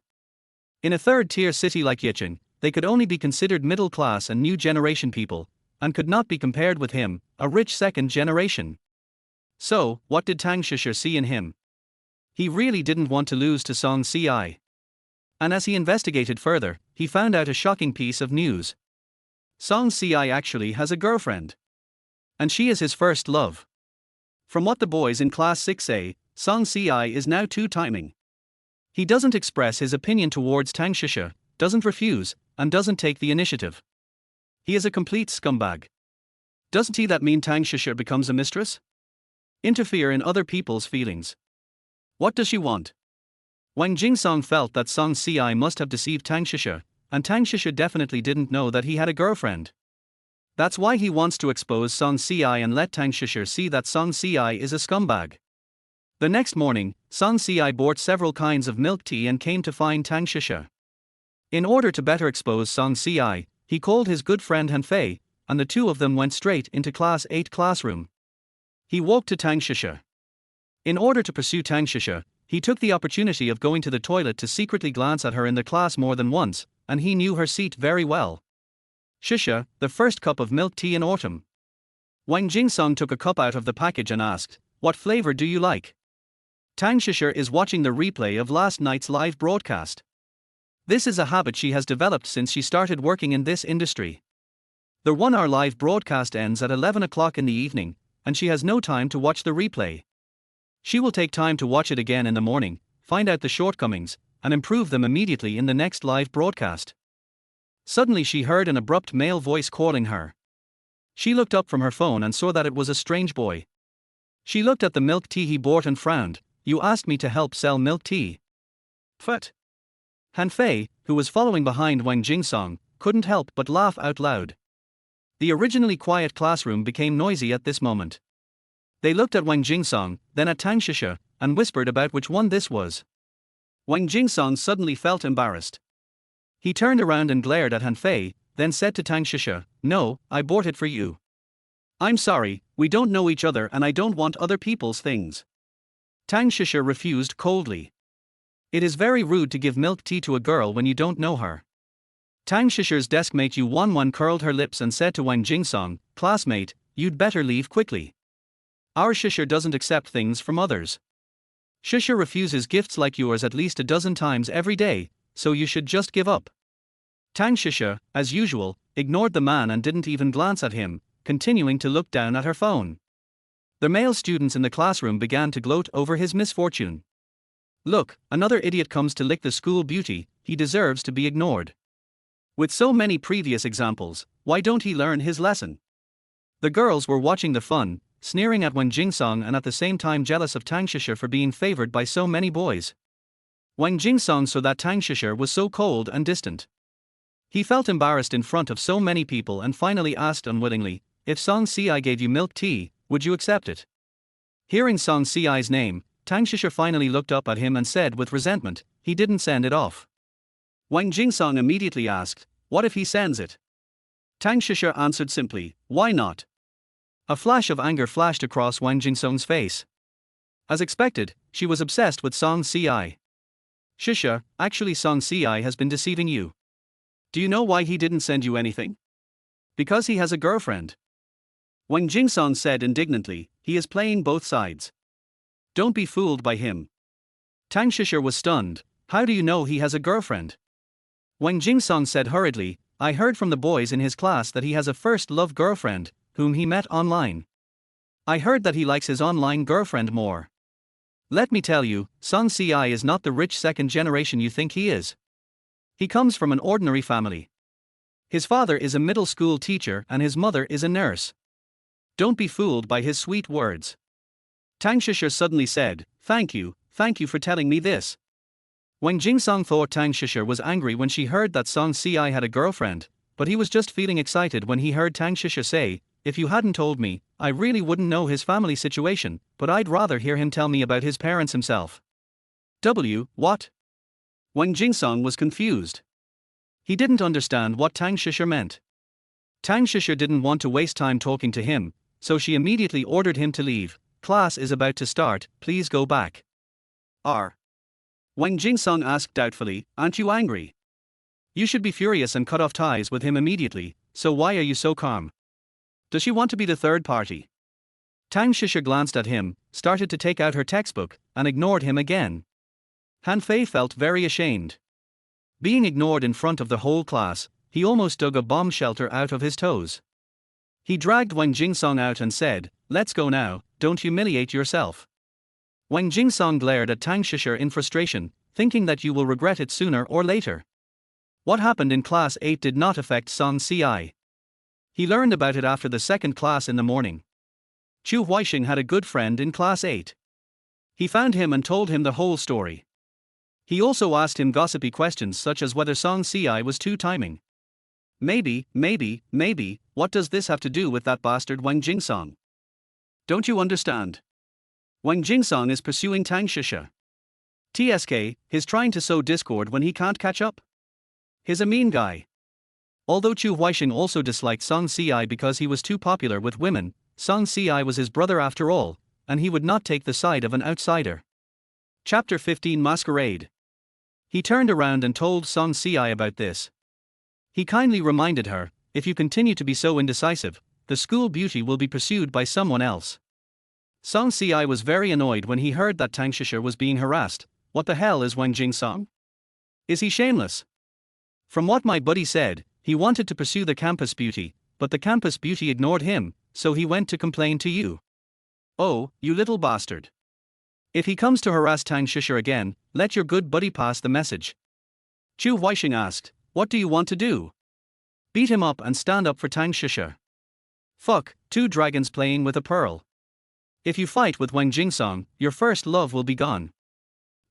In a third-tier city like Yicheng, they could only be considered middle-class and new generation people, and could not be compared with him, a rich second generation. So, what did Tang Shisha see in him? He really didn't want to lose to Song Si. And as he investigated further, he found out a shocking piece of news. Song Si actually has a girlfriend. And she is his first love. From what the boys in Class 6 say, Song Si is now two-timing. He doesn't express his opinion towards Tang Shisha, doesn't refuse, and doesn't take the initiative. He is a complete scumbag. Doesn't that mean Tang Shisha becomes a mistress? Interfere in other people's feelings. What does she want? Wang Jingsong felt that Song Si must have deceived Tang Shisha, and Tang Shisha definitely didn't know that he had a girlfriend. That's why he wants to expose Song Si and let Tang Shisha see that Song Si is a scumbag. The next morning, Song Si bought several kinds of milk tea and came to find Tang Shisha. In order to better expose Song Si, he called his good friend Han Fei, and the two of them went straight into Class 8 classroom. He walked to Tang Shisha. In order to pursue Tang Shisha, he took the opportunity of going to the toilet to secretly glance at her in the class more than once, and he knew her seat very well. Shisha, the first cup of milk tea in autumn. Wang Jingsong took a cup out of the package and asked, "What flavor do you like?" Tang Shisha is watching the replay of last night's live broadcast. This is a habit she has developed since she started working in this industry. The 1-hour live broadcast ends at 11 o'clock in the evening, and she has no time to watch the replay. She will take time to watch it again in the morning, find out the shortcomings, and improve them immediately in the next live broadcast. Suddenly she heard an abrupt male voice calling her. She looked up from her phone and saw that it was a strange boy. She looked at the milk tea he bought and frowned. "You asked me to help sell milk tea." Pfft. Han Fei, who was following behind Wang Jingsong, couldn't help but laugh out loud. The originally quiet classroom became noisy at this moment. They looked at Wang Jingsong, then at Tang Shisha, and whispered about which one this was. Wang Jingsong suddenly felt embarrassed. He turned around and glared at Han Fei, then said to Tang Shisha, "No, I bought it for you. I'm sorry, we don't know each other and I don't want other people's things." Tang Shisha refused coldly. It is very rude to give milk tea to a girl when you don't know her. Tang Shisha's deskmate Yu Wanwan curled her lips and said to Wang Jingsong, "Classmate, you'd better leave quickly. Our Shisha doesn't accept things from others. Shisha refuses gifts like yours at least a dozen times every day, so you should just give up." Tang Shisha, as usual, ignored the man and didn't even glance at him, continuing to look down at her phone. The male students in the classroom began to gloat over his misfortune. "Look, another idiot comes to lick the school beauty, he deserves to be ignored." With so many previous examples, why don't he learn his lesson? The girls were watching the fun, sneering at Wang Jingsong and at the same time jealous of Tang Shisha for being favored by so many boys. Wang Jingsong saw that Tang Shisha was so cold and distant. He felt embarrassed in front of so many people and finally asked unwillingly, "If Song Si gave you milk tea, would you accept it?" Hearing Song Si's name, Tang Shisha finally looked up at him and said with resentment, he didn't send it off. Wang Jingsong immediately asked, what if he sends it? Tang Shisha answered simply, why not? A flash of anger flashed across Wang Jingsong's face. As expected, she was obsessed with Song Ci. Shisha, actually Song Ci has been deceiving you. Do you know why he didn't send you anything? Because he has a girlfriend. Wang Jingsong said indignantly, he is playing both sides. Don't be fooled by him. Tang Shisha was stunned, how do you know he has a girlfriend? Wang Jingsong said hurriedly, I heard from the boys in his class that he has a first love girlfriend, whom he met online. I heard that he likes his online girlfriend more. Let me tell you, Song Ci is not the rich second generation you think he is. He comes from an ordinary family. His father is a middle school teacher and his mother is a nurse. Don't be fooled by his sweet words. Tang Shisha suddenly said, thank you for telling me this. Wang Jingsong thought Tang Shisha was angry when she heard that Song Ci had a girlfriend, but he was just feeling excited when he heard Tang Shisha say, if you hadn't told me, I really wouldn't know his family situation, but I'd rather hear him tell me about his parents himself. What? Wang Jingsong was confused. He didn't understand what Tang Shisha meant. Tang Shisha didn't want to waste time talking to him, so she immediately ordered him to leave. Class is about to start, please go back. Wang Jingsong asked doubtfully, aren't you angry? You should be furious and cut off ties with him immediately, so why are you so calm? Does she want to be the third party? Tang Shisha glanced at him, started to take out her textbook, and ignored him again. Han Fei felt very ashamed. Being ignored in front of the whole class, he almost dug a bomb shelter out of his toes. He dragged Wang Jingsong out and said, let's go now, don't humiliate yourself. Wang Jingsong glared at Tang Shisha in frustration, thinking that you will regret it sooner or later. What happened in class 8 did not affect Song Ci. He learned about it after the second class in the morning. Chu Huixing had a good friend in class 8. He found him and told him the whole story. He also asked him gossipy questions such as whether Song Ci was two-timing. Maybe, what does this have to do with that bastard Wang Jingsong? Don't you understand? Wang Jingsong is pursuing Tang Shisha. TSK, he's trying to sow discord when he can't catch up. He's a mean guy. Although Chu Huixing also disliked Song Ci because he was too popular with women, Song Ci was his brother after all, and he would not take the side of an outsider. Chapter 15 Masquerade. He turned around and told Song Ci about this. He kindly reminded her, if you continue to be so indecisive, the school beauty will be pursued by someone else. Song Ci was very annoyed when he heard that Tang Shisha was being harassed. What the hell is Wang Jingsong? Is he shameless? From what my buddy said, he wanted to pursue the campus beauty, but the campus beauty ignored him, so he went to complain to you. Oh, you little bastard. If he comes to harass Tang Shisha again, let your good buddy pass the message. Chu Huixing asked, what do you want to do? Beat him up and stand up for Tang Shisha. Fuck, two dragons playing with a pearl. If you fight with Wang Jingsong, your first love will be gone.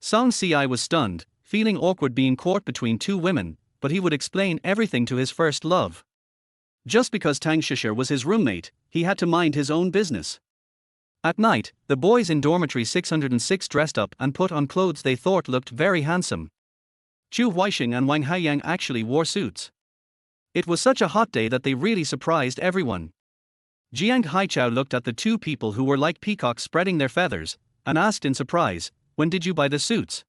Song Ci was stunned, feeling awkward being caught between two women, but he would explain everything to his first love. Just because Tang Shisha was his roommate, he had to mind his own business. At night, the boys in dormitory 606 dressed up and put on clothes they thought looked very handsome. Chu Huixing and Wang Haiyang actually wore suits. It was such a hot day that they really surprised everyone. Jiang Haichao looked at the two people who were like peacocks spreading their feathers, and asked in surprise, when did you buy the suits?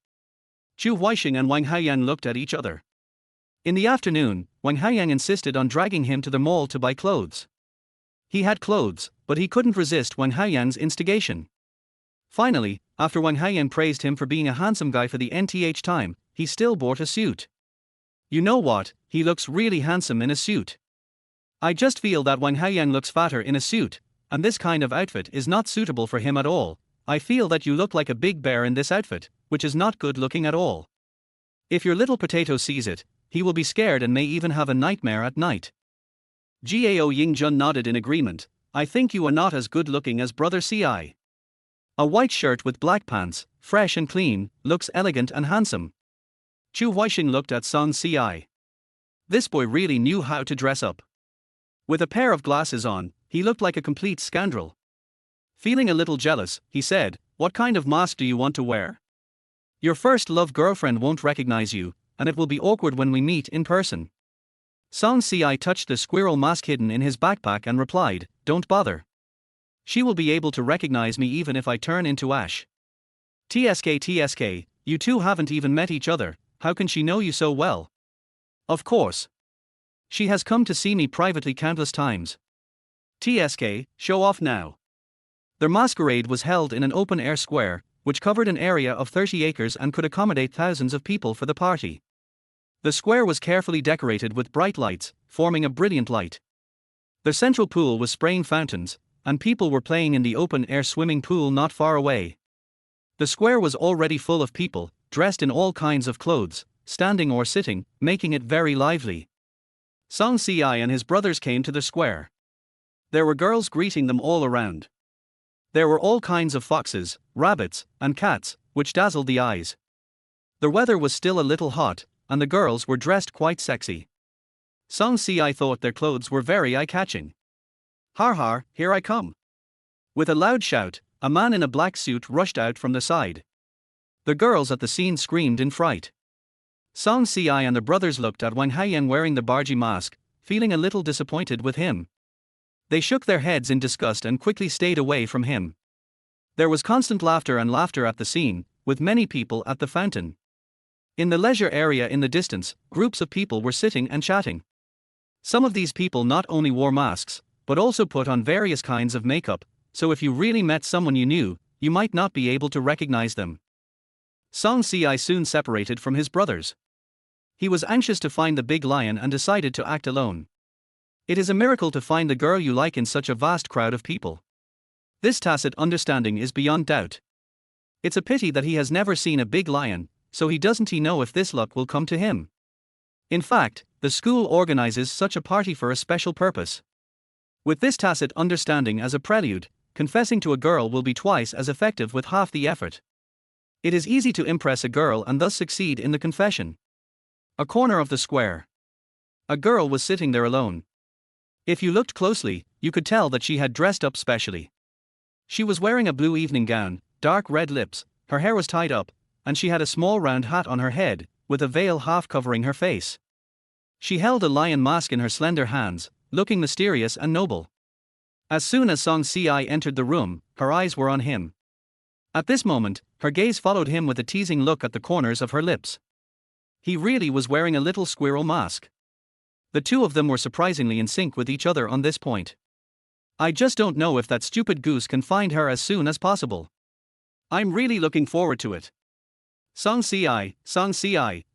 Chu Huixing and Wang Haiyang looked at each other. In the afternoon, Wang Haiyang insisted on dragging him to the mall to buy clothes. He had clothes, but he couldn't resist Wang Haiyang's instigation. Finally, after Wang Haiyang praised him for being a handsome guy for the nth time, he still bought a suit. You know what, he looks really handsome in a suit. I just feel that Wang Haiyang looks fatter in a suit, and this kind of outfit is not suitable for him at all. I feel that you look like a big bear in this outfit, which is not good looking at all. If your little potato sees it, he will be scared and may even have a nightmare at night. Gao Yingjun nodded in agreement. I think you are not as good looking as Brother Ci. A white shirt with black pants, fresh and clean, looks elegant and handsome. Chu Huixing looked at Song Ci. This boy really knew how to dress up. With a pair of glasses on, he looked like a complete scoundrel. Feeling a little jealous, he said, what kind of mask do you want to wear? Your first love girlfriend won't recognize you, and it will be awkward when we meet in person. Song Si touched the squirrel mask hidden in his backpack and replied, "Don't bother. She will be able to recognize me even if I turn into ash." TSK, you two haven't even met each other, how can she know you so well? Of course. She has come to see me privately countless times. TSK, show off now. Their masquerade was held in an open-air square, which covered an area of 30 acres and could accommodate thousands of people for the party. The square was carefully decorated with bright lights, forming a brilliant light. The central pool was spraying fountains, and people were playing in the open-air swimming pool not far away. The square was already full of people, dressed in all kinds of clothes, standing or sitting, making it very lively. Song Si and his brothers came to the square. There were girls greeting them all around. There were all kinds of foxes, rabbits, and cats, which dazzled the eyes. The weather was still a little hot, and the girls were dressed quite sexy. Song Si thought their clothes were very eye-catching. "Har har, here I come." With a loud shout, a man in a black suit rushed out from the side. The girls at the scene screamed in fright. Song Si and the brothers looked at Wang Haiyang wearing the Barji mask, feeling a little disappointed with him. They shook their heads in disgust and quickly stayed away from him. There was constant laughter at the scene, with many people at the fountain. In the leisure area in the distance, groups of people were sitting and chatting. Some of these people not only wore masks, but also put on various kinds of makeup, so if you really met someone you knew, you might not be able to recognize them. Song Si soon separated from his brothers. He was anxious to find the big lion and decided to act alone. It is a miracle to find the girl you like in such a vast crowd of people. This tacit understanding is beyond doubt. It's a pity that he has never seen a big lion, so he doesn't know if this luck will come to him. In fact, the school organizes such a party for a special purpose. With this tacit understanding as a prelude, confessing to a girl will be twice as effective with half the effort. It is easy to impress a girl and thus succeed in the confession. A corner of the square. A girl was sitting there alone. If you looked closely, you could tell that she had dressed up specially. She was wearing a blue evening gown, dark red lips, her hair was tied up, and she had a small round hat on her head, with a veil half covering her face. She held a lion mask in her slender hands, looking mysterious and noble. As soon as Song Si entered the room, her eyes were on him. At this moment, her gaze followed him with a teasing look at the corners of her lips. He really was wearing a little squirrel mask. The two of them were surprisingly in sync with each other on this point. "I just don't know if that stupid goose can find her as soon as possible. I'm really looking forward to it." Song Si,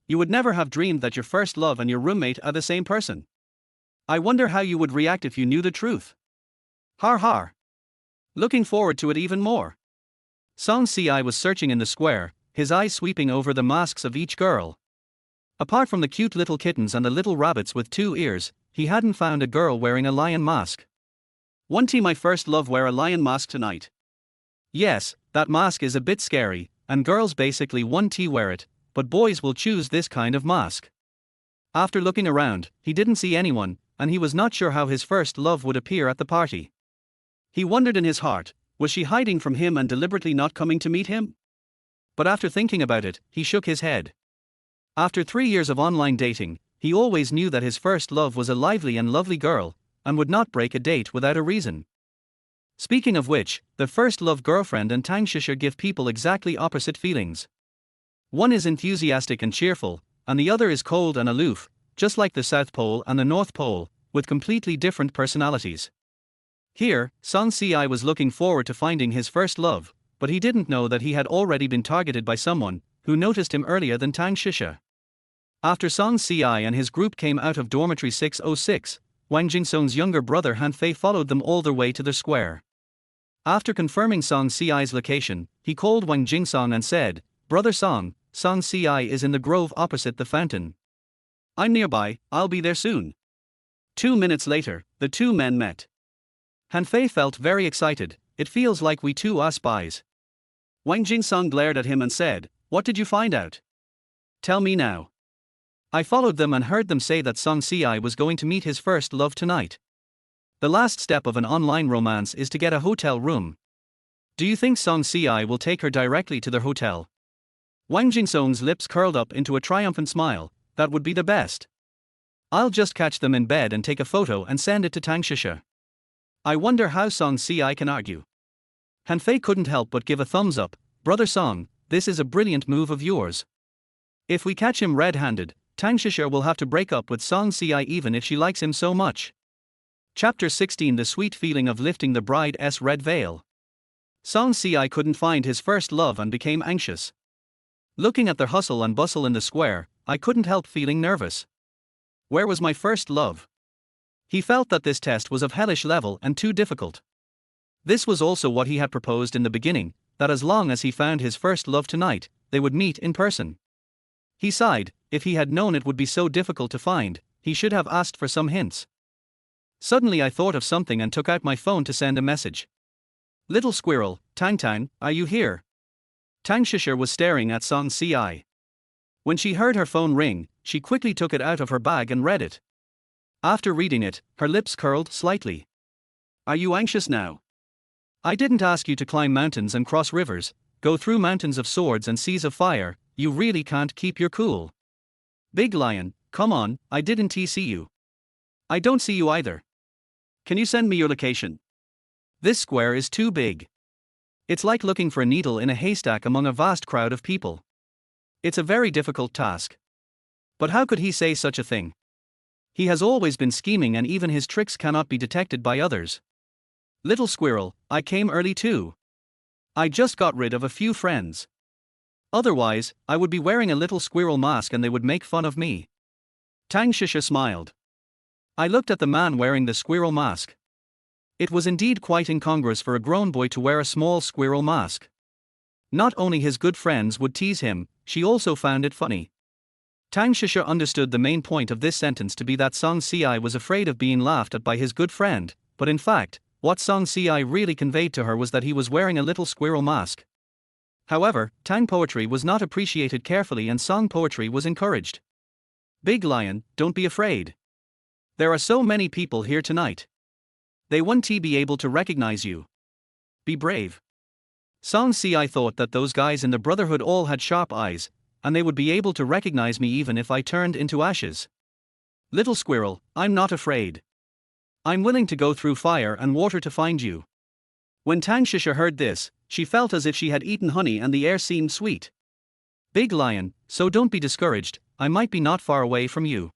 you would never have dreamed that your first love and your roommate are the same person. I wonder how you would react if you knew the truth. Har har. Looking forward to it even more. Song Si was searching in the square, his eyes sweeping over the masks of each girl. Apart from the cute little kittens and the little rabbits with 2 ears, he hadn't found a girl wearing a lion mask. "Won't my first love wear a lion mask tonight?" Yes, that mask is a bit scary, and girls basically won't wear it, but boys will choose this kind of mask. After looking around, he didn't see anyone, and he was not sure how his first love would appear at the party. He wondered in his heart, was she hiding from him and deliberately not coming to meet him? But after thinking about it, he shook his head. After 3 years of online dating, he always knew that his first love was a lively and lovely girl, and would not break a date without a reason. Speaking of which, the first love girlfriend and Tang Shisha give people exactly opposite feelings. One is enthusiastic and cheerful, and the other is cold and aloof, just like the South Pole and the North Pole, with completely different personalities. Here, Song Si was looking forward to finding his first love, but he didn't know that he had already been targeted by someone who noticed him earlier than Tang Shisha. After Song Si and his group came out of dormitory 606, Wang Jingsong's younger brother Han Fei followed them all the way to the square. After confirming Song Si's location, he called Wang Jingsong and said, "Brother Song, Song Si is in the grove opposite the fountain. I'm nearby, I'll be there soon." 2 minutes later, the two men met. Han Fei felt very excited. "It feels like we two are spies." Wang Jingsong glared at him and said, "What did you find out? Tell me now." "I followed them and heard them say that Song Si was going to meet his first love tonight. The last step of an online romance is to get a hotel room. Do you think Song Si will take her directly to their hotel?" Wang Jingsong's lips curled up into a triumphant smile. That would be the best. I'll just catch them in bed and take a photo and send it to Tang Shisha. I wonder how Song Si can argue. Han Fei couldn't help but give a thumbs up. Brother Song, this is a brilliant move of yours. If we catch him red-handed, Tang Shisha will have to break up with Song Si even if she likes him so much. Chapter 16. The sweet feeling of lifting the bride's red veil. Song Si couldn't find his first love and became anxious. Looking at the hustle and bustle in the square, I couldn't help feeling nervous. Where was my first love? He felt that this test was of hellish level and too difficult. This was also what he had proposed in the beginning, that as long as he found his first love tonight, they would meet in person. He sighed. If he had known it would be so difficult to find, he should have asked for some hints. Suddenly I thought of something and took out my phone to send a message. Little squirrel, Tang Tang, are you here? Tang Shisha was staring at Song Si. When she heard her phone ring, she quickly took it out of her bag and read it. After reading it, her lips curled slightly. Are you anxious now? I didn't ask you to climb mountains and cross rivers, go through mountains of swords and seas of fire. You really can't keep your cool. Big Lion, come on, I didn't see you. I don't see you either. Can you send me your location? This square is too big. It's like looking for a needle in a haystack among a vast crowd of people. It's a very difficult task. But how could he say such a thing? He has always been scheming and even his tricks cannot be detected by others. Little squirrel, I came early too. I just got rid of a few friends. Otherwise, I would be wearing a little squirrel mask and they would make fun of me. Tang Shisha smiled. I looked at the man wearing the squirrel mask. It was indeed quite incongruous for a grown boy to wear a small squirrel mask. Not only his good friends would tease him, she also found it funny. Tang Shisha understood the main point of this sentence to be that Song Si was afraid of being laughed at by his good friend, but in fact, what Song Si really conveyed to her was that he was wearing a little squirrel mask. However, Tang poetry was not appreciated carefully and Song poetry was encouraged. Big Lion, don't be afraid. There are so many people here tonight. They won't be able to recognize you. Be brave. Song Si thought that those guys in the Brotherhood all had sharp eyes, and they would be able to recognize me even if I turned into ashes. Little squirrel, I'm not afraid. I'm willing to go through fire and water to find you. When Tang Shisha heard this, she felt as if she had eaten honey and the air seemed sweet. Big Lion, so don't be discouraged, I might be not far away from you.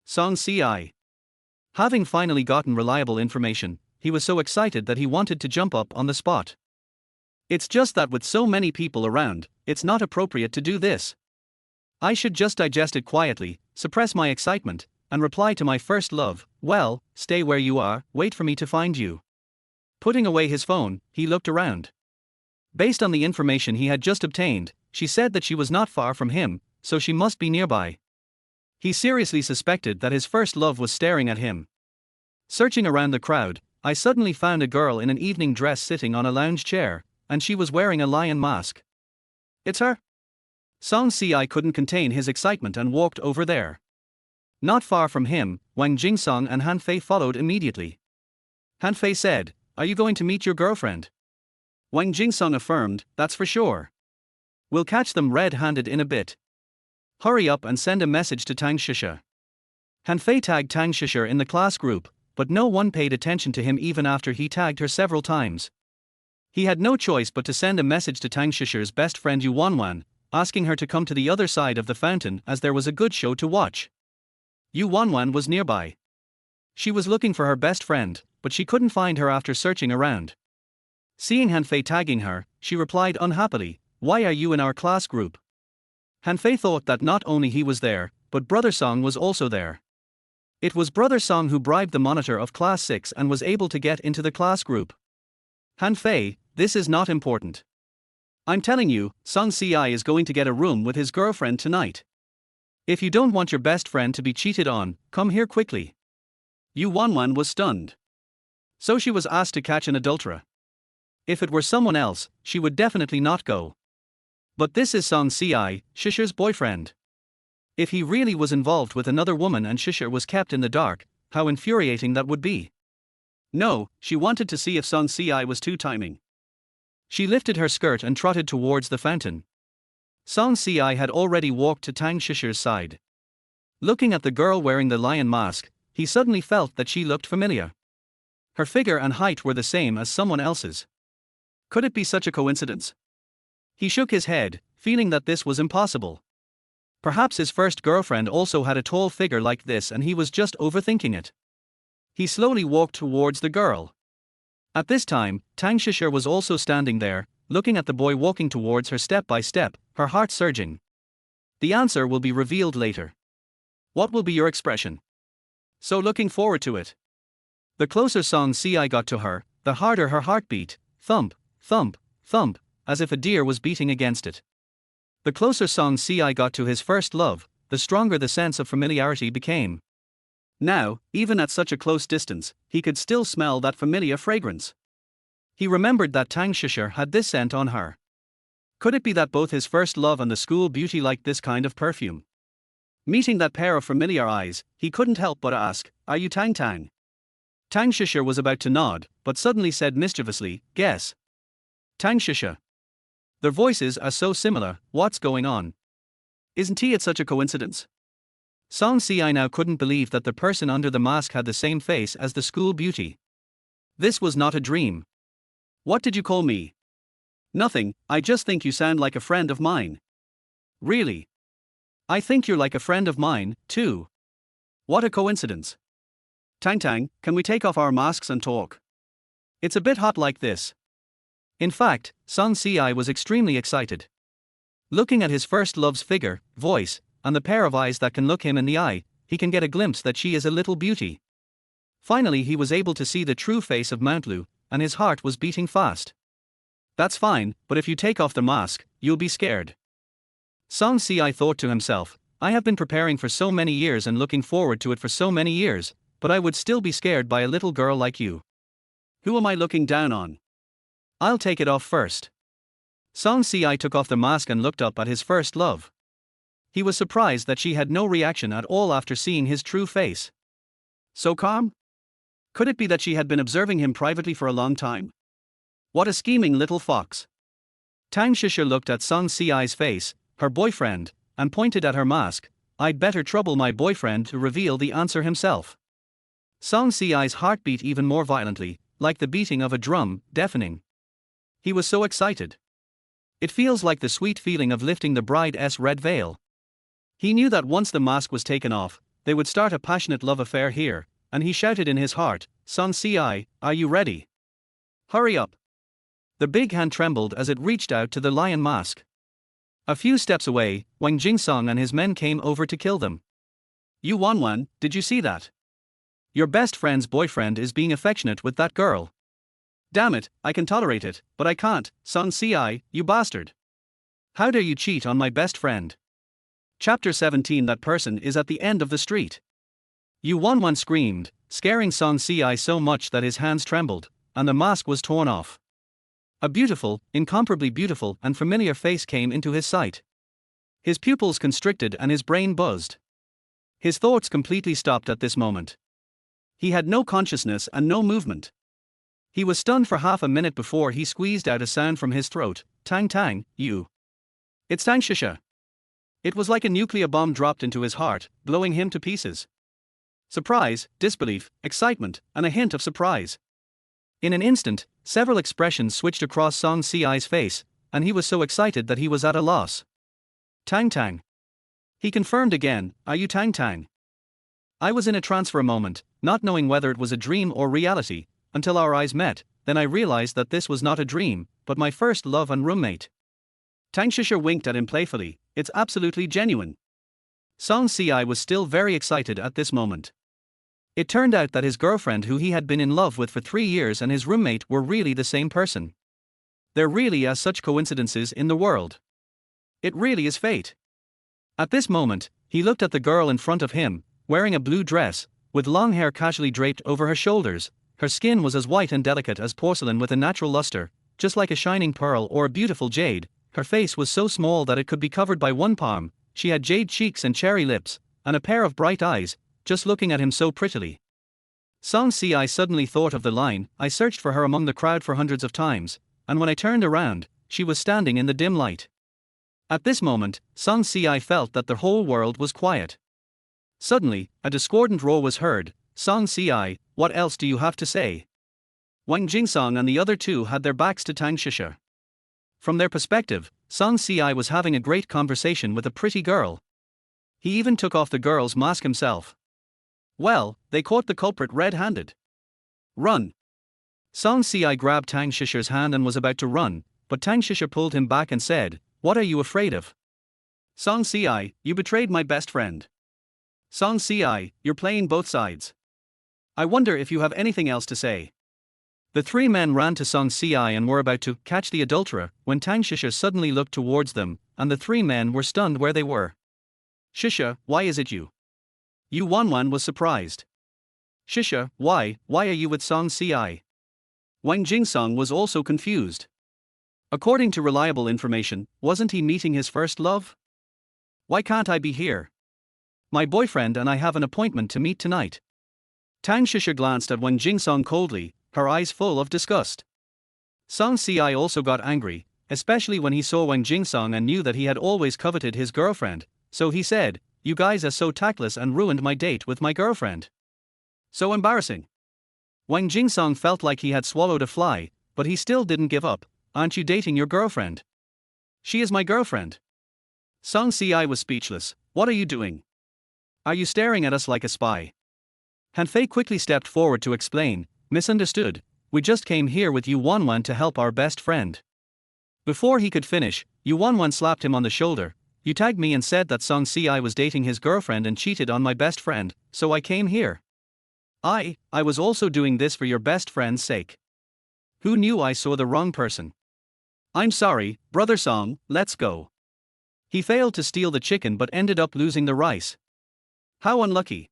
Song Si. Having finally gotten reliable information, he was so excited that he wanted to jump up on the spot. It's just that with so many people around, it's not appropriate to do this. I should just digest it quietly, suppress my excitement, and reply to my first love, well, stay where you are, wait for me to find you. Putting away his phone, he looked around. Based on the information he had just obtained, she said that she was not far from him, so she must be nearby. He seriously suspected that his first love was staring at him. Searching around the crowd, I suddenly found a girl in an evening dress sitting on a lounge chair, and she was wearing a lion mask. It's her? Song Si couldn't contain his excitement and walked over there. Not far from him, Wang Jingsong and Han Fei followed immediately. Han Fei said, are you going to meet your girlfriend? Wang Jingsong affirmed, that's for sure. We'll catch them red-handed in a bit. Hurry up and send a message to Tang Shisha. Han Fei tagged Tang Shisha in the class group, but no one paid attention to him even after he tagged her several times. He had no choice but to send a message to Tang Shisha's best friend Yu Wanwan, asking her to come to the other side of the fountain as there was a good show to watch. Yu Wanwan was nearby. She was looking for her best friend, but she couldn't find her after searching around. Seeing Han Fei tagging her, she replied unhappily, why are you in our class group? Han Fei thought that not only he was there, but Brother Song was also there. It was Brother Song who bribed the monitor of Class 6 and was able to get into the class group. Han Fei, this is not important. I'm telling you, Song Si is going to get a room with his girlfriend tonight. If you don't want your best friend to be cheated on, come here quickly. Yu Wanwan was stunned. So she was asked to catch an adulterer. If it were someone else, she would definitely not go. But this is Song Si, Shisha's boyfriend. If he really was involved with another woman and Shisha was kept in the dark, how infuriating that would be. No, she wanted to see if Song Si was too timing. She lifted her skirt and trotted towards the fountain. Song Si had already walked to Tang Shisher's side. Looking at the girl wearing the lion mask, he suddenly felt that she looked familiar. Her figure and height were the same as someone else's. Could it be such a coincidence? He shook his head, feeling that this was impossible. Perhaps his first girlfriend also had a tall figure like this and he was just overthinking it. He slowly walked towards the girl. At this time, Tang Shisher was also standing there, looking at the boy walking towards her step by step, her heart surging. The answer will be revealed later. What will be your expression? So looking forward to it. The closer Song Si got to her, the harder her heart beat, thump, thump, thump, as if a deer was beating against it. The closer Song Si got to his first love, the stronger the sense of familiarity became. Now, even at such a close distance, he could still smell that familiar fragrance. He remembered that Tang Shisher had this scent on her. Could it be that both his first love and the school beauty liked this kind of perfume? Meeting that pair of familiar eyes, he couldn't help but ask, "Are you Tang Tang?" Tang Shisher was about to nod, but suddenly said mischievously, "Guess." Tang Shisher. Their voices are so similar, what's going on? Isn't it such a coincidence? Song Si now couldn't believe that the person under the mask had the same face as the school beauty. This was not a dream. What did you call me? Nothing, I just think you sound like a friend of mine. Really? I think you're like a friend of mine, too. What a coincidence. Tang Tang, can we take off our masks and talk? It's a bit hot like this. In fact, Song Si was extremely excited. Looking at his first love's figure, voice, and the pair of eyes that can look him in the eye, he can get a glimpse that she is a little beauty. Finally he was able to see the true face of Mount Lu, and his heart was beating fast. That's fine, but if you take off the mask, you'll be scared. Song Si thought to himself, I have been preparing for so many years and looking forward to it for so many years, but I would still be scared by a little girl like you. Who am I looking down on? I'll take it off first. Song Si took off the mask and looked up at his first love. He was surprised that she had no reaction at all after seeing his true face. So calm? Could it be that she had been observing him privately for a long time? What a scheming little fox. Tang Shisher looked at Song Si's face, her boyfriend, and pointed at her mask. I'd better trouble my boyfriend to reveal the answer himself. Song Si's heart beat even more violently, like the beating of a drum, deafening. He was so excited. It feels like the sweet feeling of lifting the bride's red veil. He knew that once the mask was taken off, they would start a passionate love affair here, and he shouted in his heart, Song Si, are you ready? Hurry up. The big hand trembled as it reached out to the lion mask. A few steps away, Wang Jingsong and his men came over to kill them. You Wanwan, did you see that? Your best friend's boyfriend is being affectionate with that girl. Damn it, I can tolerate it, but I can't, Song Si, you bastard. How dare you cheat on my best friend? Chapter 17. That person is at the end of the street. Yu Wanwan screamed, scaring Song Si so much that his hands trembled, and the mask was torn off. A beautiful, incomparably beautiful and familiar face came into his sight. His pupils constricted and his brain buzzed. His thoughts completely stopped at this moment. He had no consciousness and no movement. He was stunned for half a minute before he squeezed out a sound from his throat, Tang Tang, you. It's Tang Shisha. It was like a nuclear bomb dropped into his heart, blowing him to pieces. Surprise, disbelief, excitement, and a hint of surprise. In an instant, several expressions switched across Song Si's face, and he was so excited that he was at a loss. Tang Tang. He confirmed again, are you Tang Tang? I was in a trance for a moment, not knowing whether it was a dream or reality, until our eyes met, then I realized that this was not a dream, but my first love and roommate. Tang Shisher winked at him playfully, it's absolutely genuine. Song Si was still very excited at this moment. It turned out that his girlfriend who he had been in love with for 3 years and his roommate were really the same person. There really are such coincidences in the world. It really is fate. At this moment, he looked at the girl in front of him, wearing a blue dress, with long hair casually draped over her shoulders. Her skin was as white and delicate as porcelain with a natural luster, just like a shining pearl or a beautiful jade. Her face was so small that it could be covered by one palm. She had jade cheeks and cherry lips, and a pair of bright eyes, just looking at him so prettily. Song Si suddenly thought of the line, I searched for her among the crowd for hundreds of times, and when I turned around, she was standing in the dim light. At this moment, Song Si felt that the whole world was quiet. Suddenly, a discordant roar was heard. Song Si, what else do you have to say? Wang Jingsong and the other two had their backs to Tang Shisha. From their perspective, Song Si was having a great conversation with a pretty girl. He even took off the girl's mask himself. Well, they caught the culprit red-handed. Run! Song Si grabbed Tang Shisha's hand and was about to run, but Tang Shisha pulled him back and said, "What are you afraid of? Song Si, you betrayed my best friend. Song Si, you're playing both sides. I wonder if you have anything else to say." The three men ran to Song Si and were about to catch the adulterer when Tang Shisha suddenly looked towards them, and the three men were stunned where they were. "Shisha, why is it you?" Yu Wanwan was surprised. "Shisha, why are you with Song Si?" Wang Jingsong was also confused. According to reliable information, wasn't he meeting his first love? "Why can't I be here? My boyfriend and I have an appointment to meet tonight." Tang Shisha glanced at Wang Jingsong coldly, her eyes full of disgust. Song Si also got angry, especially when he saw Wang Jingsong and knew that he had always coveted his girlfriend, so he said, "You guys are so tactless and ruined my date with my girlfriend. So embarrassing." Wang Jingsong felt like he had swallowed a fly, but he still didn't give up. "Aren't you dating your girlfriend?" "She is my girlfriend." Song Si was speechless. "What are you doing? Are you staring at us like a spy?" Han Fei quickly stepped forward to explain, "Misunderstood, we just came here with Yu Wanwan to help our best friend." Before he could finish, Yu Wanwan slapped him on the shoulder. "You tagged me and said that Song Si was dating his girlfriend and cheated on my best friend, so I came here. I was also doing this for your best friend's sake. Who knew I saw the wrong person? I'm sorry, brother Song, let's go." He failed to steal the chicken but ended up losing the rice. How unlucky.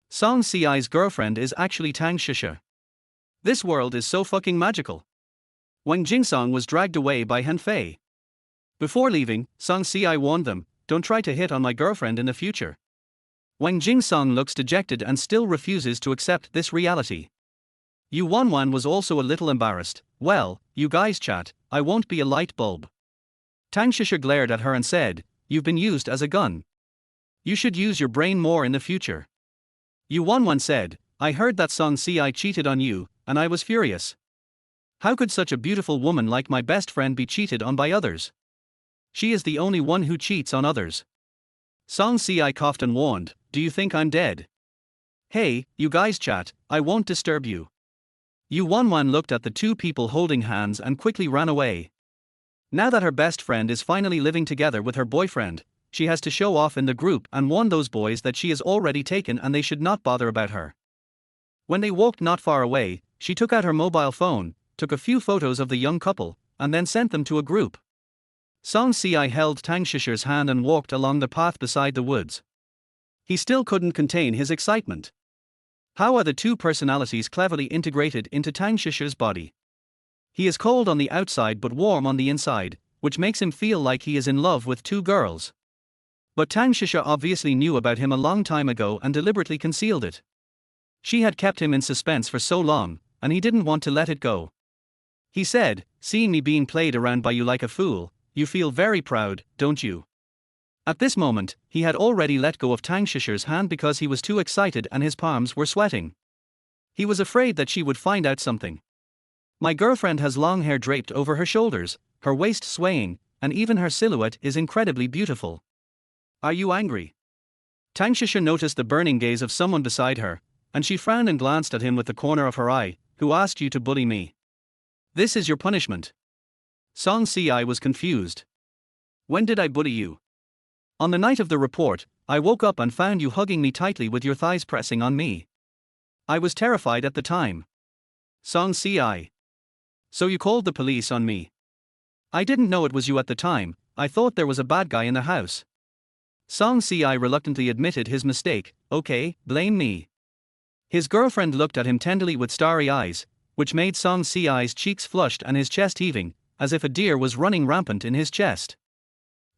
Song Si's girlfriend is actually Tang Shisha. This world is so fucking magical. Wang Jingsong was dragged away by Han Fei. Before leaving, Song Si warned them, "Don't try to hit on my girlfriend in the future." Wang Jingsong looks dejected and still refuses to accept this reality. Yu Wanwan was also a little embarrassed. "Well, you guys chat, I won't be a light bulb." Tang Shisha glared at her and said, "You've been used as a gun. You should use your brain more in the future." Yu Wanwan said, "I heard that Song Si cheated on you, and I was furious. How could such a beautiful woman like my best friend be cheated on by others? She is the only one who cheats on others." Song Si coughed and warned, "Do you think I'm dead? Hey, you guys chat, I won't disturb you." Yu Wanwan looked at the two people holding hands and quickly ran away. Now that her best friend is finally living together with her boyfriend, she has to show off in the group and warn those boys that she is already taken and they should not bother about her. When they walked not far away, she took out her mobile phone, took a few photos of the young couple, and then sent them to a group. Song Si held Tang Shisha's hand and walked along the path beside the woods. He still couldn't contain his excitement. How are the two personalities cleverly integrated into Tang Shisha's body? He is cold on the outside but warm on the inside, which makes him feel like he is in love with two girls. But Tang Shisha obviously knew about him a long time ago and deliberately concealed it. She had kept him in suspense for so long, and he didn't want to let it go. He said, "Seeing me being played around by you like a fool, you feel very proud, don't you?" At this moment, he had already let go of Tang Shisha's hand because he was too excited and his palms were sweating. He was afraid that she would find out something. "My girlfriend has long hair draped over her shoulders, her waist swaying, and even her silhouette is incredibly beautiful. Are you angry?" Tang Shisha noticed the burning gaze of someone beside her, and she frowned and glanced at him with the corner of her eye. "Who asked you to bully me? This is your punishment." Song Si was confused. "When did I bully you?" "On the night of the report, I woke up and found you hugging me tightly with your thighs pressing on me. I was terrified at the time." Song Si. "So you called the police on me?" "I didn't know it was you at the time, I thought there was a bad guy in the house." Song Si reluctantly admitted his mistake. "Okay, blame me." His girlfriend looked at him tenderly with starry eyes, which made Song Si's cheeks flushed and his chest heaving, as if a deer was running rampant in his chest.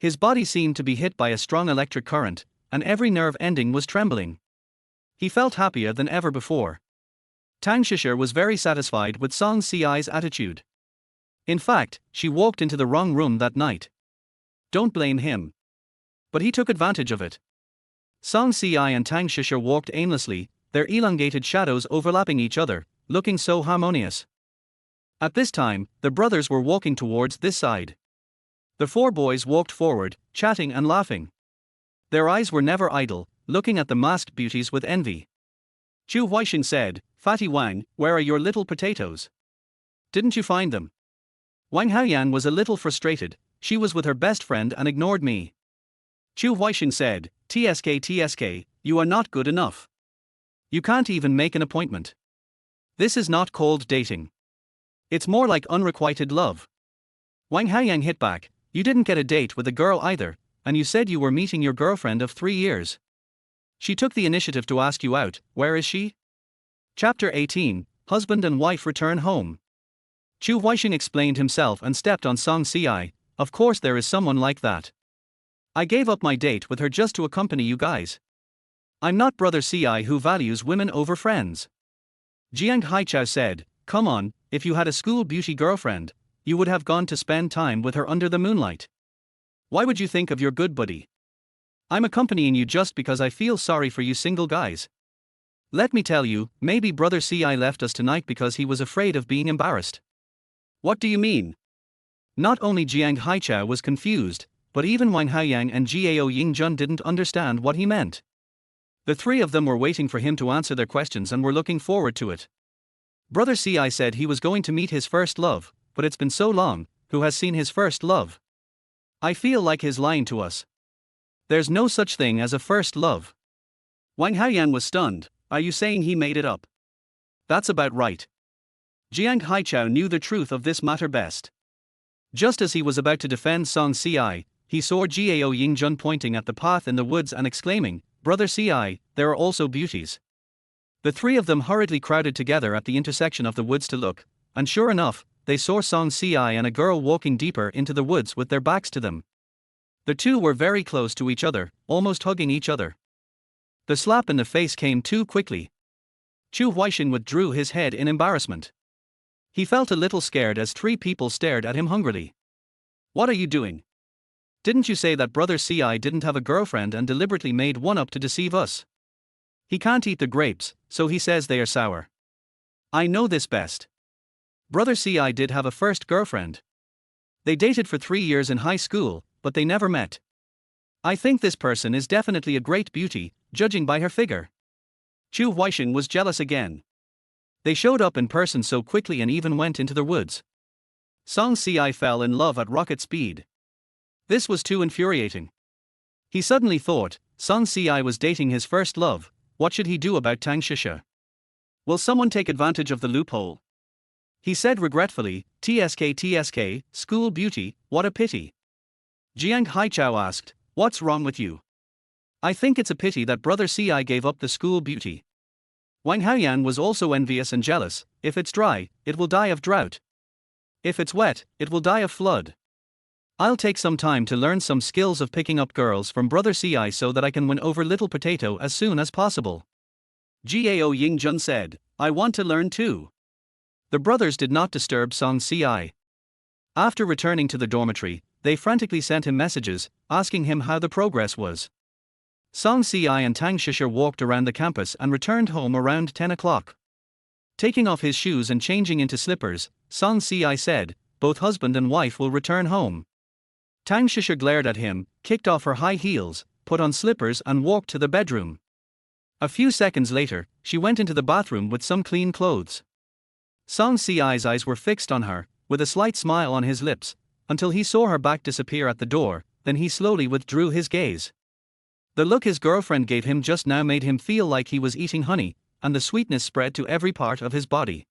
His body seemed to be hit by a strong electric current, and every nerve ending was trembling. He felt happier than ever before. Tang Shisha was very satisfied with Song Si's attitude. In fact, she walked into the wrong room that night. Don't blame him. But he took advantage of it. Song Si and Tang Shisha walked aimlessly, their elongated shadows overlapping each other, looking so harmonious. At this time, the brothers were walking towards this side. The four boys walked forward, chatting and laughing. Their eyes were never idle, looking at the masked beauties with envy. Chu Huaixin said, "Fatty Wang, where are your little potatoes? Didn't you find them?" Wang Haoyan was a little frustrated, she was with her best friend and ignored me. Chu Huaixin said, TSK, you are not good enough. You can't even make an appointment. This is not called dating. It's more like unrequited love. Wang Haoyan hit back, you didn't get a date with a girl either, and you said you were meeting your girlfriend of 3 years. She took the initiative to ask you out, where is she? Chapter 18, Husband and Wife Return Home. Chu Huaixin explained himself and stepped on Song Si. Of course there is someone like that. I gave up my date with her just to accompany you guys. I'm not Brother Si who values women over friends. Jiang Haichao said, come on, if you had a school beauty girlfriend, you would have gone to spend time with her under the moonlight. Why would you think of your good buddy? I'm accompanying you just because I feel sorry for you single guys. Let me tell you, maybe Brother Si left us tonight because he was afraid of being embarrassed. What do you mean? Not only Jiang Haichao was confused, but even Wang Haoyang and Gao Yingjun didn't understand what he meant. The three of them were waiting for him to answer their questions and were looking forward to it. Brother Si said he was going to meet his first love, but it's been so long, who has seen his first love? I feel like he's lying to us. There's no such thing as a first love. Wang Haoyan was stunned, are you saying he made it up? That's about right. Jiang Haichao knew the truth of this matter best. Just as he was about to defend Song Si, he saw Gao Yingjun pointing at the path in the woods and exclaiming, Brother Si, there are also beauties. The three of them hurriedly crowded together at the intersection of the woods to look, and sure enough, they saw Song Si and a girl walking deeper into the woods with their backs to them. The two were very close to each other, almost hugging each other. The slap in the face came too quickly. Chu Huaixin withdrew his head in embarrassment. He felt a little scared as three people stared at him hungrily. What are you doing? Didn't you say that Brother Si didn't have a girlfriend and deliberately made one up to deceive us? He can't eat the grapes, so he says they are sour. I know this best. Brother Si did have a first girlfriend. They dated for 3 years in high school, but they never met. I think this person is definitely a great beauty, judging by her figure. Chu Huaixin was jealous again. They showed up in person so quickly and even went into the woods. Song Si fell in love at rocket speed. This was too infuriating. He suddenly thought, Song Si was dating his first love, what should he do about Tang Shisha? Will someone take advantage of the loophole? He said regretfully, TSK, school beauty, what a pity. Jiang Haichao asked, what's wrong with you? I think it's a pity that Brother Si gave up the school beauty. Wang Haoyan was also envious and jealous, if it's dry, it will die of drought. If it's wet, it will die of flood. I'll take some time to learn some skills of picking up girls from Brother Si so that I can win over Little Potato as soon as possible. Gao Yingjun said, I want to learn too. The brothers did not disturb Song Si. After returning to the dormitory, they frantically sent him messages, asking him how the progress was. Song Si and Tang Shisha walked around the campus and returned home around 10 o'clock. Taking off his shoes and changing into slippers, Song Si said, both husband and wife will return home. Tang Shisha glared at him, kicked off her high heels, put on slippers and walked to the bedroom. A few seconds later, she went into the bathroom with some clean clothes. Song Si's eyes were fixed on her, with a slight smile on his lips, until he saw her back disappear at the door, then he slowly withdrew his gaze. The look his girlfriend gave him just now made him feel like he was eating honey, and the sweetness spread to every part of his body.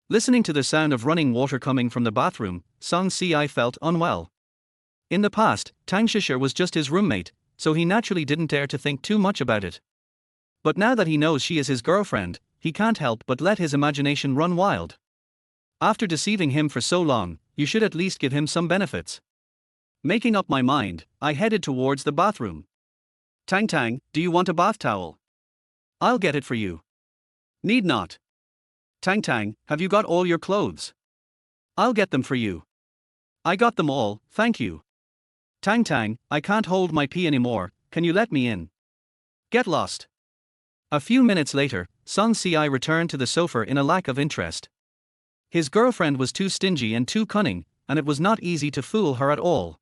Listening to the sound of running water coming from the bathroom, Song Si felt unwell. In the past, Tang Shisha was just his roommate, so he naturally didn't dare to think too much about it. But now that he knows she is his girlfriend, he can't help but let his imagination run wild. After deceiving him for so long, you should at least give him some benefits. Making up my mind, I headed towards the bathroom. Tang, do you want a bath towel? I'll get it for you. Need not. Tang, have you got all your clothes? I'll get them for you. I got them all, thank you. Tang Tang, I can't hold my pee anymore, can you let me in? Get lost. A few minutes later, Song Si returned to the sofa in a lack of interest. His girlfriend was too stingy and too cunning, and it was not easy to fool her at all.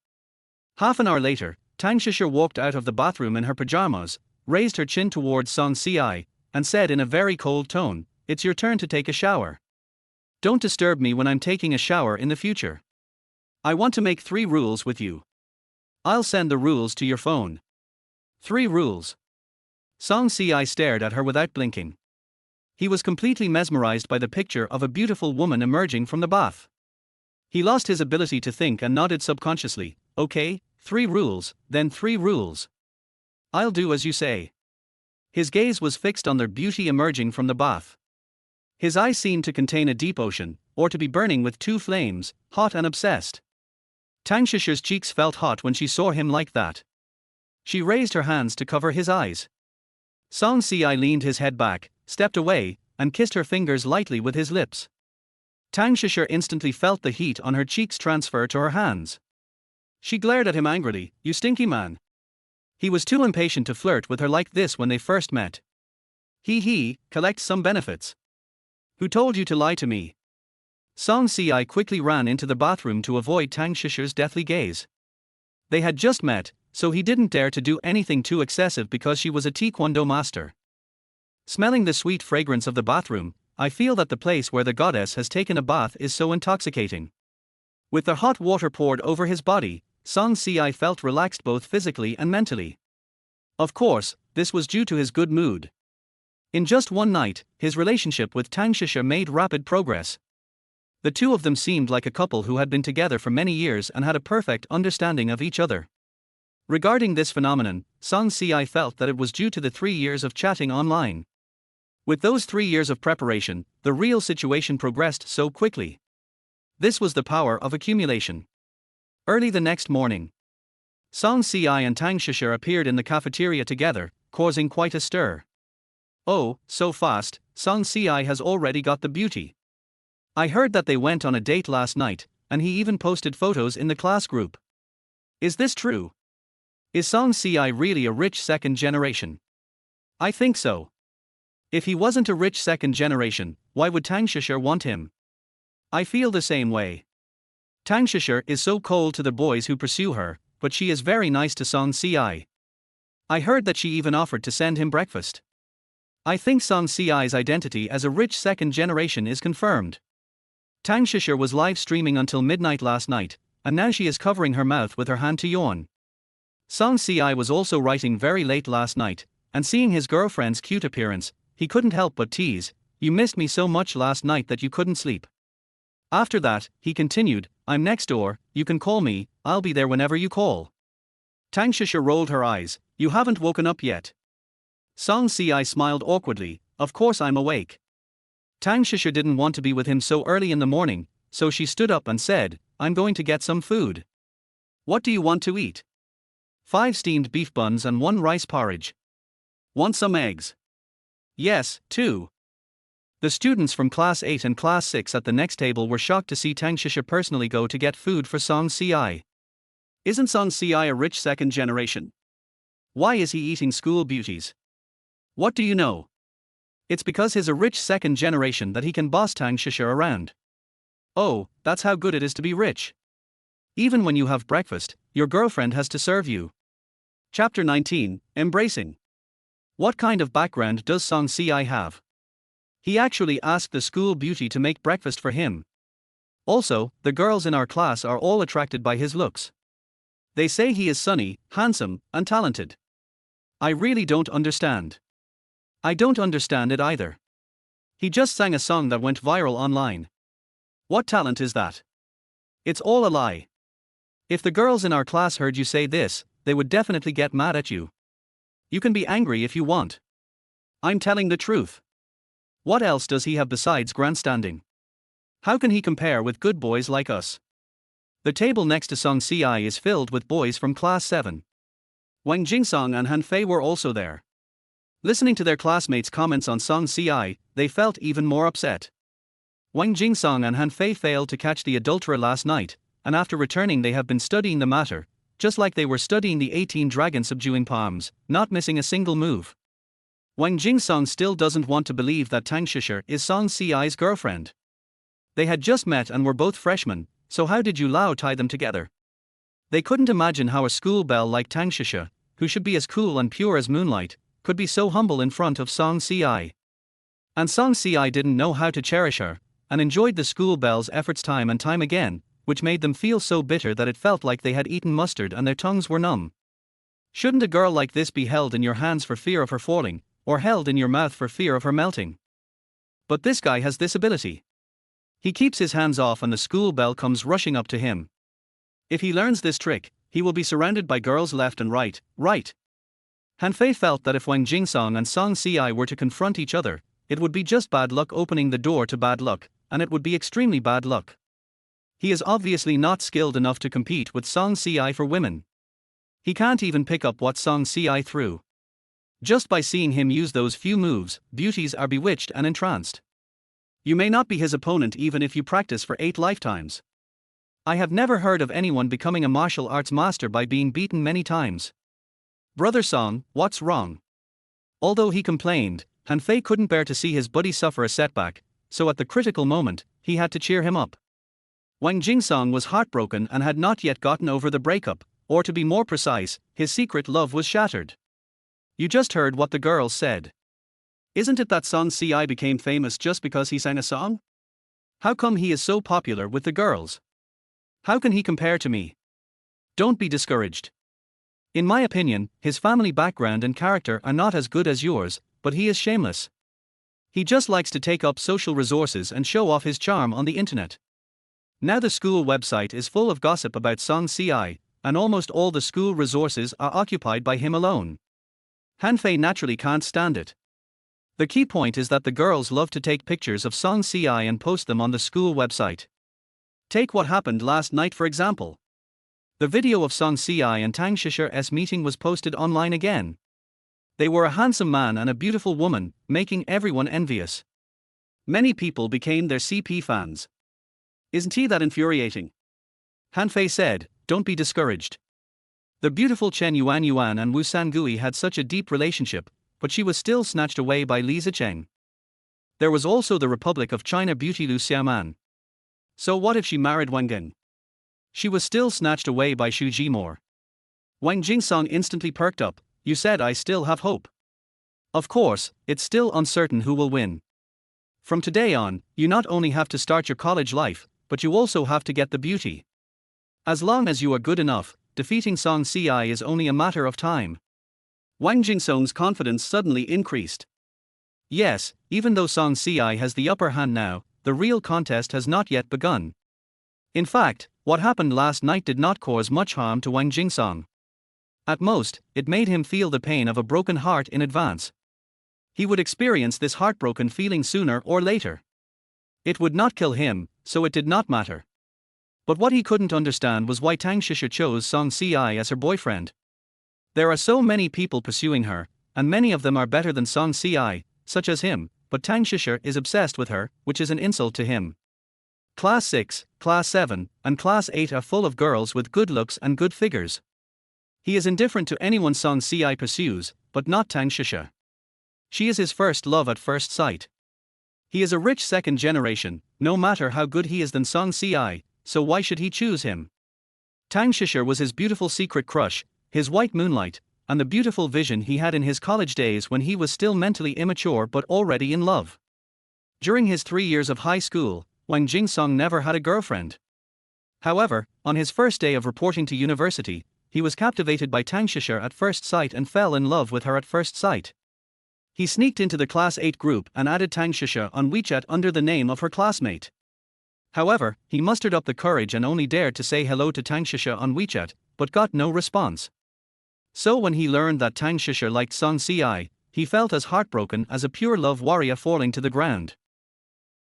Half an hour later, Tang Shisher walked out of the bathroom in her pajamas, raised her chin towards Song Si, and said in a very cold tone, "It's your turn to take a shower. Don't disturb me when I'm taking a shower in the future. I want to make 3 rules with you. I'll send the rules to your phone." 3 rules. Song Si stared at her without blinking. He was completely mesmerized by the picture of a beautiful woman emerging from the bath. He lost his ability to think and nodded subconsciously. "Okay, 3 rules, then 3 rules. I'll do as you say." His gaze was fixed on their beauty emerging from the bath. His eyes seemed to contain a deep ocean, or to be burning with 2 flames, hot and obsessed. Tang Shisher's cheeks felt hot when she saw him like that. She raised her hands to cover his eyes. Song Si leaned his head back, stepped away, and kissed her fingers lightly with his lips. Tang Shisher instantly felt the heat on her cheeks transfer to her hands. She glared at him angrily. "You stinky man." He was too impatient to flirt with her like this when they first met. He, collect some benefits. Who told you to lie to me? Song Si quickly ran into the bathroom to avoid Tang Shisher's deathly gaze. They had just met, so he didn't dare to do anything too excessive because she was a taekwondo master. Smelling the sweet fragrance of the bathroom, I feel that the place where the goddess has taken a bath is so intoxicating. With the hot water poured over his body, Song Si felt relaxed both physically and mentally. Of course, this was due to his good mood. In just one night, his relationship with Tang Shisher made rapid progress. The two of them seemed like a couple who had been together for many years and had a perfect understanding of each other. Regarding this phenomenon, Song Si felt that it was due to the 3 years of chatting online. With those 3 years of preparation, the real situation progressed so quickly. This was the power of accumulation. Early the next morning, Song Si and Tang Shisher appeared in the cafeteria together, causing quite a stir. "Oh, so fast, Song Si has already got the beauty. I heard that they went on a date last night, and he even posted photos in the class group. Is this true? Is Song Si really a rich second generation?" "I think so. If he wasn't a rich second generation, why would Tang Shisher want him?" "I feel the same way. Tang Shisher is so cold to the boys who pursue her, but she is very nice to Song Si. I heard that she even offered to send him breakfast. I think Song Si's identity as a rich second generation is confirmed. Tang Shisher was live streaming until midnight last night, and now she is covering her mouth with her hand to yawn. Song Si was also writing very late last night, and seeing his girlfriend's cute appearance, he couldn't help but tease, "You missed me so much last night that you couldn't sleep." After that, he continued, "I'm next door, you can call me, I'll be there whenever you call." Tang Shisher rolled her eyes. "You haven't woken up yet?" Song Si smiled awkwardly. "Of course I'm awake." Tang Shisher didn't want to be with him so early in the morning, so she stood up and said, "I'm going to get some food." "What do you want to eat?" 5 steamed beef buns and 1 rice porridge. "Want some eggs?" "Yes, 2. The students from Class 8 and Class 6 at the next table were shocked to see Tang Shisher personally go to get food for Song Si. Isn't Song Si a rich second generation? Why is he eating school beauties? What do you know? It's because he's a rich second generation that he can boss Tang Shisher around. Oh, that's how good it is to be rich. Even when you have breakfast, your girlfriend has to serve you. Chapter 19, Embracing. What kind of background does Song Si have? He actually asked the school beauty to make breakfast for him. Also, the girls in our class are all attracted by his looks. They say he is sunny, handsome, and talented. I really don't understand. I don't understand it either. He just sang a song that went viral online. What talent is that? It's all a lie. If the girls in our class heard you say this, they would definitely get mad at you. You can be angry if you want. I'm telling the truth. What else does he have besides grandstanding? How can he compare with good boys like us? The table next to Song Si is filled with boys from Class 7. Wang Jingsong and Han Fei were also there. Listening to their classmates' comments on Song Si, they felt even more upset. Wang Jingsong and Han Fei failed to catch the adulterer last night, and after returning they have been studying the matter, just like they were studying the 18 dragon subduing palms, not missing a single move. Wang Jingsong still doesn't want to believe that Tang Shisha is Song Ci's girlfriend. They had just met and were both freshmen, so how did Yu Lao tie them together? They couldn't imagine how a school belle like Tang Shisha, who should be as cool and pure as moonlight, could be so humble in front of Song Ci. And Song Ci didn't know how to cherish her, and enjoyed the school belle's efforts time and time again, which made them feel so bitter that it felt like they had eaten mustard and their tongues were numb. Shouldn't a girl like this be held in your hands for fear of her falling, or held in your mouth for fear of her melting? But this guy has this ability. He keeps his hands off and the school belle comes rushing up to him. If he learns this trick, he will be surrounded by girls left and right. Han Fei felt that if Wang Jingsong and Song Ci were to confront each other, it would be just bad luck opening the door to bad luck, and it would be extremely bad luck. He is obviously not skilled enough to compete with Song Ci for women. He can't even pick up what Song Ci threw. Just by seeing him use those few moves, beauties are bewitched and entranced. You may not be his opponent even if you practice for 8 lifetimes. I have never heard of anyone becoming a martial arts master by being beaten many times. Brother Song, what's wrong? Although he complained, Han Fei couldn't bear to see his buddy suffer a setback, so at the critical moment, he had to cheer him up. Wang Jingsong was heartbroken and had not yet gotten over the breakup, or to be more precise, his secret love was shattered. You just heard what the girls said. Isn't it that Song Ci became famous just because he sang a song? How come he is so popular with the girls? How can he compare to me? Don't be discouraged. In my opinion, his family background and character are not as good as yours, but he is shameless. He just likes to take up social resources and show off his charm on the internet. Now the school website is full of gossip about Song Ci, and almost all the school resources are occupied by him alone. Han Fei naturally can't stand it. The key point is that the girls love to take pictures of Song Ci and post them on the school website. Take what happened last night for example. The video of Song Ci and Tang Shisha's meeting was posted online again. They were a handsome man and a beautiful woman, making everyone envious. Many people became their CP fans. Isn't he that infuriating? Han Fei said, don't be discouraged. The beautiful Chen Yuan and Wu Sangui had such a deep relationship, but she was still snatched away by Li Zicheng. There was also the Republic of China beauty Lu Xiaoman. So what if she married Wang Geng? She was still snatched away by Xu Jimor. Wang Jingsong instantly perked up. You said I still have hope. Of course, it's still uncertain who will win. From today on, you not only have to start your college life, but you also have to get the beauty. As long as you are good enough, defeating Song Ci is only a matter of time. Wang Jingsong's confidence suddenly increased. Yes, even though Song Ci has the upper hand now, the real contest has not yet begun. In fact, what happened last night did not cause much harm to Wang Jingsong. At most, it made him feel the pain of a broken heart in advance. He would experience this heartbroken feeling sooner or later. It would not kill him, so it did not matter. But what he couldn't understand was why Tang Shisha chose Song Ci as her boyfriend. There are so many people pursuing her, and many of them are better than Song Ci, such as him, but Tang Shisha is obsessed with her, which is an insult to him. Class 6, Class 7, and Class 8 are full of girls with good looks and good figures. He is indifferent to anyone Song Ci pursues, but not Tang Shisha. She is his first love at first sight. He is a rich second generation, no matter how good he is than Song Ci, so why should he choose him? Tang Shisha was his beautiful secret crush, his white moonlight, and the beautiful vision he had in his college days when he was still mentally immature but already in love. During his 3 years of high school, Wang Jingsong never had a girlfriend. However, on his first day of reporting to university, he was captivated by Tang Shisha at first sight and fell in love with her at first sight. He sneaked into the Class 8 group and added Tang Shisha on WeChat under the name of her classmate. However, he mustered up the courage and only dared to say hello to Tang Shisha on WeChat, but got no response. So when he learned that Tang Shisha liked Song Ci, he felt as heartbroken as a pure love warrior falling to the ground.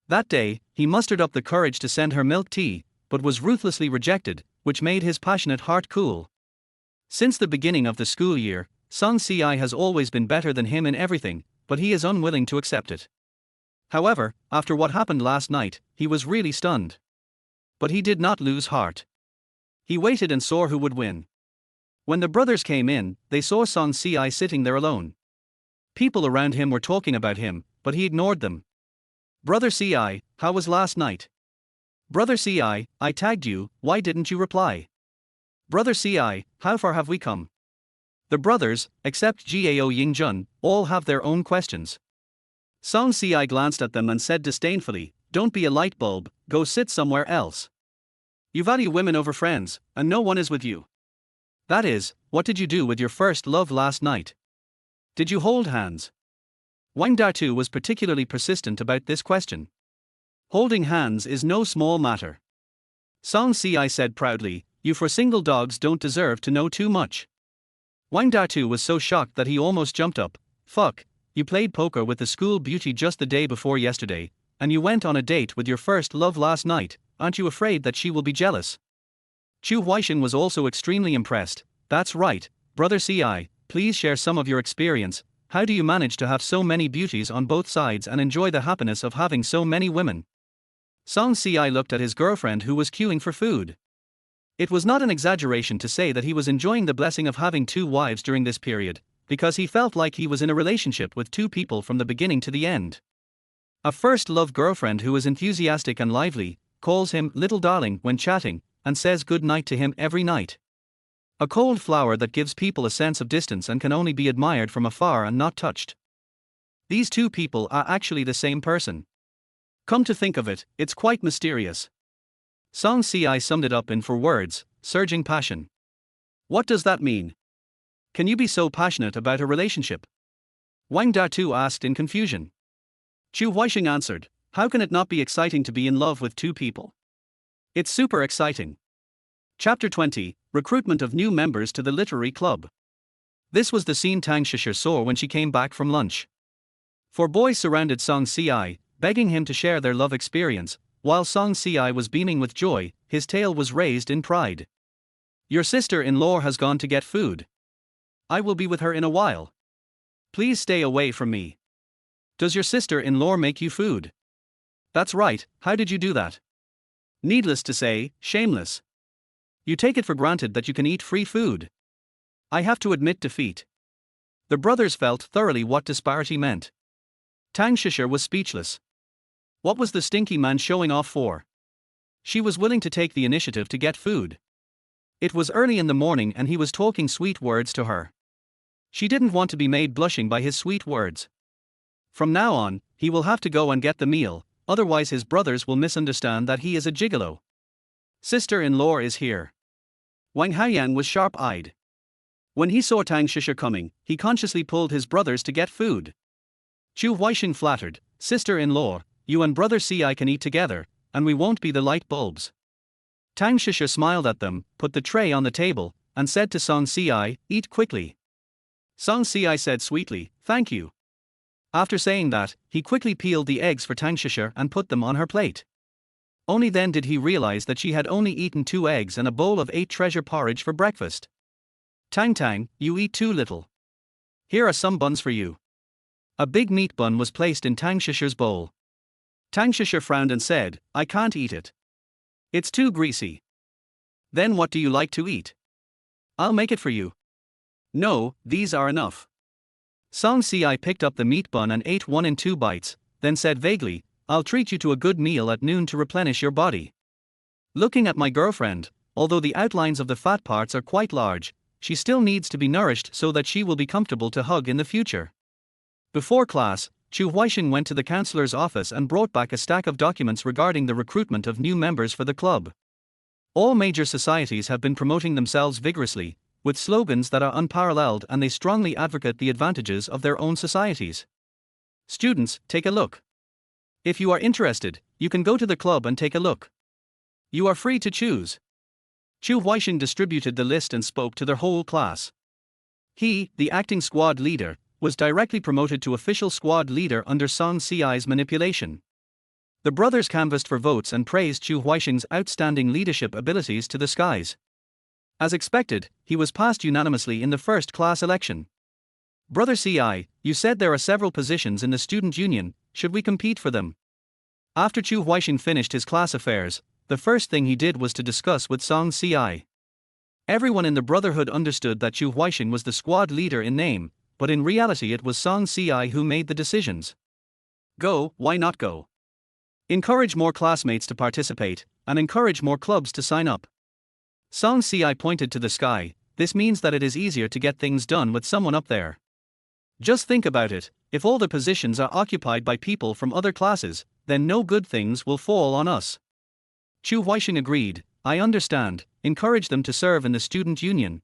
That day, he mustered up the courage to send her milk tea, but was ruthlessly rejected, which made his passionate heart cool. Since the beginning of the school year, Song Ci has always been better than him in everything, but he is unwilling to accept it. However, after what happened last night, he was really stunned. But he did not lose heart. He waited and saw who would win. When the brothers came in, they saw Song Si sitting there alone. People around him were talking about him, but he ignored them. Brother Si, how was last night? Brother Si, I tagged you, why didn't you reply? Brother Si, how far have we come? The brothers, except Gao Yingjun, all have their own questions. Song Si glanced at them and said disdainfully, don't be a light bulb, go sit somewhere else. You value women over friends, and no one is with you. That is, what did you do with your first love last night? Did you hold hands? Wang Datu was particularly persistent about this question. Holding hands is no small matter. Song Si said proudly, you for single dogs don't deserve to know too much. Wang Datu was so shocked that he almost jumped up. Fuck, you played poker with the school beauty just the day before yesterday, and you went on a date with your first love last night, aren't you afraid that she will be jealous? Chu Huaixin was also extremely impressed. That's right, Brother Si, please share some of your experience. How do you manage to have so many beauties on both sides and enjoy the happiness of having so many women? Song Si looked at his girlfriend who was queuing for food. It was not an exaggeration to say that he was enjoying the blessing of having two wives during this period, because he felt like he was in a relationship with two people from the beginning to the end. A first love girlfriend who is enthusiastic and lively, calls him little darling when chatting, and says good night to him every night. A cold flower that gives people a sense of distance and can only be admired from afar and not touched. These two people are actually the same person. Come to think of it, it's quite mysterious. Song Si summed it up in 4 words, surging passion. What does that mean? Can you be so passionate about a relationship? Wang Datu asked in confusion. Chu Huaixing answered, how can it not be exciting to be in love with two people? It's super exciting. Chapter 20, Recruitment of New Members to the Literary Club. This was the scene Tang Shisha saw when she came back from lunch. 4 boys surrounded Song Si, begging him to share their love experience, while Song Si was beaming with joy, his tail was raised in pride. Your sister-in-law has gone to get food. I will be with her in a while. Please stay away from me. Does your sister-in-law make you food? That's right, how did you do that? Needless to say, shameless. You take it for granted that you can eat free food. I have to admit defeat. The brothers felt thoroughly what disparity meant. Tang Shisha was speechless. What was the stinky man showing off for? She was willing to take the initiative to get food. It was early in the morning and he was talking sweet words to her. She didn't want to be made blushing by his sweet words. From now on, he will have to go and get the meal, otherwise his brothers will misunderstand that he is a gigolo. Sister-in-law is here. Wang Haoyang was sharp-eyed. When he saw Tang Shisha coming, he consciously pulled his brothers to get food. Chu Huaixin flattered, sister-in-law, you and brother Si can eat together, and we won't be the light bulbs. Tang Shisha smiled at them, put the tray on the table, and said to Song Si, eat quickly. Song Si said sweetly, thank you. After saying that, he quickly peeled the eggs for Tang Shisha and put them on her plate. Only then did he realize that she had only eaten 2 eggs and a bowl of 8 treasure porridge for breakfast. Tang, you eat too little. Here are some buns for you. A big meat bun was placed in Tang Shisha's bowl. Tang Shisha frowned and said, I can't eat it. It's too greasy. Then what do you like to eat? I'll make it for you. No, these are enough. Song Si picked up the meat bun and ate 1 in 2 bites, then said vaguely, I'll treat you to a good meal at noon to replenish your body. Looking at my girlfriend, although the outlines of the fat parts are quite large, she still needs to be nourished so that she will be comfortable to hug in the future. Before class, Chu Huaixin went to the counselor's office and brought back a stack of documents regarding the recruitment of new members for the club. All major societies have been promoting themselves vigorously, with slogans that are unparalleled, and they strongly advocate the advantages of their own societies. Students, take a look. If you are interested, you can go to the club and take a look. You are free to choose. Chu Huaixin distributed the list and spoke to their whole class. He, the acting squad leader, was directly promoted to official squad leader under Song Si's manipulation. The brothers canvassed for votes and praised Chu Huaixin's outstanding leadership abilities to the skies. As expected, he was passed unanimously in the first class election. Brother Si, you said there are several positions in the student union, should we compete for them? After Chu Huaixin finished his class affairs, the first thing he did was to discuss with Song Si. Everyone in the Brotherhood understood that Chu Huaixing was the squad leader in name, but in reality it was Song Si who made the decisions. Go, why not go? Encourage more classmates to participate, and encourage more clubs to sign up. Song Si pointed to the sky. This means that it is easier to get things done with someone up there. Just think about it, if all the positions are occupied by people from other classes, then no good things will fall on us. Chu Huaixing agreed. I understand, encourage them to serve in the student union.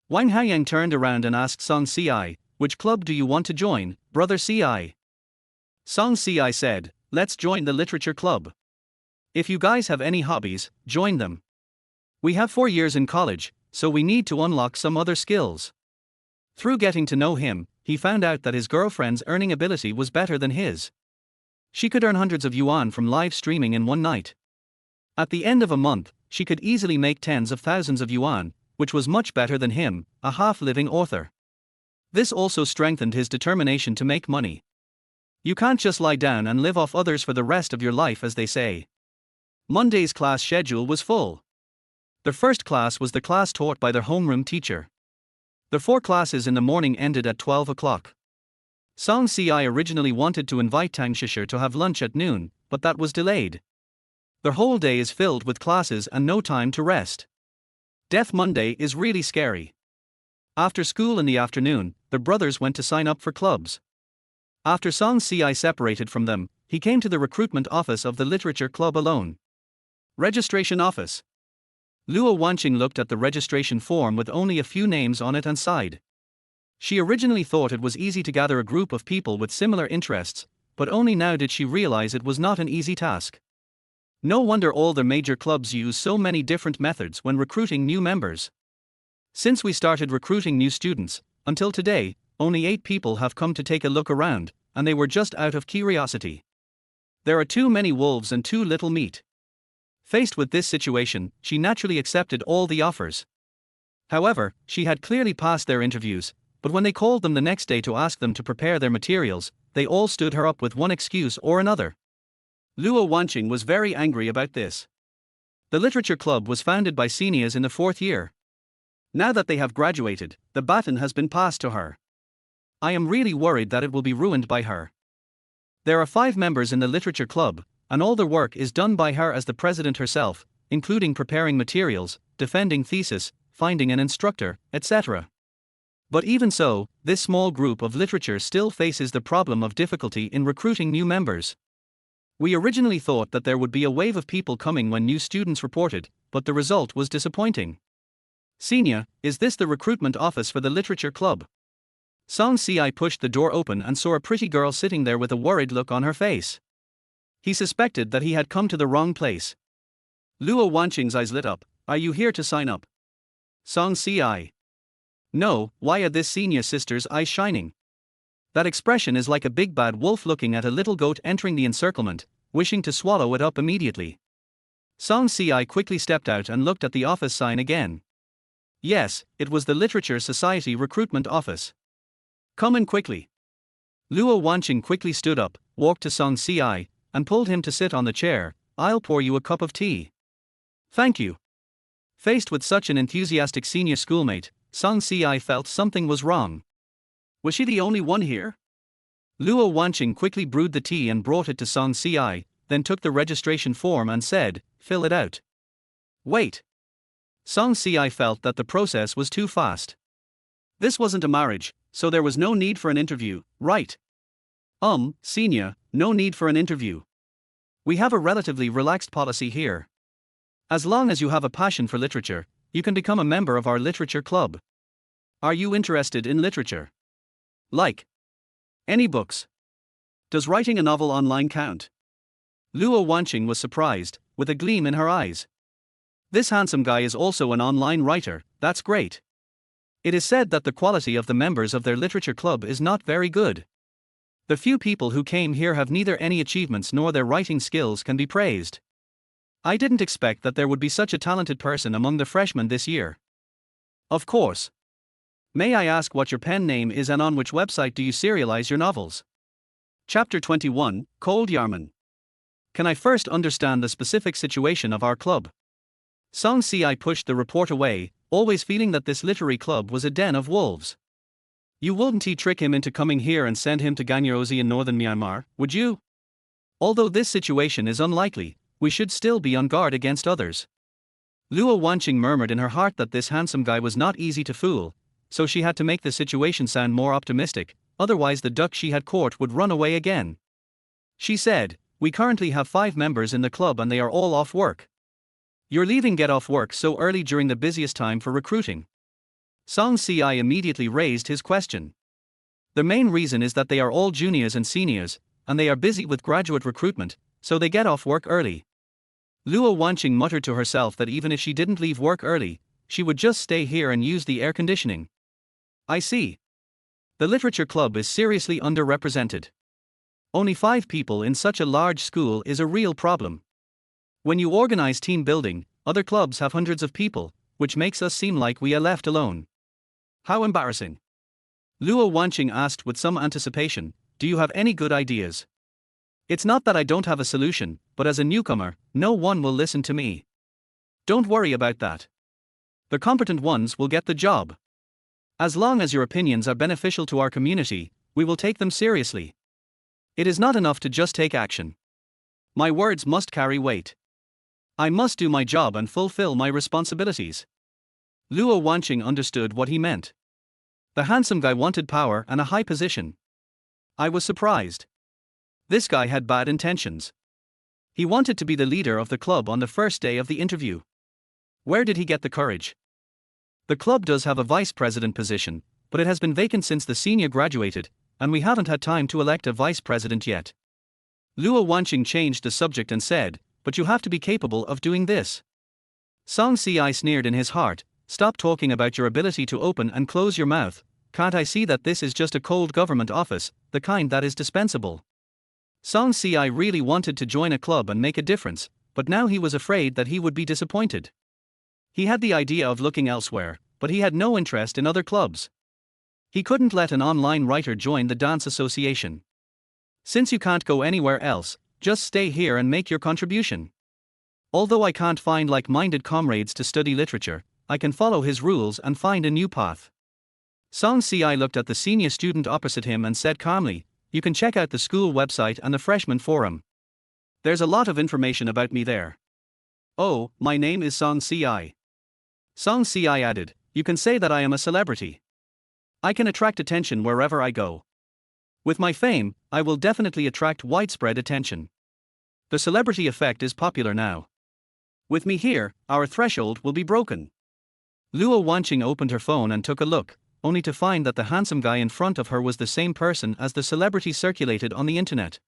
Wang Haiyang turned around and asked Song Si, which club do you want to join, Brother Si? Song Si said, let's join the literature club. If you guys have any hobbies, join them. We have 4 years in college, so we need to unlock some other skills. Through getting to know him, he found out that his girlfriend's earning ability was better than his. She could earn hundreds of yuan from live streaming in one night. At the end of a month, she could easily make tens of thousands of yuan, which was much better than him, a half-living author. This also strengthened his determination to make money. You can't just lie down and live off others for the rest of your life, as they say. Monday's class schedule was full. The first class was the class taught by their homeroom teacher. The 4 classes in the morning ended at 12 o'clock. Song Si originally wanted to invite Tang Shisher to have lunch at noon, but that was delayed. Their whole day is filled with classes and no time to rest. Death Monday is really scary. After school in the afternoon, the brothers went to sign up for clubs. After Song Si separated from them, he came to the recruitment office of the literature club alone. Registration office. Luo Wanqing looked at the registration form with only a few names on it and sighed. She originally thought it was easy to gather a group of people with similar interests, but only now did she realize it was not an easy task. No wonder all the major clubs use so many different methods when recruiting new members. Since we started recruiting new students, until today, only 8 people have come to take a look around, and they were just out of curiosity. There are too many wolves and too little meat. Faced with this situation, she naturally accepted all the offers. However, she had clearly passed their interviews, but when they called them the next day to ask them to prepare their materials, they all stood her up with one excuse or another. Luo Wanqing was very angry about this. The literature club was founded by seniors in the 4th year. Now that they have graduated, the baton has been passed to her. I am really worried that it will be ruined by her. There are 5 members in the literature club, and all the work is done by her as the president herself, including preparing materials, defending thesis, finding an instructor, etc. But even so, this small group of literature still faces the problem of difficulty in recruiting new members. We originally thought that there would be a wave of people coming when new students reported, but the result was disappointing. Senior, is this the recruitment office for the literature club? Song Si pushed the door open and saw a pretty girl sitting there with a worried look on her face. He suspected that he had come to the wrong place. Luo Wanqing's eyes lit up. Are you here to sign up? Song Si. No, why are this senior sister's eyes shining? That expression is like a big bad wolf looking at a little goat entering the encirclement, wishing to swallow it up immediately. Song Si quickly stepped out and looked at the office sign again. Yes, it was the Literature Society recruitment office. Come in quickly. Luo Wanqing quickly stood up, walked to Song Si, and pulled him to sit on the chair. I'll pour you a cup of tea. Thank you. Faced with such an enthusiastic senior schoolmate, Song Si felt something was wrong. Was she the only one here? Luo Wanqing quickly brewed the tea and brought it to Song Si, then took the registration form and said, fill it out. Wait. Song Si felt that the process was too fast. This wasn't a marriage, so there was no need for an interview, right? Senior, no need for an interview. We have a relatively relaxed policy here. As long as you have a passion for literature, you can become a member of our literature club. Are you interested in literature? Like any books? Does writing a novel online count? Luo Wanqing was surprised, with a gleam in her eyes. This handsome guy is also an online writer, that's great. It is said that the quality of the members of their literature club is not very good. The few people who came here have neither any achievements nor their writing skills can be praised. I didn't expect that there would be such a talented person among the freshmen this year. Of course. May I ask what your pen name is and on which website do you serialize your novels? Chapter 21, Cold Yarman. Can I first understand the specific situation of our club? Song Si pushed the report away. always feeling that this literary club was a den of wolves. You wouldn't trick him into coming here and send him to Ganyarosi in northern Myanmar, would you? Although this situation is unlikely, we should still be on guard against others. Luo Wanqing murmured in her heart that this handsome guy was not easy to fool, so she had to make the situation sound more optimistic, otherwise the duck she had caught would run away again. She said, "We currently have 5 members in the club and they are all off work. You're leaving get off work so early during the busiest time for recruiting?" Song Si immediately raised his question. The main reason is that they are all juniors and seniors, and they are busy with graduate recruitment, so they get off work early. Luo Wanqing muttered to herself that even if she didn't leave work early, she would just stay here and use the air conditioning. I see. The literature club is seriously underrepresented. Only 5 people in such a large school is a real problem. When you organize team building, other clubs have hundreds of people, which makes us seem like we are left alone. How embarrassing. Luo Wanqing asked with some anticipation, "Do you have any good ideas?" "It's not that I don't have a solution, but as a newcomer, no one will listen to me." "Don't worry about that. The competent ones will get the job. As long as your opinions are beneficial to our community, we will take them seriously. It is not enough to just take action. My words must carry weight. I must do my job and fulfill my responsibilities." Luo Wanqing understood what he meant. The handsome guy wanted power and a high position. I was surprised. This guy had bad intentions. He wanted to be the leader of the club on the first day of the interview. Where did he get the courage? The club does have a vice president position, but it has been vacant since the senior graduated, and we haven't had time to elect a vice president yet. Luo Wanqing changed the subject and said, "But you have to be capable of doing this." Song Si sneered in his heart, "Stop talking about your ability to open and close your mouth. Can't I see that this is just a cold government office, the kind that is dispensable?" Song Si really wanted to join a club and make a difference, but now he was afraid that he would be disappointed. He had the idea of looking elsewhere, but he had no interest in other clubs. He couldn't let an online writer join the dance association. "Since you can't go anywhere else, just stay here and make your contribution. Although I can't find like-minded comrades to study literature, I can follow his rules and find a new path." Song Si looked at the senior student opposite him and said calmly, "You can check out the school website and the freshman forum. There's a lot of information about me there." "Oh, my name is Song Si." Song Si added, "You can say that I am a celebrity. I can attract attention wherever I go. With my fame, I will definitely attract widespread attention. The celebrity effect is popular now. With me here, our threshold will be broken." Luo Wanqing opened her phone and took a look, only to find that the handsome guy in front of her was the same person as the celebrity circulated on the internet.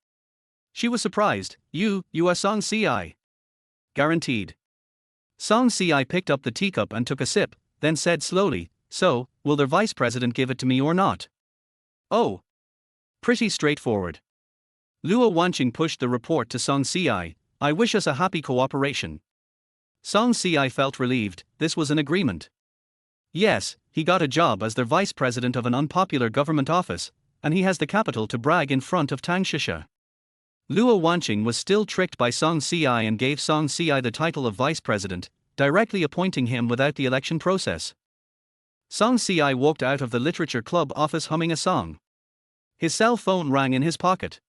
She was surprised. You are Song Si." "Guaranteed." Song Si picked up the teacup and took a sip, then said slowly, "So, will the vice president give it to me or not?" "Oh. Pretty straightforward." Luo Wanqing pushed the report to Song Si. "I wish us a happy cooperation." Song Si felt relieved. This was an agreement. Yes, he got a job as the vice president of an unpopular government office, and he has the capital to brag in front of Tang Shisha. Luo Wanqing was still tricked by Song Si and gave Song Si the title of vice president, directly appointing him without the election process. Song Si walked out of the literature club office humming a song. His cell phone rang in his pocket.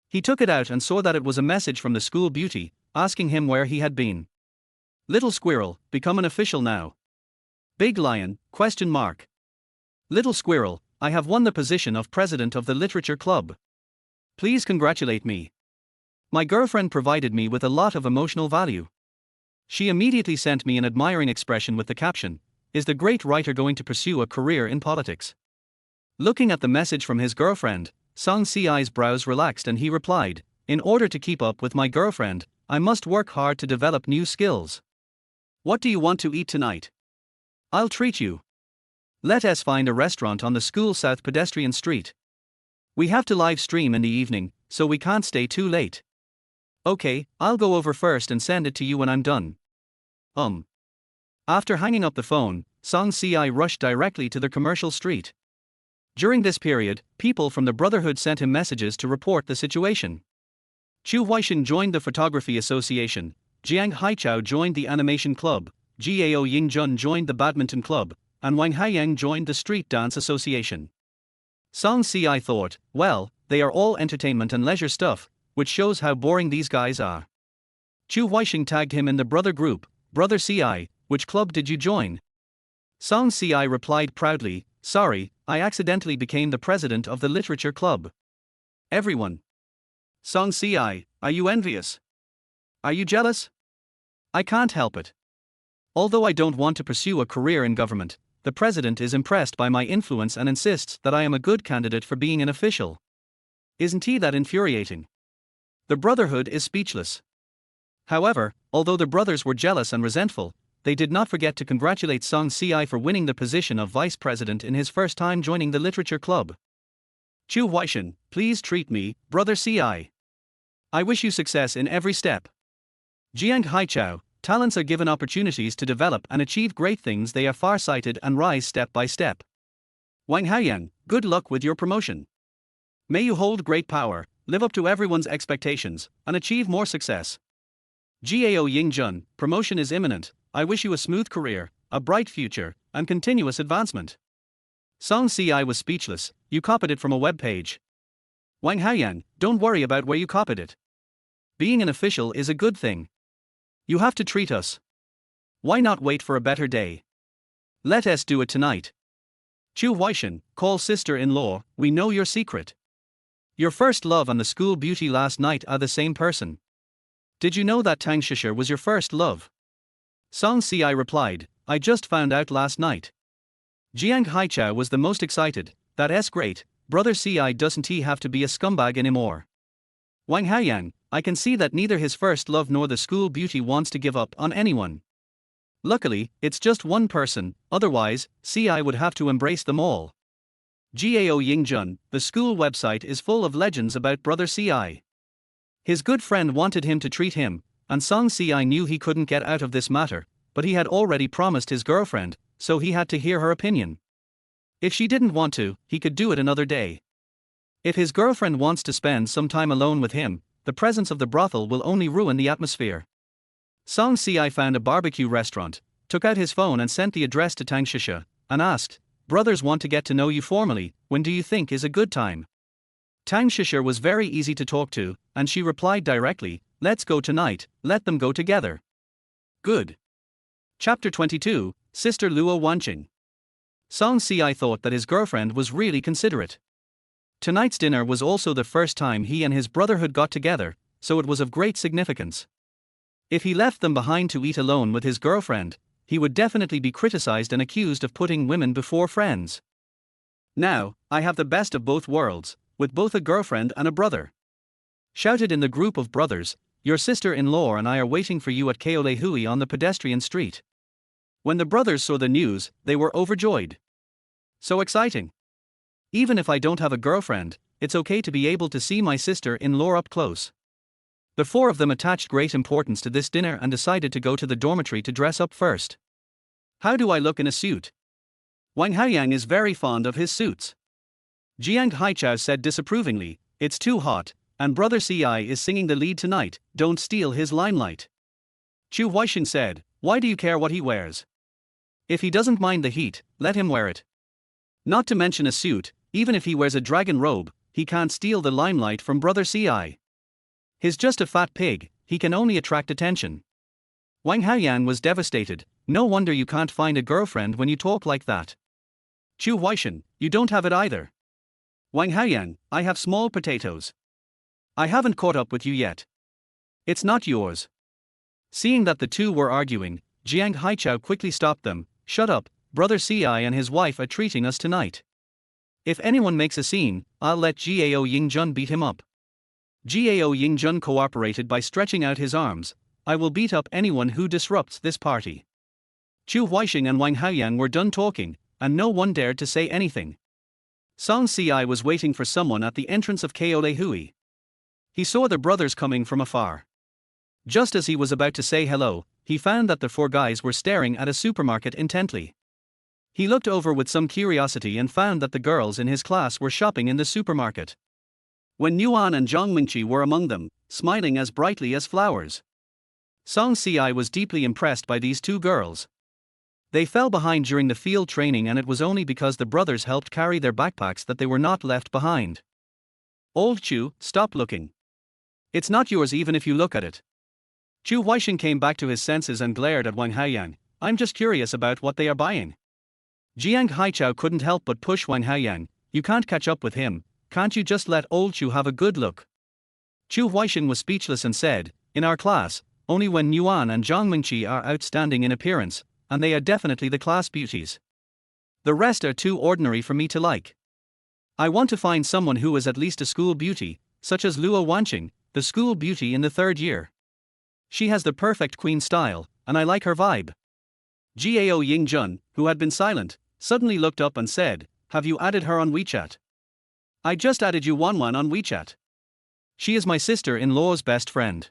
He took it out and saw that it was a message from the school beauty, asking him where he had been. "Little squirrel, become an official now." "Big lion, ? Little squirrel, I have won the position of president of the literature club. Please congratulate me. My girlfriend provided me with a lot of emotional value. She immediately sent me an admiring expression with the caption, 'Is the great writer going to pursue a career in politics?'" Looking at the message from his girlfriend, Song Si's brows relaxed and he replied, "In order to keep up with my girlfriend, I must work hard to develop new skills. What do you want to eat tonight? I'll treat you. Let us find a restaurant on the school South Pedestrian Street. We have to live stream in the evening, so we can't stay too late. Okay, I'll go over first and send it to you when I'm done." After hanging up the phone, Song Si rushed directly to the commercial street. During this period, people from the Brotherhood sent him messages to report the situation. Chu Huaixin joined the Photography Association, Jiang Haichao joined the Animation Club, Gao Yingjun joined the badminton club, and Wang Haiyang joined the street dance association. Song Si thought, well, they are all entertainment and leisure stuff, which shows how boring these guys are. Chu Huixing tagged him in the brother group. Brother Si, which club did you join? Song Si replied proudly, sorry, I accidentally became the president of the literature club. Everyone. Song Si, are you envious? Are you jealous? I can't help it. Although I don't want to pursue a career in government, the president is impressed by my influence and insists that I am a good candidate for being an official. Isn't he that infuriating? The brotherhood is speechless. However, although the brothers were jealous and resentful, they did not forget to congratulate Song Si for winning the position of vice president in his first time joining the literature club. Chu Huixin, please treat me, brother Si. I wish you success in every step. Jiang Haichao, talents are given opportunities to develop and achieve great things. They are far-sighted and rise step by step. Wang Haiyang, good luck with your promotion. May you hold great power, live up to everyone's expectations, and achieve more success. Gao Yingjun, promotion is imminent. I wish you a smooth career, a bright future, and continuous advancement. Song Si was speechless. You copied it from a web page. Wang Haiyang, don't worry about where you copied it. Being an official is a good thing. You have to treat us. Why not wait for a better day? Let us do it tonight. Chu Huixin, call sister-in-law, we know your secret. Your first love and the school beauty last night are the same person. Did you know that Tang Shisher was your first love? Song Si replied, I just found out last night. Jiang Haichao was the most excited, that's great, brother Si doesn't he have to be a scumbag anymore? Wang Haiyang, I can see that neither his first love nor the school beauty wants to give up on anyone. Luckily, it's just one person, otherwise, Si would have to embrace them all. Gao Yingjun, the school website is full of legends about brother Si. His good friend wanted him to treat him, and Song Si knew he couldn't get out of this matter, but he had already promised his girlfriend, so he had to hear her opinion. If she didn't want to, he could do it another day. If his girlfriend wants to spend some time alone with him, the presence of the brothel will only ruin the atmosphere. Song Si found a barbecue restaurant, took out his phone and sent the address to Tang Shisha, and asked, brothers want to get to know you formally, when do you think is a good time? Tang Shisha was very easy to talk to, and she replied directly, let's go tonight, let them go together. Good. Chapter 22, Sister Luo Wanqing. Song Si thought that his girlfriend was really considerate. Tonight's dinner was also the first time he and his brotherhood got together, so it was of great significance. If he left them behind to eat alone with his girlfriend, he would definitely be criticized and accused of putting women before friends. Now, I have the best of both worlds, with both a girlfriend and a brother. Shouted in the group of brothers, your sister-in-law and I are waiting for you at Kaolehui on the pedestrian street. When the brothers saw the news, they were overjoyed. So exciting. Even if I don't have a girlfriend, it's okay to be able to see my sister-in-law up close. The four of them attached great importance to this dinner and decided to go to the dormitory to dress up first. How do I look in a suit? Wang Haiyang is very fond of his suits. Jiang Haichao said disapprovingly, it's too hot, and brother Si is singing the lead tonight, don't steal his limelight. Chu Huixin said, why do you care what he wears? If he doesn't mind the heat, let him wear it. Not to mention a suit, even if he wears a dragon robe, he can't steal the limelight from brother Si. He's just a fat pig, he can only attract attention. Wang Haiyang was devastated, no wonder you can't find a girlfriend when you talk like that. Chu Huixin, you don't have it either. Wang Haiyang, I have small potatoes. I haven't caught up with you yet. It's not yours. Seeing that the two were arguing, Jiang Haichao quickly stopped them, shut up, brother Si and his wife are treating us tonight. If anyone makes a scene, I'll let Gao Yingjun beat him up. Gao Yingjun cooperated by stretching out his arms, I will beat up anyone who disrupts this party. Chu Huixing and Wang Haiyang were done talking, and no one dared to say anything. Song Si was waiting for someone at the entrance of Kaolehui. He saw the brothers coming from afar. Just as he was about to say hello, he found that the four guys were staring at a supermarket intently. He looked over with some curiosity and found that the girls in his class were shopping in the supermarket. When Yuan and Zhang Mingqi were among them, smiling as brightly as flowers. Song Si was deeply impressed by these two girls. They fell behind during the field training, and it was only because the brothers helped carry their backpacks that they were not left behind. Old Chu, stop looking. It's not yours even if you look at it. Chu Huaixing came back to his senses and glared at Wang Haoyang. I'm just curious about what they are buying. Jiang Haichao couldn't help but push Wang Haoyang. You can't catch up with him, can't you just let old Chu have a good look? Chu Huaixing was speechless and said, in our class, only when Yuan and Zhang Mingqi are outstanding in appearance, and they are definitely the class beauties. The rest are too ordinary for me to like. I want to find someone who is at least a school beauty, such as Luo Wanqing, the school beauty in the 3rd year. She has the perfect queen style, and I like her vibe. Gao Yingjun, who had been silent, suddenly looked up and said, have you added her on WeChat? I just added you Wanwan on WeChat. She is my sister-in-law's best friend.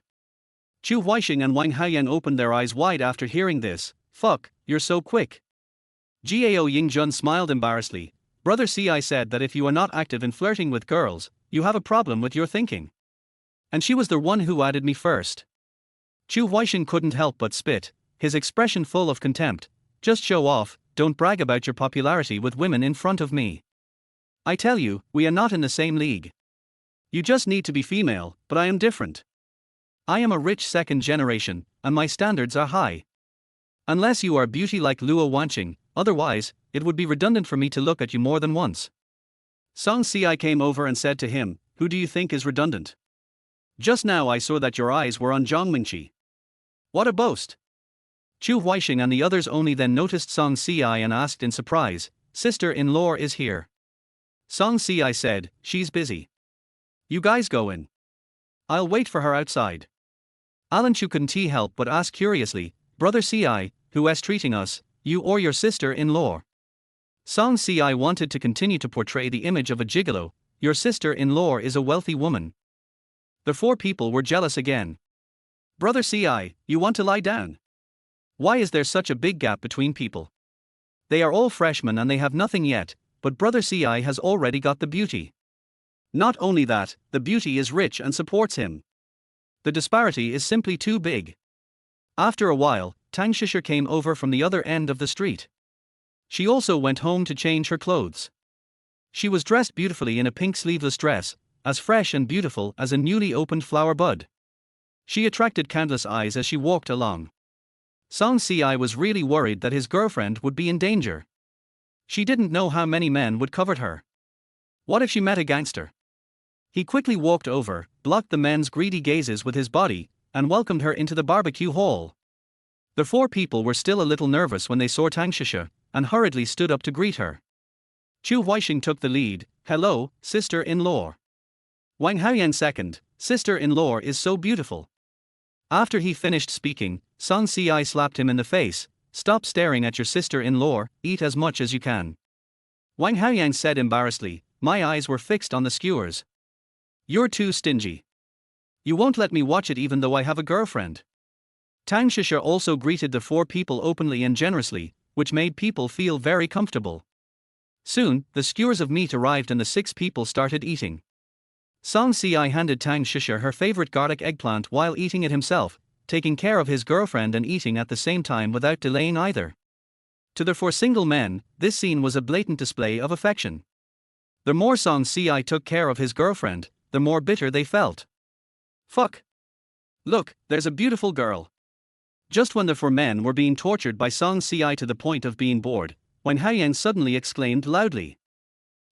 Chu Huaixing and Wang Haoyang opened their eyes wide after hearing this. Fuck, you're so quick. Gao Yingjun smiled embarrassedly. Brother Ci said that if you are not active in flirting with girls, you have a problem with your thinking. And she was the one who added me first. Chu Huaixing couldn't help but spit, his expression full of contempt. Just show off, don't brag about your popularity with women in front of me. I tell you, we are not in the same league. You just need to be female, but I am different. I am a rich 2nd generation, and my standards are high. Unless you are beauty like Luo Wanqing, otherwise, it would be redundant for me to look at you more than once. Song Si came over and said to him, who do you think is redundant? Just now I saw that your eyes were on Zhang Mingqi. What a boast! Chu Huaixing and the others only then noticed Song Si and asked in surprise, sister-in-law is here. Song Si said, she's busy. You guys go in. I'll wait for her outside. Alan Chu couldn't help but ask curiously, Brother Ci, who is treating us, you or your sister-in-law? Song Si wanted to continue to portray the image of a gigolo. Your sister-in-law is a wealthy woman. The 4 people were jealous again. Brother Ci, you want to lie down? Why is there such a big gap between people? They are all freshmen and they have nothing yet, but Brother Ci has already got the beauty. Not only that, the beauty is rich and supports him. The disparity is simply too big. After a while, Tang Shisher came over from the other end of the street. She also went home to change her clothes. She was dressed beautifully in a pink sleeveless dress, as fresh and beautiful as a newly opened flower bud. She attracted countless eyes as she walked along. Song Si was really worried that his girlfriend would be in danger. She didn't know how many men would covet her. What if she met a gangster? He quickly walked over, blocked the men's greedy gazes with his body, and welcomed her into the barbecue hall. The 4 people were still a little nervous when they saw Tang Shisha, and hurriedly stood up to greet her. Chu Huaixing took the lead. Hello, sister-in-law. Wang Haoyang second, sister-in-law is so beautiful. After he finished speaking, Song Si slapped him in the face. Stop staring at your sister-in-law, eat as much as you can. Wang Haoyang said embarrassedly, my eyes were fixed on the skewers. You're too stingy. You won't let me watch it even though I have a girlfriend. Tang Shisha also greeted the 4 people openly and generously, which made people feel very comfortable. Soon, the skewers of meat arrived and the 6 people started eating. Song Si handed Tang Shisha her favorite garlic eggplant while eating it himself, taking care of his girlfriend and eating at the same time without delaying either. To the 4 single men, this scene was a blatant display of affection. The more Song Si took care of his girlfriend, the more bitter they felt. Fuck. Look, there's a beautiful girl. Just when the 4 men were being tortured by Song Si to the point of being bored, Wang Haoyang suddenly exclaimed loudly.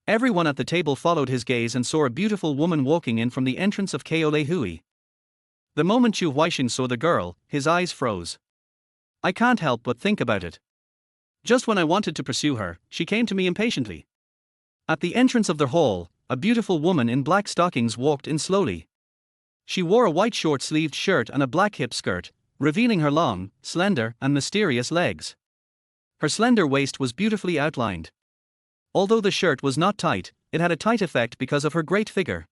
Everyone at the table followed his gaze and saw a beautiful woman walking in from the entrance of Kaole Hui. The moment Chu Huaixing saw the girl, his eyes froze. I can't help but think about it. Just when I wanted to pursue her, she came to me impatiently. At the entrance of the hall, a beautiful woman in black stockings walked in slowly. She wore a white short-sleeved shirt and a black hip skirt, revealing her long, slender, and mysterious legs. Her slender waist was beautifully outlined. Although the shirt was not tight, it had a tight effect because of her great figure.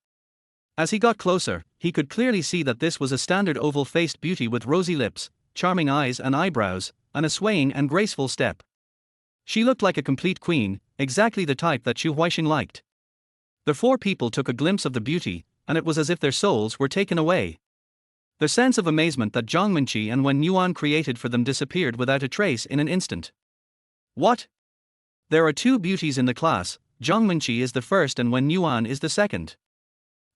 As he got closer, he could clearly see that this was a standard oval-faced beauty with rosy lips, charming eyes and eyebrows, and a swaying and graceful step. She looked like a complete queen, exactly the type that Chu Huaixing liked. The 4 people took a glimpse of the beauty, and it was as if their souls were taken away. The sense of amazement that Zhang Minqi and Wen Yuan created for them disappeared without a trace in an instant. What? There are two beauties in the class, Zhang Minqi is the first and Wen Yuan is the second.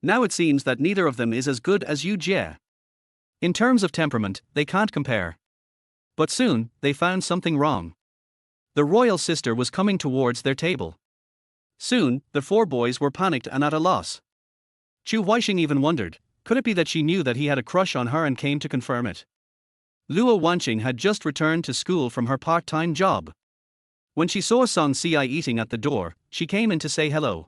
Now it seems that neither of them is as good as Yu Jie. In terms of temperament, they can't compare. But soon, they found something wrong. The royal sister was coming towards their table. Soon, the four boys were panicked and at a loss. Chu Huixing even wondered, could it be that she knew that he had a crush on her and came to confirm it? Luo Wanqing had just returned to school from her part-time job. When she saw Song Xi eating at the door, she came in to say hello.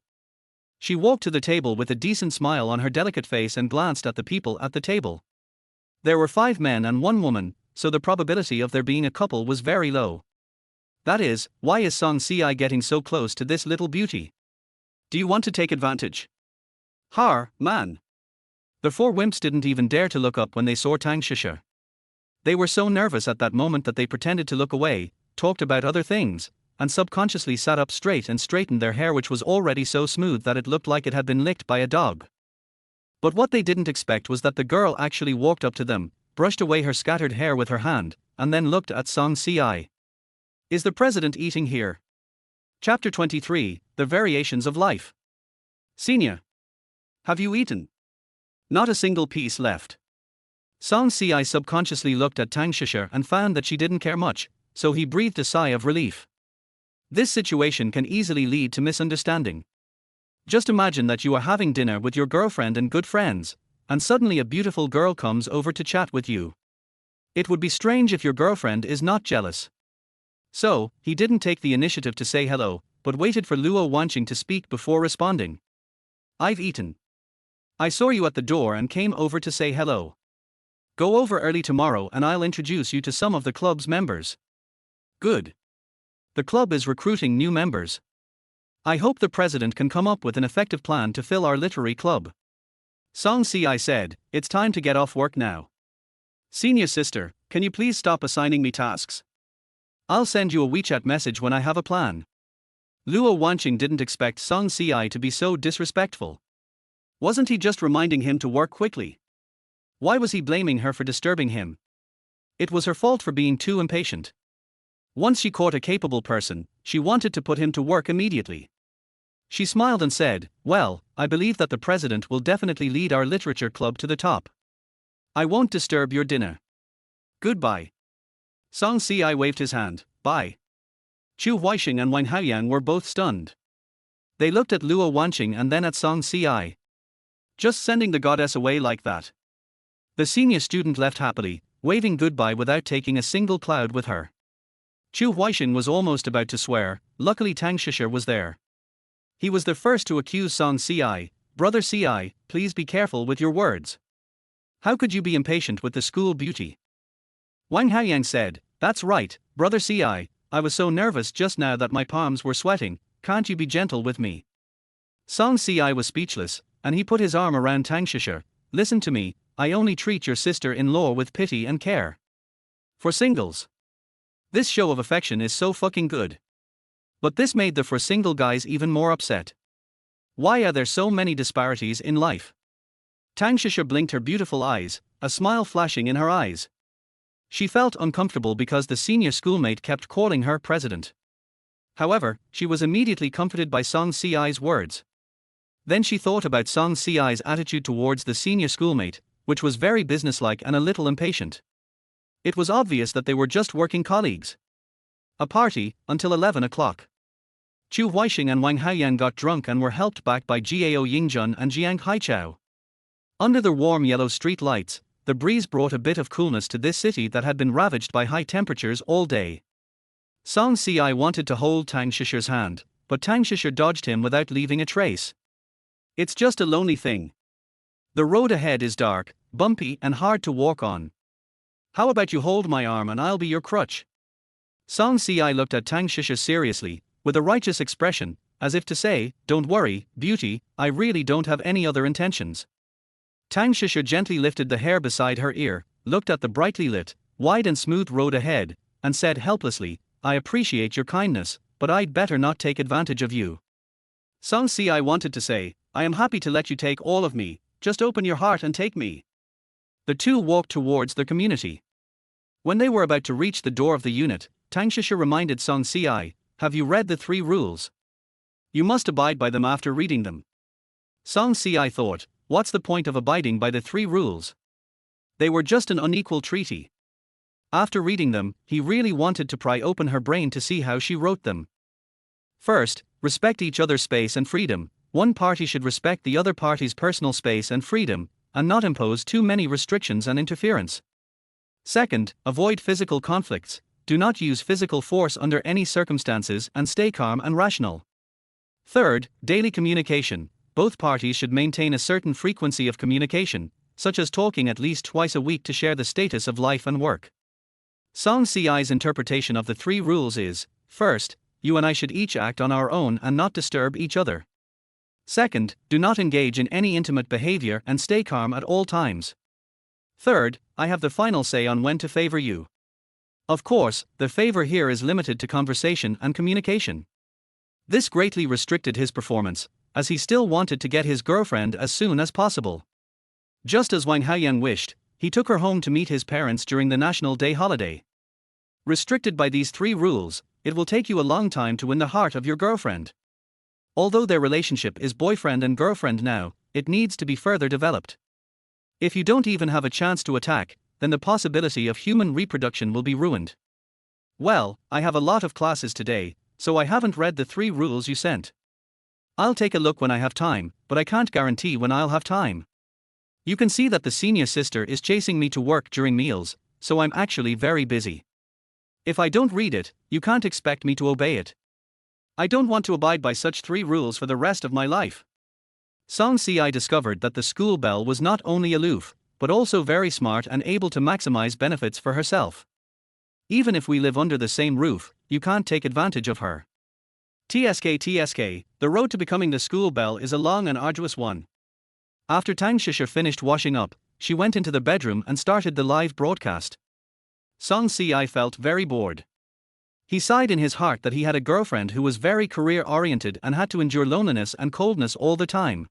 She walked to the table with a decent smile on her delicate face and glanced at the people at the table. There were 5 men and 1 woman, so the probability of there being a couple was very low. That is, why is Song Xi getting so close to this little beauty? Do you want to take advantage? Har, man. The 4 wimps didn't even dare to look up when they saw Tang Shisha. They were so nervous at that moment that they pretended to look away, talked about other things, and subconsciously sat up straight and straightened their hair, which was already so smooth that it looked like it had been licked by a dog. But what they didn't expect was that the girl actually walked up to them, brushed away her scattered hair with her hand, and then looked at Song Xi. Is the president eating here? Chapter 23, The Variations of Life. Senior. Have you eaten? Not a single piece left. Song Xi subconsciously looked at Tang Shisha and found that she didn't care much, so he breathed a sigh of relief. This situation can easily lead to misunderstanding. Just imagine that you are having dinner with your girlfriend and good friends, and suddenly a beautiful girl comes over to chat with you. It would be strange if your girlfriend is not jealous. So, he didn't take the initiative to say hello, but waited for Luo Wanqing to speak before responding. I've eaten. I saw you at the door and came over to say hello. Go over early tomorrow and I'll introduce you to some of the club's members. Good. The club is recruiting new members. I hope the president can come up with an effective plan to fill our literary club. Song Xi said, it's time to get off work now. Senior sister, can you please stop assigning me tasks? I'll send you a WeChat message when I have a plan. Luo Wanqing didn't expect Song Xi to be so disrespectful. Wasn't he just reminding him to work quickly? Why was he blaming her for disturbing him? It was her fault for being too impatient. Once she caught a capable person, she wanted to put him to work immediately. She smiled and said, well, I believe that the president will definitely lead our literature club to the top. I won't disturb your dinner. Goodbye. Song Xi waved his hand, bye. Chu Huixing and Wang Haoyang were both stunned. They looked at Luo Wanqing and then at Song Xi. Just sending the goddess away like that. The senior student left happily, waving goodbye without taking a single cloud with her. Chu Huixing was almost about to swear, luckily Tang Shisha was there. He was the first to accuse Song Xi, Brother Xi, please be careful with your words. How could you be impatient with the school beauty? Wang Haoyang said, that's right, Brother Xi, I was so nervous just now that my palms were sweating, can't you be gentle with me? Song Xi was speechless, and he put his arm around Tang Shisha, listen to me, I only treat your sister-in-law with pity and care. For singles. This show of affection is so fucking good. But this made the for single guys even more upset. Why are there so many disparities in life? Tang Shisha blinked her beautiful eyes, a smile flashing in her eyes. She felt uncomfortable because the senior schoolmate kept calling her president. However, she was immediately comforted by Song Xi's words. Then she thought about Song Xi's attitude towards the senior schoolmate, which was very businesslike and a little impatient. It was obvious that they were just working colleagues. A party, until 11 o'clock. Chu Huixing and Wang Haoyang got drunk and were helped back by Jiao Yingjun and Jiang Haichao. Under the warm yellow street lights, the breeze brought a bit of coolness to this city that had been ravaged by high temperatures all day. Song Xi wanted to hold Tang Shisha's hand, but Tang Shisha dodged him without leaving a trace. It's just a lonely thing. The road ahead is dark, bumpy and hard to walk on. How about you hold my arm and I'll be your crutch? Song Xi looked at Tang Shisha seriously, with a righteous expression, as if to say, don't worry, beauty, I really don't have any other intentions. Tang Shisha gently lifted the hair beside her ear, looked at the brightly lit, wide and smooth road ahead, and said helplessly, I appreciate your kindness, but I'd better not take advantage of you. Song Xi wanted to say, I am happy to let you take all of me, just open your heart and take me. The two walked towards the community. When they were about to reach the door of the unit, Tang Shisha reminded Song Si, "Have you read the 3 rules? You must abide by them after reading them." Song Si thought, what's the point of abiding by the 3 rules? They were just an unequal treaty. After reading them, he really wanted to pry open her brain to see how she wrote them. First, respect each other's space and freedom. One party should respect the other party's personal space and freedom, and not impose too many restrictions and interference. Second, avoid physical conflicts. Do not use physical force under any circumstances and stay calm and rational. Third, daily communication. Both parties should maintain a certain frequency of communication, such as talking at least twice a week to share the status of life and work. Song Si's interpretation of the 3 rules is, first, you and I should each act on our own and not disturb each other. Second, do not engage in any intimate behavior and stay calm at all times. Third, I have the final say on when to favor you. Of course, the favor here is limited to conversation and communication. This greatly restricted his performance, as he still wanted to get his girlfriend as soon as possible. Just as Wang Haoyang wished, he took her home to meet his parents during the National Day holiday. Restricted by these 3 rules, it will take you a long time to win the heart of your girlfriend. Although their relationship is boyfriend and girlfriend now, it needs to be further developed. If you don't even have a chance to attack, then the possibility of human reproduction will be ruined. Well, I have a lot of classes today, so I haven't read the 3 rules you sent. I'll take a look when I have time, but I can't guarantee when I'll have time. You can see that the senior sister is chasing me to work during meals, so I'm actually very busy. If I don't read it, you can't expect me to obey it. I don't want to abide by such 3 rules for the rest of my life. Song Si discovered that the school belle was not only aloof, but also very smart and able to maximize benefits for herself. Even if we live under the same roof, you can't take advantage of her. TSK, the road to becoming the school belle is a long and arduous one. After Tang Shisha finished washing up, she went into the bedroom and started the live broadcast. Song Si felt very bored. He sighed in his heart that he had a girlfriend who was very career-oriented and had to endure loneliness and coldness all the time.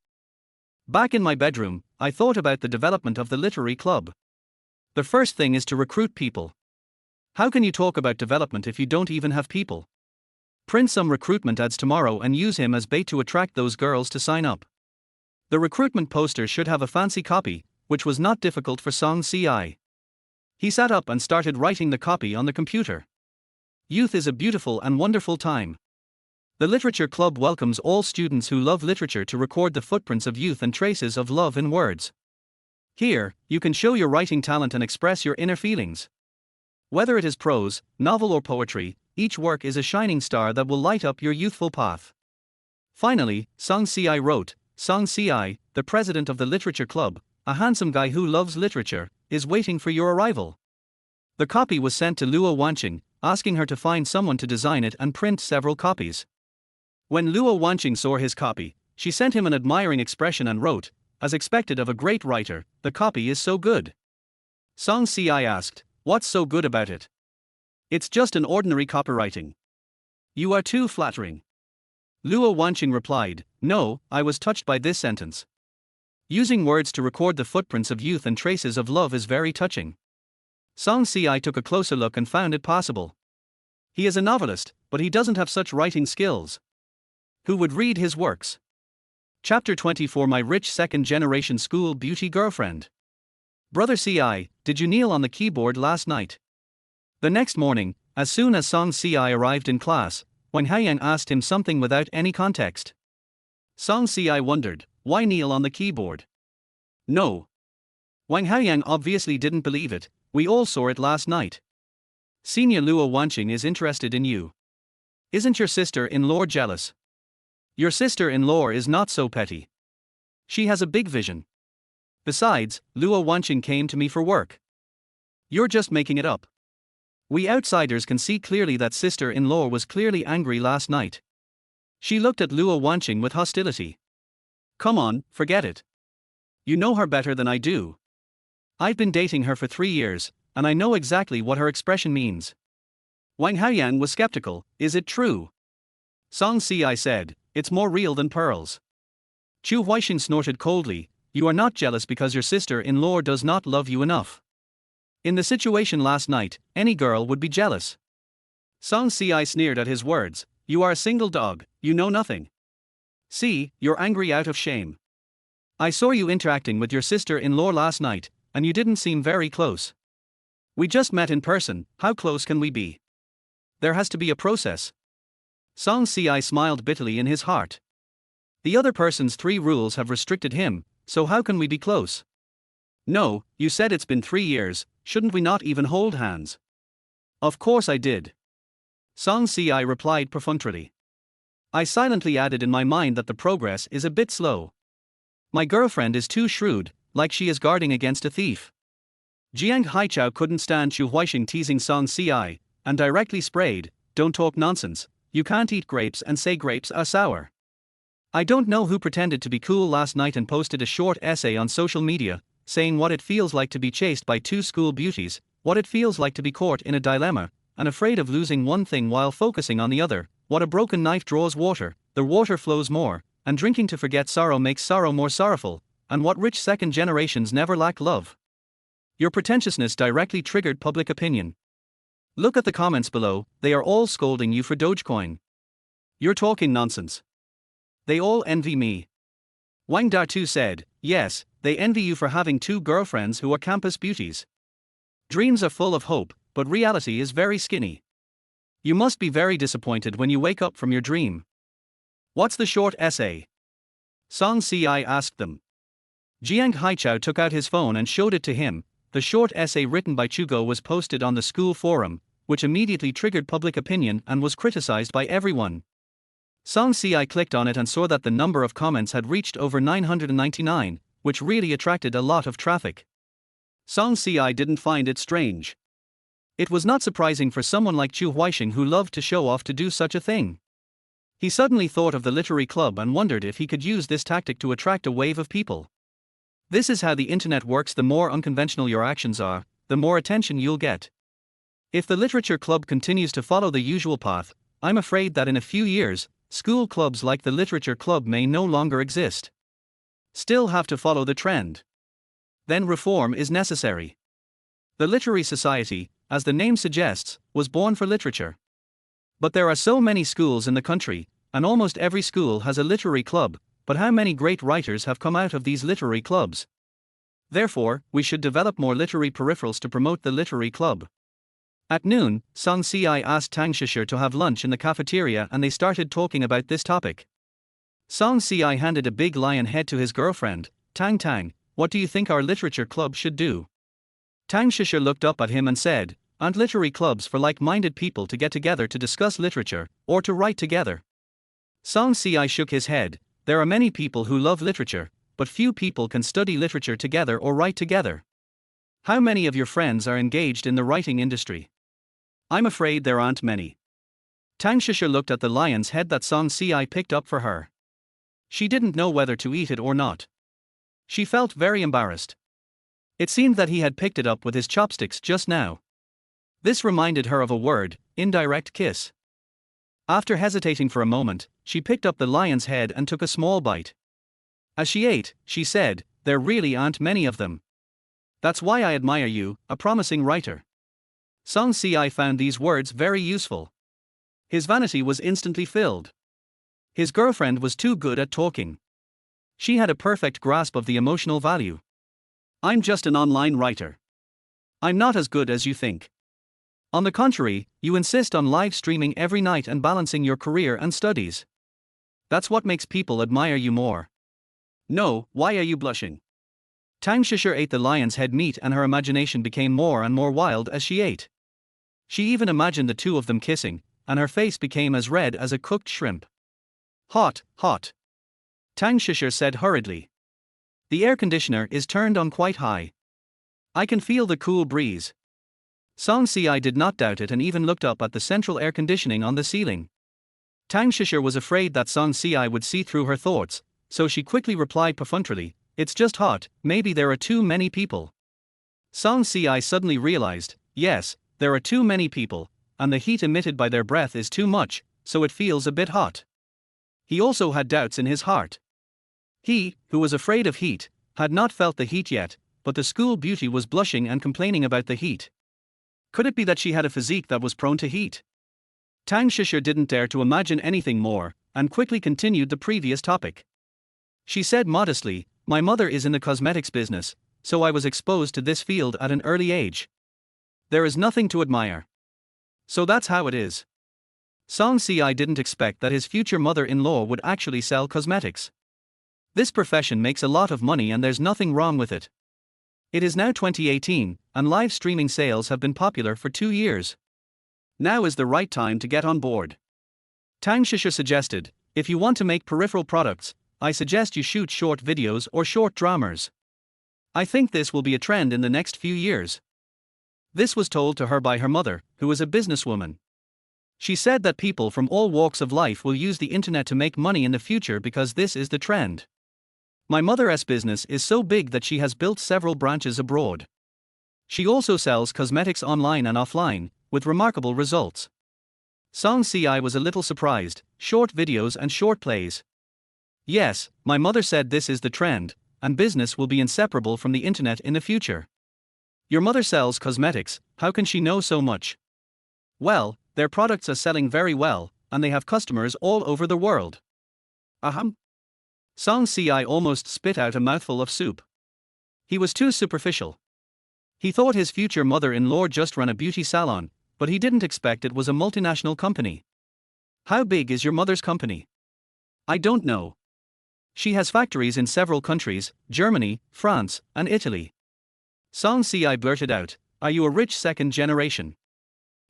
Back in my bedroom, I thought about the development of the literary club. The first thing is to recruit people. How can you talk about development if you don't even have people? Print some recruitment ads tomorrow and use him as bait to attract those girls to sign up. The recruitment poster should have a fancy copy, which was not difficult for Song Si. He sat up and started writing the copy on the computer. Youth is a beautiful and wonderful time. The Literature Club welcomes all students who love literature to record the footprints of youth and traces of love in words. Here, you can show your writing talent and express your inner feelings. Whether it is prose, novel or poetry, each work is a shining star that will light up your youthful path. Finally, Song Si wrote, Song Si, the president of the Literature Club, a handsome guy who loves literature, is waiting for your arrival. The copy was sent to Luo Wanqing, asking her to find someone to design it and print several copies. When Luo Wanqing saw his copy, she sent him an admiring expression and wrote, as expected of a great writer, the copy is so good. Song Si asked, what's so good about it? It's just an ordinary copywriting. You are too flattering. Luo Wanqing replied, no, I was touched by this sentence. Using words to record the footprints of youth and traces of love is very touching. Song Si took a closer look and found it possible. He is a novelist, but he doesn't have such writing skills. Who would read his works? Chapter 24 My Rich Second-Generation School Beauty Girlfriend. Brother Si, did you kneel on the keyboard last night? The next morning, as soon as Song Si arrived in class, Wang Haoyang asked him something without any context. Song Si wondered, why kneel on the keyboard? No. Wang Haoyang obviously didn't believe it, we all saw it last night. Senior Luo Wanqing is interested in you. Isn't your sister-in-law jealous? Your sister-in-law is not so petty. She has a big vision. Besides, Luo Wanqing came to me for work. You're just making it up. We outsiders can see clearly that sister-in-law was clearly angry last night. She looked at Luo Wanqing with hostility. Come on, forget it. You know her better than I do. I've been dating her for 3 years, and I know exactly what her expression means. Wang Haoyang was skeptical, is it true? Song Si said, it's more real than pearls. Chu Huaixing snorted coldly, You are not jealous because your sister-in-law does not love you enough. In the situation last night, any girl would be jealous. Song Si sneered at his words. You are a single dog, you know nothing. See, you're angry out of shame. I saw you interacting with your sister-in-law last night, and you didn't seem very close. We just met in person, how close can we be? There has to be a process. Song Si smiled bitterly in his heart. The other person's 3 rules have restricted him, so how can we be close? No, you said it's been 3 years, shouldn't we not even hold hands? Of course I did. Song Si replied perfunctorily. I silently added in my mind that the progress is a bit slow. My girlfriend is too shrewd, like she is guarding against a thief. Jiang Haichao couldn't stand Chu Huixing teasing Song Si, and directly sprayed, don't talk nonsense, you can't eat grapes and say grapes are sour. I don't know who pretended to be cool last night and posted a short essay on social media, saying what it feels like to be chased by 2 school beauties, what it feels like to be caught in a dilemma, and afraid of losing one thing while focusing on the other, what a broken knife draws water, the water flows more, and drinking to forget sorrow makes sorrow more sorrowful, and what rich second generations never lack love. Your pretentiousness directly triggered public opinion. Look at the comments below, they are all scolding you for Dogecoin. You're talking nonsense. They all envy me. Wang Datu said, yes, they envy you for having 2 girlfriends who are campus beauties. Dreams are full of hope, but reality is very skinny. You must be very disappointed when you wake up from your dream. What's the short essay? Song Si asked them. Jiang Haichao took out his phone and showed it to him. The short essay written by Chugo was posted on the school forum, which immediately triggered public opinion and was criticized by everyone. Song Si clicked on it and saw that the number of comments had reached over 999, which really attracted a lot of traffic. Song Si didn't find it strange. It was not surprising for someone like Chu Huixing who loved to show off to do such a thing. He suddenly thought of the literary club and wondered if he could use this tactic to attract a wave of people. This is how the internet works. The more unconventional your actions are, the more attention you'll get. If the literature club continues to follow the usual path, I'm afraid that in a few years, school clubs like the literature club may no longer exist. Still have to follow the trend. Then reform is necessary. The Literary Society, as the name suggests, was born for literature. But there are so many schools in the country, and almost every school has a literary club, but how many great writers have come out of these literary clubs? Therefore, we should develop more literary peripherals to promote the literary club. At noon, Song Si asked Tang Shisher to have lunch in the cafeteria and they started talking about this topic. Song Si handed a big lion head to his girlfriend. Tang, what do you think our literature club should do? Tang Shisher looked up at him and said, aren't literary clubs for like-minded people to get together to discuss literature, or to write together? Song Si shook his head. There are many people who love literature, but few people can study literature together or write together. How many of your friends are engaged in the writing industry? I'm afraid there aren't many. Tang Shisher looked at the lion's head that Song Si picked up for her. She didn't know whether to eat it or not. She felt very embarrassed. It seemed that he had picked it up with his chopsticks just now. This reminded her of a word, indirect kiss. After hesitating for a moment, she picked up the lion's head and took a small bite. As she ate, she said, there really aren't many of them. That's why I admire you, a promising writer. Song Si found these words very useful. His vanity was instantly filled. His girlfriend was too good at talking. She had a perfect grasp of the emotional value. I'm just an online writer. I'm not as good as you think. On the contrary, you insist on live streaming every night and balancing your career and studies. That's what makes people admire you more. No, why are you blushing? Tang Shisher ate the lion's head meat and her imagination became more and more wild as she ate. She even imagined the 2 of them kissing, and her face became as red as a cooked shrimp. Hot. Tang Shisher said hurriedly. The air conditioner is turned on quite high. I can feel the cool breeze. Song Si did not doubt it and even looked up at the central air conditioning on the ceiling. Tang Shisher was afraid that Song Si would see through her thoughts, so she quickly replied perfunctorily, it's just hot, maybe there are too many people. Song Si suddenly realized, yes, there are too many people, and the heat emitted by their breath is too much, so it feels a bit hot. He also had doubts in his heart. He, who was afraid of heat, had not felt the heat yet, but the school beauty was blushing and complaining about the heat. Could it be that she had a physique that was prone to heat? Tang Shisher didn't dare to imagine anything more, and quickly continued the previous topic. She said modestly, "My mother is in the cosmetics business, so I was exposed to this field at an early age. There is nothing to admire. So that's how it is." Song Si didn't expect that his future mother-in-law would actually sell cosmetics. This profession makes a lot of money and there's nothing wrong with it. It is now 2018, and live streaming sales have been popular for 2 years. Now is the right time to get on board. Tang Shisher suggested, "If you want to make peripheral products, I suggest you shoot short videos or short dramas. I think this will be a trend in the next few years." This was told to her by her mother, who is a businesswoman. She said that people from all walks of life will use the internet to make money in the future because this is the trend. "My mother's business is so big that she has built several branches abroad. She also sells cosmetics online and offline, with remarkable results." Song Si was a little surprised. Short videos and short plays. "Yes, my mother said this is the trend, and business will be inseparable from the internet in the future." "Your mother sells cosmetics, how can she know so much?" "Well, their products are selling very well, and they have customers all over the world." Ahem. Song Si almost spit out a mouthful of soup. He was too superficial. He thought his future mother-in-law just ran a beauty salon, but he didn't expect it was a multinational company. "How big is your mother's company?" "I don't know. She has factories in several countries, Germany, France, and Italy." Song Si blurted out, "Are you a rich second generation?"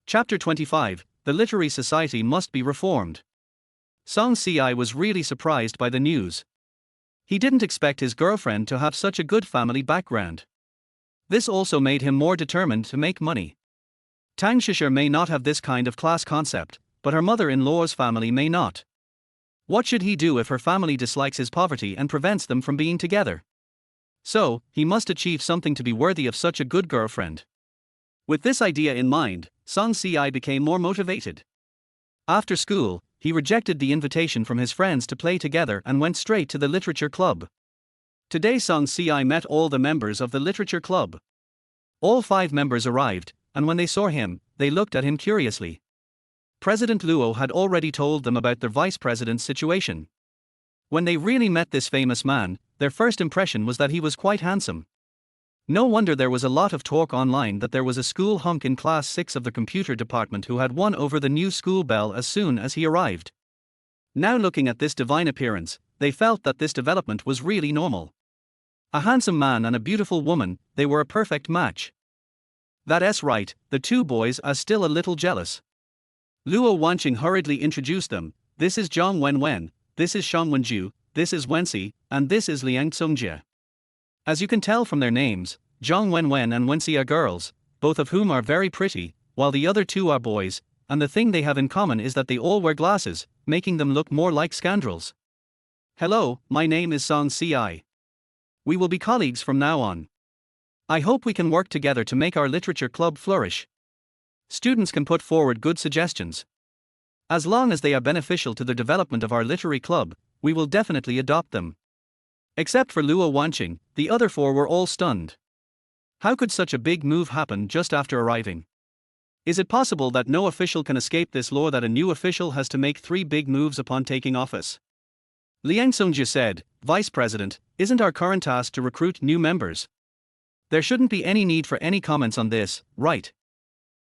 Chapter 25, The Literary Society Must Be Reformed. Song Si was really surprised by the news. He didn't expect his girlfriend to have such a good family background. This also made him more determined to make money. Tang Shisher may not have this kind of class concept, but her mother-in-law's family may not. What should he do if her family dislikes his poverty and prevents them from being together? So, he must achieve something to be worthy of such a good girlfriend. With this idea in mind, Song Si became more motivated. After school, he rejected the invitation from his friends to play together and went straight to the literature club. Today Song Si met all the members of the literature club. All 5 members arrived, and when they saw him, they looked at him curiously. President Luo had already told them about their vice president's situation. When they really met this famous man, their first impression was that he was quite handsome. No wonder there was a lot of talk online that there was a school hunk in class 6 of the computer department who had won over the new school belle as soon as he arrived. Now looking at this divine appearance, they felt that this development was really normal. A handsome man and a beautiful woman, they were a perfect match. That's right, the 2 boys are still a little jealous. Luo Wanqing hurriedly introduced them. "This is Zhang Wenwen, this is Shang Wenju, this is Wenxi, and this is Liang Songjie." As you can tell from their names, Zhang Wenwen and Wenxi are girls, both of whom are very pretty, while the other 2 are boys, and the thing they have in common is that they all wear glasses, making them look more like scoundrels. "Hello, my name is Song Si. We will be colleagues from now on. I hope we can work together to make our literature club flourish. Students can put forward good suggestions. As long as they are beneficial to the development of our literary club, we will definitely adopt them." Except for Luo Wanqing, the other 4 were all stunned. How could such a big move happen just after arriving? Is it possible that no official can escape this law that a new official has to make 3 big moves upon taking office? Liang Songjie said, "Vice President, isn't our current task to recruit new members? There shouldn't be any need for any comments on this, right?"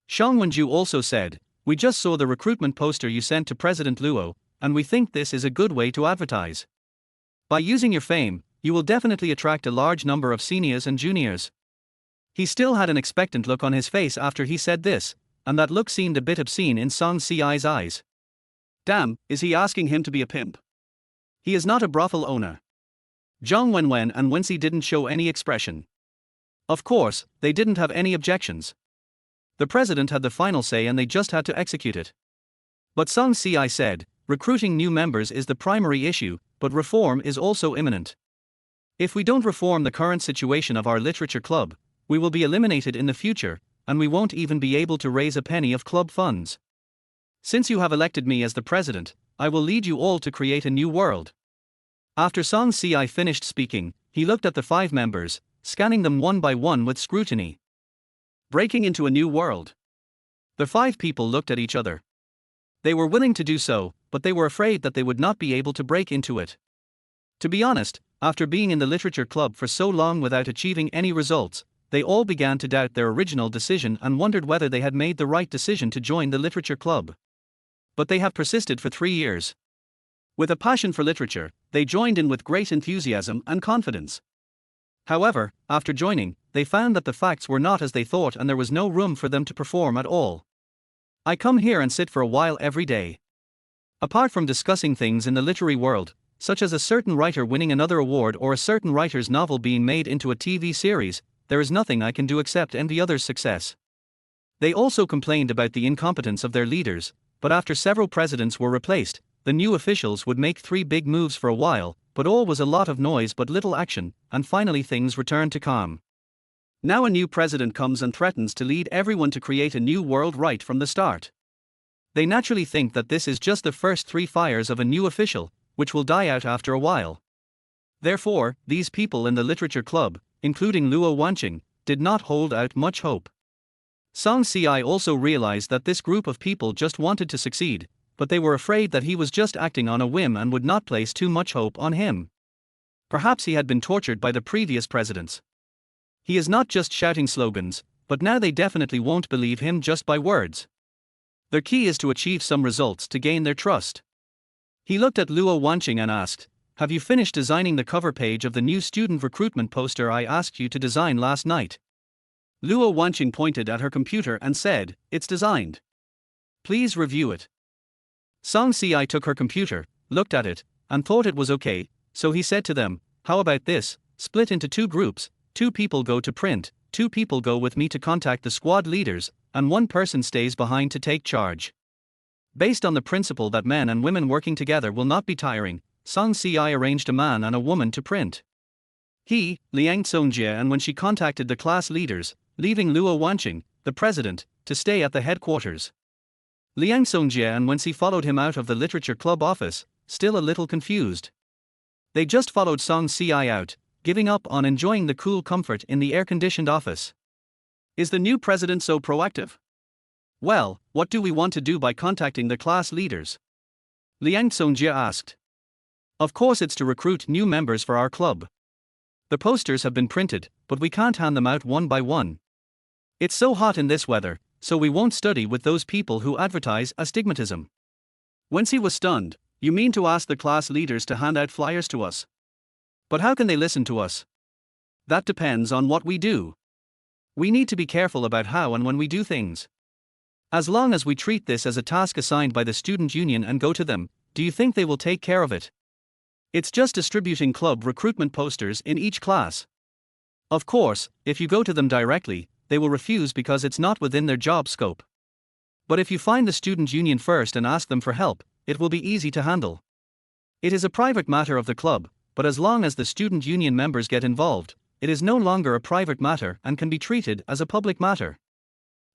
Shang Wenju also said, "We just saw the recruitment poster you sent to President Luo, and we think this is a good way to advertise. By using your fame, you will definitely attract a large number of seniors and juniors." He still had an expectant look on his face after he said this, and that look seemed a bit obscene in Song Si's eyes. Damn, is he asking him to be a pimp? He is not a brothel owner. Zhang Wenwen and Wenxi didn't show any expression. Of course, they didn't have any objections. The president had the final say and they just had to execute it. But Song Si said, "Recruiting new members is the primary issue, but reform is also imminent. If we don't reform the current situation of our literature club, we will be eliminated in the future, and we won't even be able to raise a penny of club funds. Since you have elected me as the president, I will lead you all to create a new world." After Song Si finished speaking, He looked at the 5 members, scanning them one by one with scrutiny. Breaking into a new world. The 5 people looked at each other. They were willing to do so, but they were afraid that they would not be able to break into it. To be honest, after being in the literature club for so long without achieving any results, they all began to doubt their original decision and wondered whether they had made the right decision to join the literature club. But they have persisted for 3 years. With a passion for literature, they joined in with great enthusiasm and confidence. However, after joining, they found that the facts were not as they thought and there was no room for them to perform at all. I come here and sit for a while every day. Apart from discussing things in the literary world, such as a certain writer winning another award or a certain writer's novel being made into a TV series, there is nothing I can do except envy others' success. They also complained about the incompetence of their leaders, but after several presidents were replaced, the new officials would make 3 big moves for a while, but all was a lot of noise but little action, and finally things returned to calm. Now a new president comes and threatens to lead everyone to create a new world right from the start. They naturally think that this is just the first 3 fires of a new official, which will die out after a while. Therefore, these people in the literature club, including Luo Wanqing, did not hold out much hope. Song Ci also realized that this group of people just wanted to succeed, but they were afraid that he was just acting on a whim and would not place too much hope on him. Perhaps he had been tortured by the previous presidents. He is not just shouting slogans, but now they definitely won't believe him just by words. Their key is to achieve some results to gain their trust. He looked at Luo Wanqing and asked, "Have you finished designing the cover page of the new student recruitment poster I asked you to design last night?" Luo Wanqing pointed at her computer and said, "It's designed. Please review it." Song Ci took her computer, looked at it, and thought it was okay, so he said to them, "How about this, split into 2 groups, 2 people go to print, 2 people go with me to contact the squad leaders, and 1 person stays behind to take charge." Based on the principle that men and women working together will not be tiring, Song Ci arranged a man and a woman to print. He, Liang Songjie, and when she contacted the class leaders, leaving Luo Wanqing, the president, to stay at the headquarters. Liang Songjie and Wenxi followed him out of the literature club office, still a little confused. They just followed Song Ci out, giving up on enjoying the cool comfort in the air-conditioned office. Is the new president so proactive? Well, what do we want to do by contacting the class leaders? Liang Songjie asked. Of course it's to recruit new members for our club. The posters have been printed, but we can't hand them out one by one. It's so hot in this weather, so we won't study with those people who advertise astigmatism. Wenxi was stunned. You mean to ask the class leaders to hand out flyers to us? But how can they listen to us? That depends on what we do. We need to be careful about how and when we do things. As long as we treat this as a task assigned by the student union and go to them, do you think they will take care of it? It's just distributing club recruitment posters in each class. Of course, if you go to them directly, they will refuse because it's not within their job scope. But if you find the student union first and ask them for help, it will be easy to handle. It is a private matter of the club, but as long as the student union members get involved, it is no longer a private matter and can be treated as a public matter.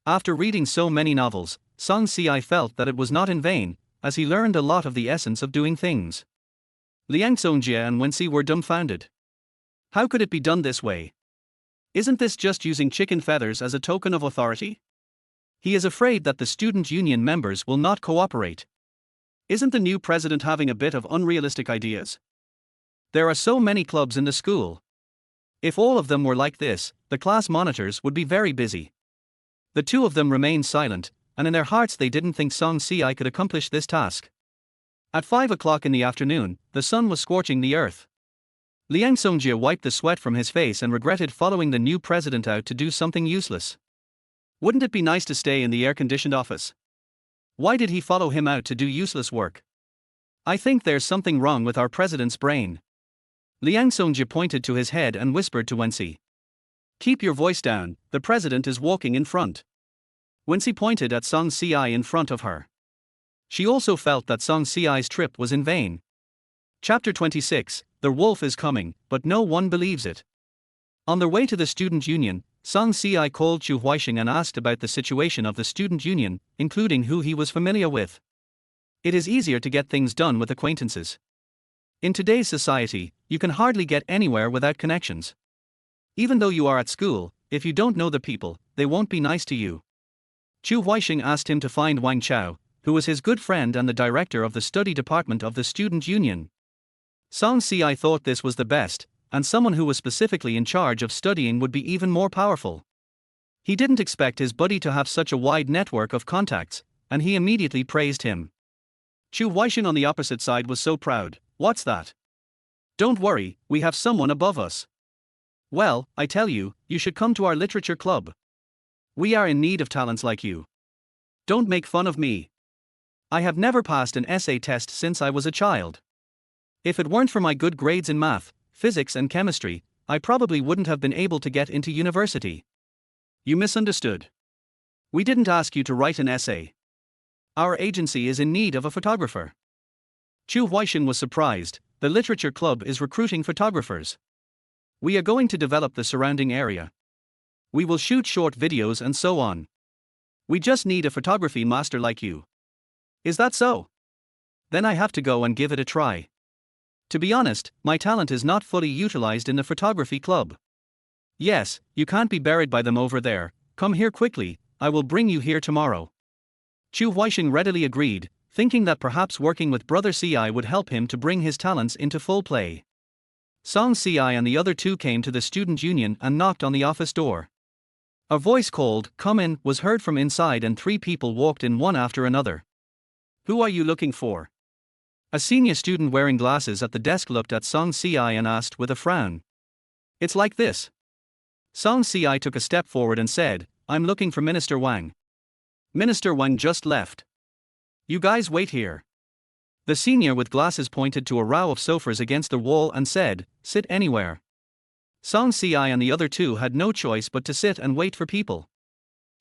After reading so many novels, Song Ci felt that it was not in vain, as he learned a lot of the essence of doing things. Liang Songjie and Wenxi were dumbfounded. How could it be done this way? Isn't this just using chicken feathers as a token of authority? He is afraid that the student union members will not cooperate. Isn't the new president having a bit of unrealistic ideas? There are so many clubs in the school. If all of them were like this, the class monitors would be very busy. The 2 of them remained silent, and in their hearts they didn't think Song Ci could accomplish this task. At 5 o'clock in the afternoon, the sun was scorching the earth. Liang Songjie wiped the sweat from his face and regretted following the new president out to do something useless. Wouldn't it be nice to stay in the air-conditioned office? Why did he follow him out to do useless work? I think there's something wrong with our president's brain. Liang Songjie pointed to his head and whispered to Wenxi. Keep your voice down, the president is walking in front. Wenxi pointed at Song Ci in front of her. She also felt that Song Ci's trip was in vain. Chapter 26, The Wolf is Coming, but no one believes it. On their way to the student union, Song Ci called Chu Huaixing and asked about the situation of the student union, including who he was familiar with. It is easier to get things done with acquaintances. In today's society, you can hardly get anywhere without connections. Even though you are at school, if you don't know the people, they won't be nice to you. Chu Huixing asked him to find Wang Chao, who was his good friend and the director of the study department of the student union. Song Si thought this was the best, and someone who was specifically in charge of studying would be even more powerful. He didn't expect his buddy to have such a wide network of contacts, and he immediately praised him. Chu Huixing on the opposite side was so proud. What's that? Don't worry, we have someone above us. Well, I tell you, you should come to our literature club. We are in need of talents like you. Don't make fun of me. I have never passed an essay test since I was a child. If it weren't for my good grades in math, physics and chemistry, I probably wouldn't have been able to get into university. You misunderstood. We didn't ask you to write an essay. Our agency is in need of a photographer. Chu Huixing was surprised. The literature club is recruiting photographers. We are going to develop the surrounding area. We will shoot short videos and so on. We just need a photography master like you. Is that so? Then I have to go and give it a try. To be honest, my talent is not fully utilized in the photography club. Yes, you can't be buried by them over there. Come here quickly, I will bring you here tomorrow. Chu Huixing readily agreed, thinking that perhaps working with Brother Ci would help him to bring his talents into full play. Song Ci and the other two came to the student union and knocked on the office door. A voice called, "Come in," was heard from inside and 3 people walked in one after another. Who are you looking for? A senior student wearing glasses at the desk looked at Song Ci and asked with a frown. It's like this. Song Ci took a step forward and said, I'm looking for Minister Wang. Minister Wang just left. You guys wait here. The senior with glasses pointed to a row of sofas against the wall and said, sit anywhere. Song Ci and the other two had no choice but to sit and wait for people.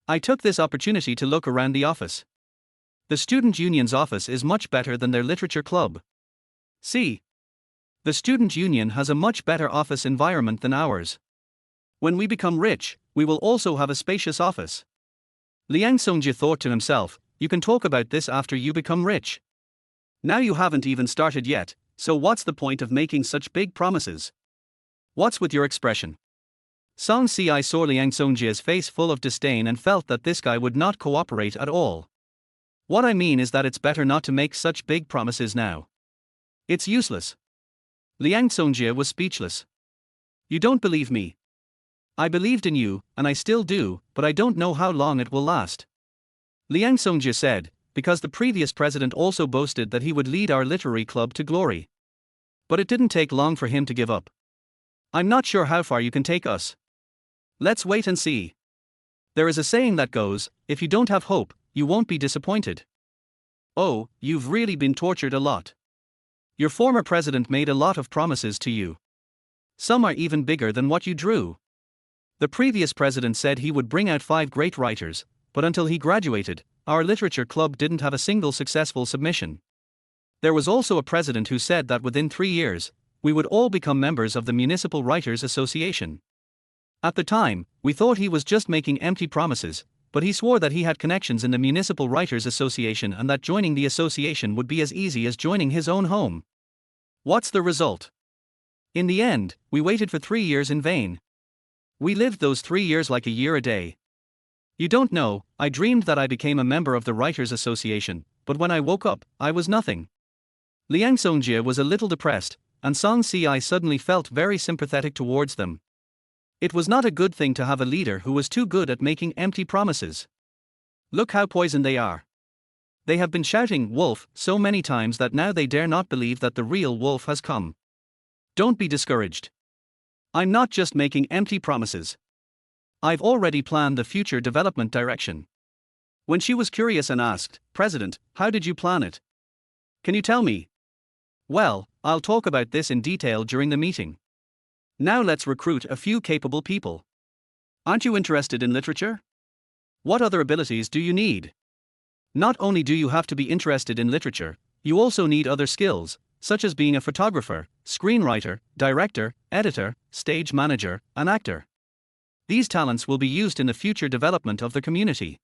I took this opportunity to look around the office. The student union's office is much better than their literature club. See. The student union has a much better office environment than ours. When we become rich, we will also have a spacious office. Liang Songjie thought to himself, you can talk about this after you become rich. Now you haven't even started yet, so what's the point of making such big promises? What's with your expression? Song Ci saw Liang Songjie's face full of disdain and felt that this guy would not cooperate at all. What I mean is that it's better not to make such big promises now. It's useless. Liang Songjie was speechless. You don't believe me. I believed in you, and I still do, but I don't know how long it will last. Liang Songjie said, because the previous president also boasted that he would lead our literary club to glory. But it didn't take long for him to give up. I'm not sure how far you can take us. Let's wait and see. There is a saying that goes, if you don't have hope, you won't be disappointed. Oh, you've really been tortured a lot. Your former president made a lot of promises to you. Some are even bigger than what you drew. The previous president said he would bring out 5 great writers, but until he graduated, our literature club didn't have a single successful submission. There was also a president who said that within 3 years, we would all become members of the Municipal Writers Association. At the time, we thought he was just making empty promises, but he swore that he had connections in the Municipal Writers Association and that joining the association would be as easy as joining his own home. What's the result? In the end, we waited for 3 years in vain. We lived those 3 years like a year a day. You don't know, I dreamed that I became a member of the Writers Association, but when I woke up, I was nothing. Liang Songjie was a little depressed, and Song Ci suddenly felt very sympathetic towards them. It was not a good thing to have a leader who was too good at making empty promises. Look how poisoned they are. They have been shouting "Wolf" so many times that now they dare not believe that the real wolf has come. Don't be discouraged. I'm not just making empty promises. I've already planned the future development direction. When she was curious and asked, President, how did you plan it? Can you tell me? Well, I'll talk about this in detail during the meeting. Now let's recruit a few capable people. Aren't you interested in literature? What other abilities do you need? Not only do you have to be interested in literature, you also need other skills, such as being a photographer, screenwriter, director, editor, stage manager, and actor. These talents will be used in the future development of the community.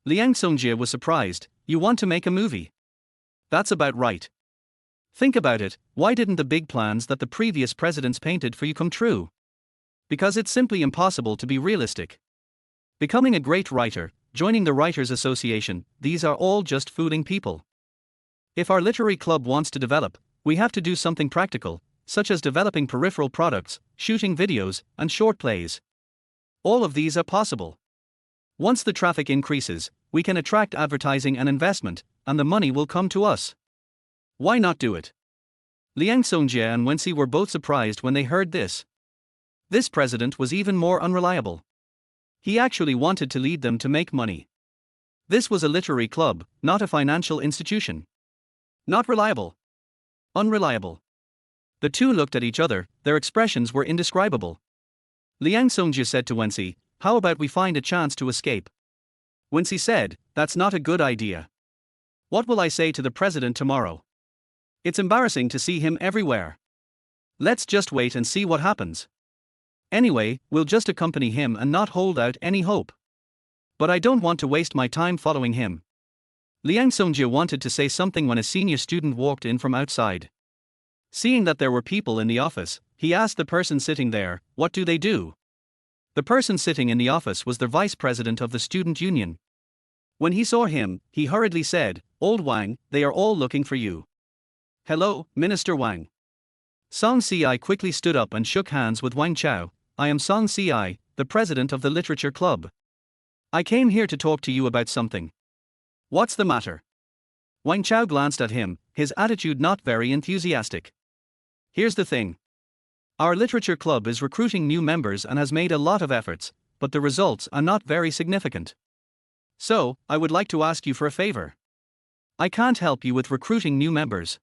Liang Songjie was surprised. You want to make a movie? That's about right. Think about it, why didn't the big plans that the previous presidents painted for you come true? Because it's simply impossible to be realistic. Becoming a great writer, joining the Writers Association, these are all just fooling people. If our literary club wants to develop, we have to do something practical, such as developing peripheral products, shooting videos, and short plays. All of these are possible. Once the traffic increases, we can attract advertising and investment, and the money will come to us. Why not do it? Liang Songjie and Wenxi were both surprised when they heard this. This president was even more unreliable. He actually wanted to lead them to make money. This was a literary club, not a financial institution. Not reliable. Unreliable. The two looked at each other, their expressions were indescribable. Liang Songjie said to Wenxi, "How about we find a chance to escape?" Wenxi said, "That's not a good idea. What will I say to the president tomorrow? It's embarrassing to see him everywhere. Let's just wait and see what happens. Anyway, we'll just accompany him and not hold out any hope. But I don't want to waste my time following him." Liang Songjie wanted to say something when a senior student walked in from outside. Seeing that there were people in the office, he asked the person sitting there, "What do they do?" The person sitting in the office was the vice president of the student union. When he saw him, he hurriedly said, "Old Wang, they are all looking for you." "Hello, Minister Wang." Song Ci quickly stood up and shook hands with Wang Chao. "I am Song Ci, the president of the literature club. I came here to talk to you about something." "What's the matter?" Wang Chao glanced at him, his attitude not very enthusiastic. "Here's the thing. Our literature club is recruiting new members and has made a lot of efforts, but the results are not very significant. So, I would like to ask you for a favor. I can't help you with recruiting new members."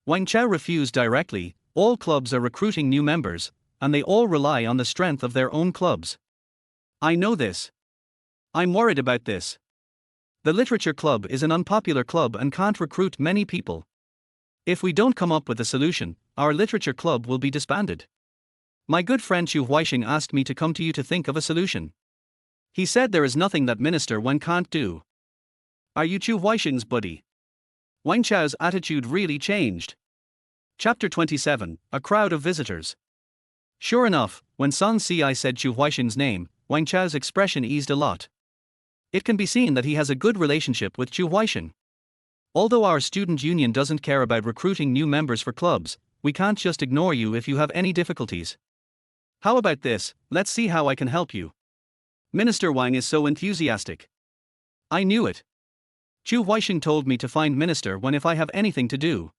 Wang Chao refused directly. All clubs are recruiting new members, and they all rely on the strength of their own clubs. I know this. I'm worried about this. The literature club is an unpopular club and can't recruit many people. If we don't come up with a solution, our literature club will be disbanded. My good friend Chu Huaixing asked me to come to you to think of a solution. He said there is nothing that Minister Wang can't do. Are you Chu Huaixing's buddy? Wang Chao's attitude really changed. Chapter 27, A Crowd of Visitors. Sure enough, when Song Ci said Chu Huaixing's name, Wang Chao's expression eased a lot. It can be seen that he has a good relationship with Chu Huaixing. Although our student union doesn't care about recruiting new members for clubs, we can't just ignore you if you have any difficulties. How about this, let's see how I can help you. Minister Wang is so enthusiastic. I knew it. Chu Huaixing told me to find Minister Wang if I have anything to do.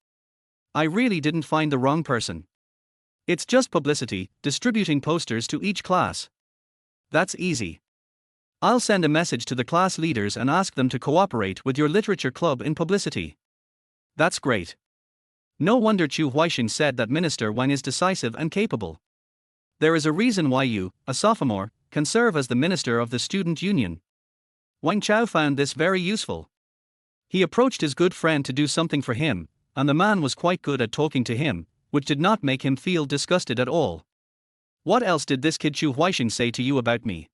I really didn't find the wrong person. It's just publicity, distributing posters to each class. That's easy. I'll send a message to the class leaders and ask them to cooperate with your literature club in publicity. That's great. No wonder Chu Huaixing said that Minister Wang is decisive and capable. There is a reason why you, a sophomore, can serve as the minister of the student union. Wang Chao found this very useful. He approached his good friend to do something for him, and the man was quite good at talking to him, which did not make him feel disgusted at all. What else did this kid Chu Huaixing say to you about me?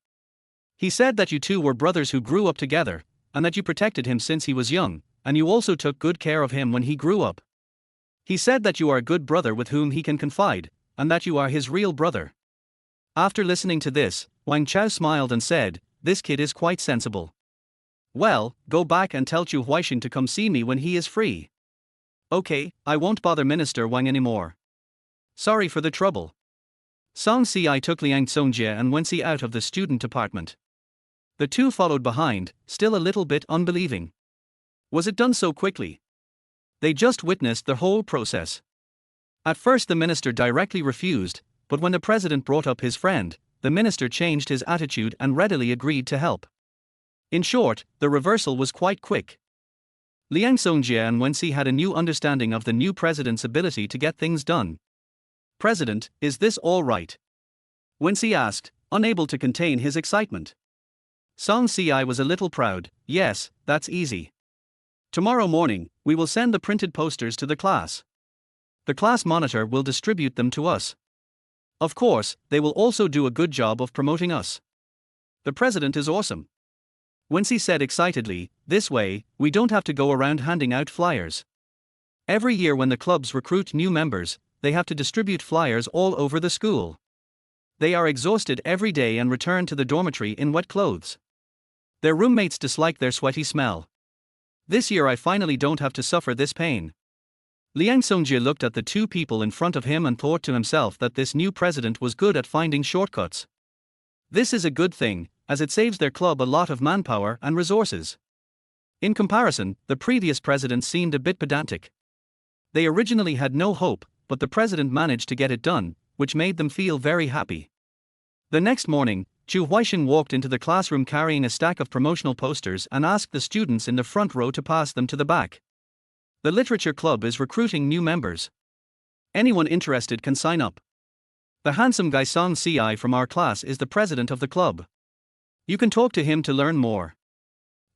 He said that you two were brothers who grew up together, and that you protected him since he was young, and you also took good care of him when he grew up. He said that you are a good brother with whom he can confide, and that you are his real brother. After listening to this, Wang Chao smiled and said, "This kid is quite sensible. Well, go back and tell Chu Huaixing to come see me when he is free." "Okay, I won't bother Minister Wang anymore. Sorry for the trouble." Song Ci took Liang Songjie and Wenxi out of the student apartment. The two followed behind, still a little bit unbelieving. Was it done so quickly? They just witnessed the whole process. At first the minister directly refused, but when the president brought up his friend, the minister changed his attitude and readily agreed to help. In short, the reversal was quite quick. Liang Songjie and Wenxi had a new understanding of the new president's ability to get things done. "President, is this all right?" Wenxi asked, unable to contain his excitement. Song Ci was a little proud. "Yes, that's easy. Tomorrow morning, we will send the printed posters to the class. The class monitor will distribute them to us. Of course, they will also do a good job of promoting us. The president is awesome." Wenxi said excitedly, "This way, we don't have to go around handing out flyers. Every year when the clubs recruit new members, they have to distribute flyers all over the school. They are exhausted every day and return to the dormitory in wet clothes. Their roommates dislike their sweaty smell. This year I finally don't have to suffer this pain. Liang Songjie looked at the two people in front of him and thought to himself that this new president was good at finding shortcuts. This is a good thing, as it saves their club a lot of manpower and resources. In comparison, the previous president seemed a bit pedantic. They originally had no hope, but the president managed to get it done, which made them feel very happy. The next morning, Chu Huaixing walked into the classroom carrying a stack of promotional posters and asked the students in the front row to pass them to the back. The literature club is recruiting new members. Anyone interested can sign up. The handsome guy Song Ci from our class is the president of the club. You can talk to him to learn more.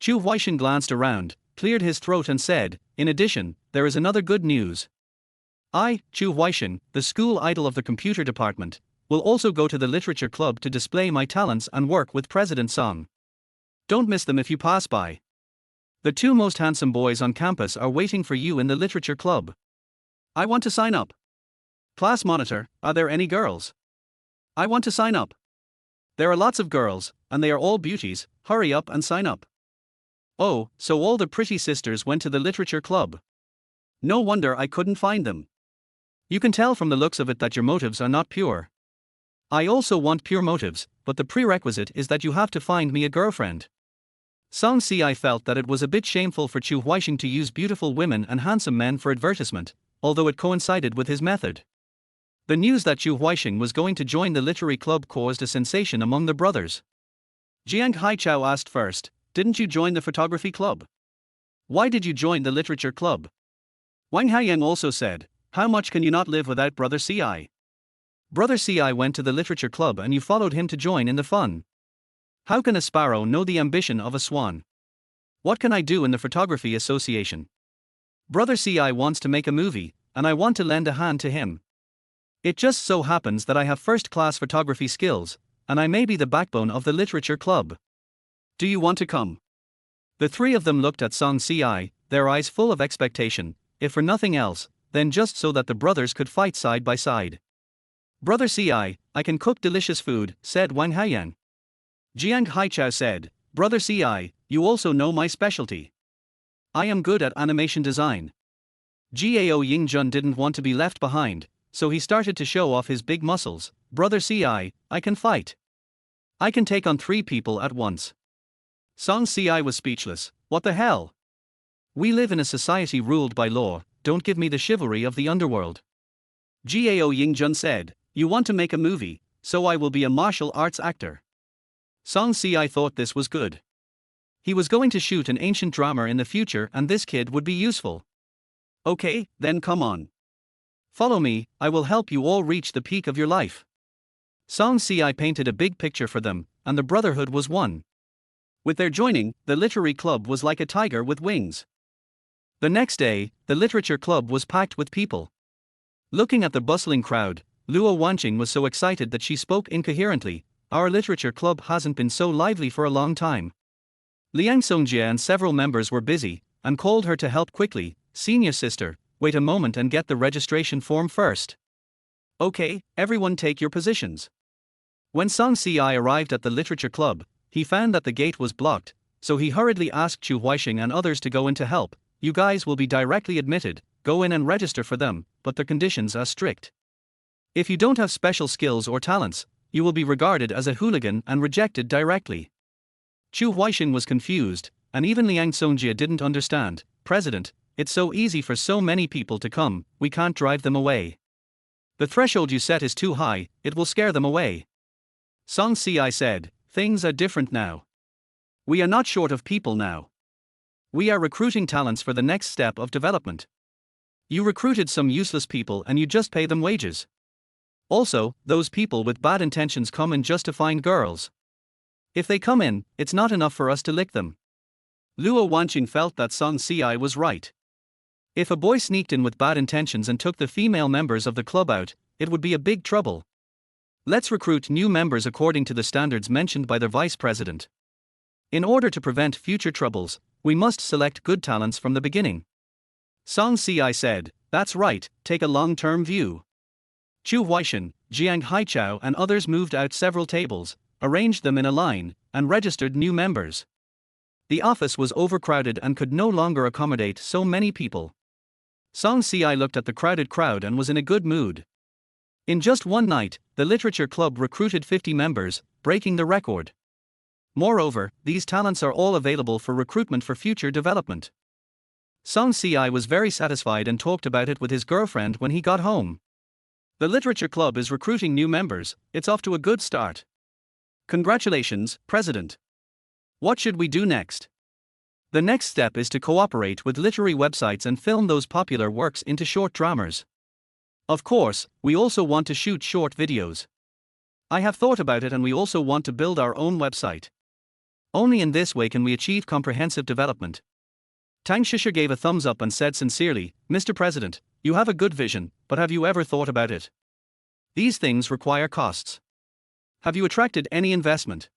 Chu Huaixing glanced around, cleared his throat and said, in addition, there is another good news. I, Chu Huaixing, the school idol of the computer department, will also go to the literature club to display my talents and work with President Song. Don't miss them if you pass by. The two most handsome boys on campus are waiting for you in the literature club. I want to sign up. Class monitor, are there any girls? I want to sign up. There are lots of girls, and they are all beauties, hurry up and sign up. Oh, so all the pretty sisters went to the literature club. No wonder I couldn't find them. You can tell from the looks of it that your motives are not pure. I also want pure motives, but the prerequisite is that you have to find me a girlfriend. Song Ci felt that it was a bit shameful for Chu Huaixing to use beautiful women and handsome men for advertisement, although it coincided with his method. The news that Chu Huaixing was going to join the literary club caused a sensation among the brothers. Jiang Haichao asked first, didn't you join the photography club? Why did you join the literature club? Wang Haiyang also said, how much can you not live without Brother Ci? Brother Ci went to the literature club and you followed him to join in the fun. How can a sparrow know the ambition of a swan? What can I do in the photography association? Brother Ci wants to make a movie, and I want to lend a hand to him. It just so happens that I have first-class photography skills, and I may be the backbone of the literature club. Do you want to come? The three of them looked at Song Ci, their eyes full of expectation, if for nothing else, then just so that the brothers could fight side by side. Brother Ci, I can cook delicious food, said Wang Haiyang. Jiang Haichao said, Brother Ci, you also know my specialty. I am good at animation design. Gao Yingjun didn't want to be left behind, so he started to show off his big muscles. Brother Ci, I can fight. I can take on 3 people at once. Song Ci was speechless. What the hell? We live in a society ruled by law, don't give me the chivalry of the underworld. Gao Yingjun said, you want to make a movie, so I will be a martial arts actor. Song Ci thought this was good. He was going to shoot an ancient drama in the future and this kid would be useful. Okay, then come on. Follow me, I will help you all reach the peak of your life. Song Ci painted a big picture for them, and the brotherhood was one. With their joining, the literary club was like a tiger with wings. The next day, the literature club was packed with people. Looking at the bustling crowd, Luo Wanqing was so excited that she spoke incoherently. Our literature club hasn't been so lively for a long time. Liang Songjie and several members were busy, and called her to help quickly. Senior sister, wait a moment and get the registration form first. Okay, everyone take your positions. When Song Ci arrived at the literature club, he found that the gate was blocked, so he hurriedly asked Chu Huaixing and others to go in to help. You guys will be directly admitted, go in and register for them, but the conditions are strict. If you don't have special skills or talents, you will be regarded as a hooligan and rejected directly. Chu Huaixing was confused, and even Liang Songjie didn't understand. President, it's so easy for so many people to come, we can't drive them away. The threshold you set is too high, it will scare them away. Song Ci said, things are different now. We are not short of people now. We are recruiting talents for the next step of development. You recruited some useless people and you just pay them wages. Also, those people with bad intentions come in just to find girls. If they come in, it's not enough for us to lick them. Luo Wanqing felt that Song Ci was right. If a boy sneaked in with bad intentions and took the female members of the club out, it would be a big trouble. Let's recruit new members according to the standards mentioned by the vice president. In order to prevent future troubles, we must select good talents from the beginning. Song Si said, "That's right, take a long-term view." Chu Huaishan, Jiang Haichao and others moved out several tables, arranged them in a line, and registered new members. The office was overcrowded and could no longer accommodate so many people. Song Si looked at the crowded crowd and was in a good mood. In just one night, the literature club recruited 50 members, breaking the record. Moreover, these talents are all available for recruitment for future development. Song Si was very satisfied and talked about it with his girlfriend when he got home. The literature club is recruiting new members, it's off to a good start. Congratulations, President. What should we do next? The next step is to cooperate with literary websites and film those popular works into short dramas. Of course, we also want to shoot short videos. I have thought about it and we also want to build our own website. Only in this way can we achieve comprehensive development. Tang Shisha gave a thumbs up and said sincerely, "Mr. President, you have a good vision, but have you ever thought about it? These things require costs. Have you attracted any investment?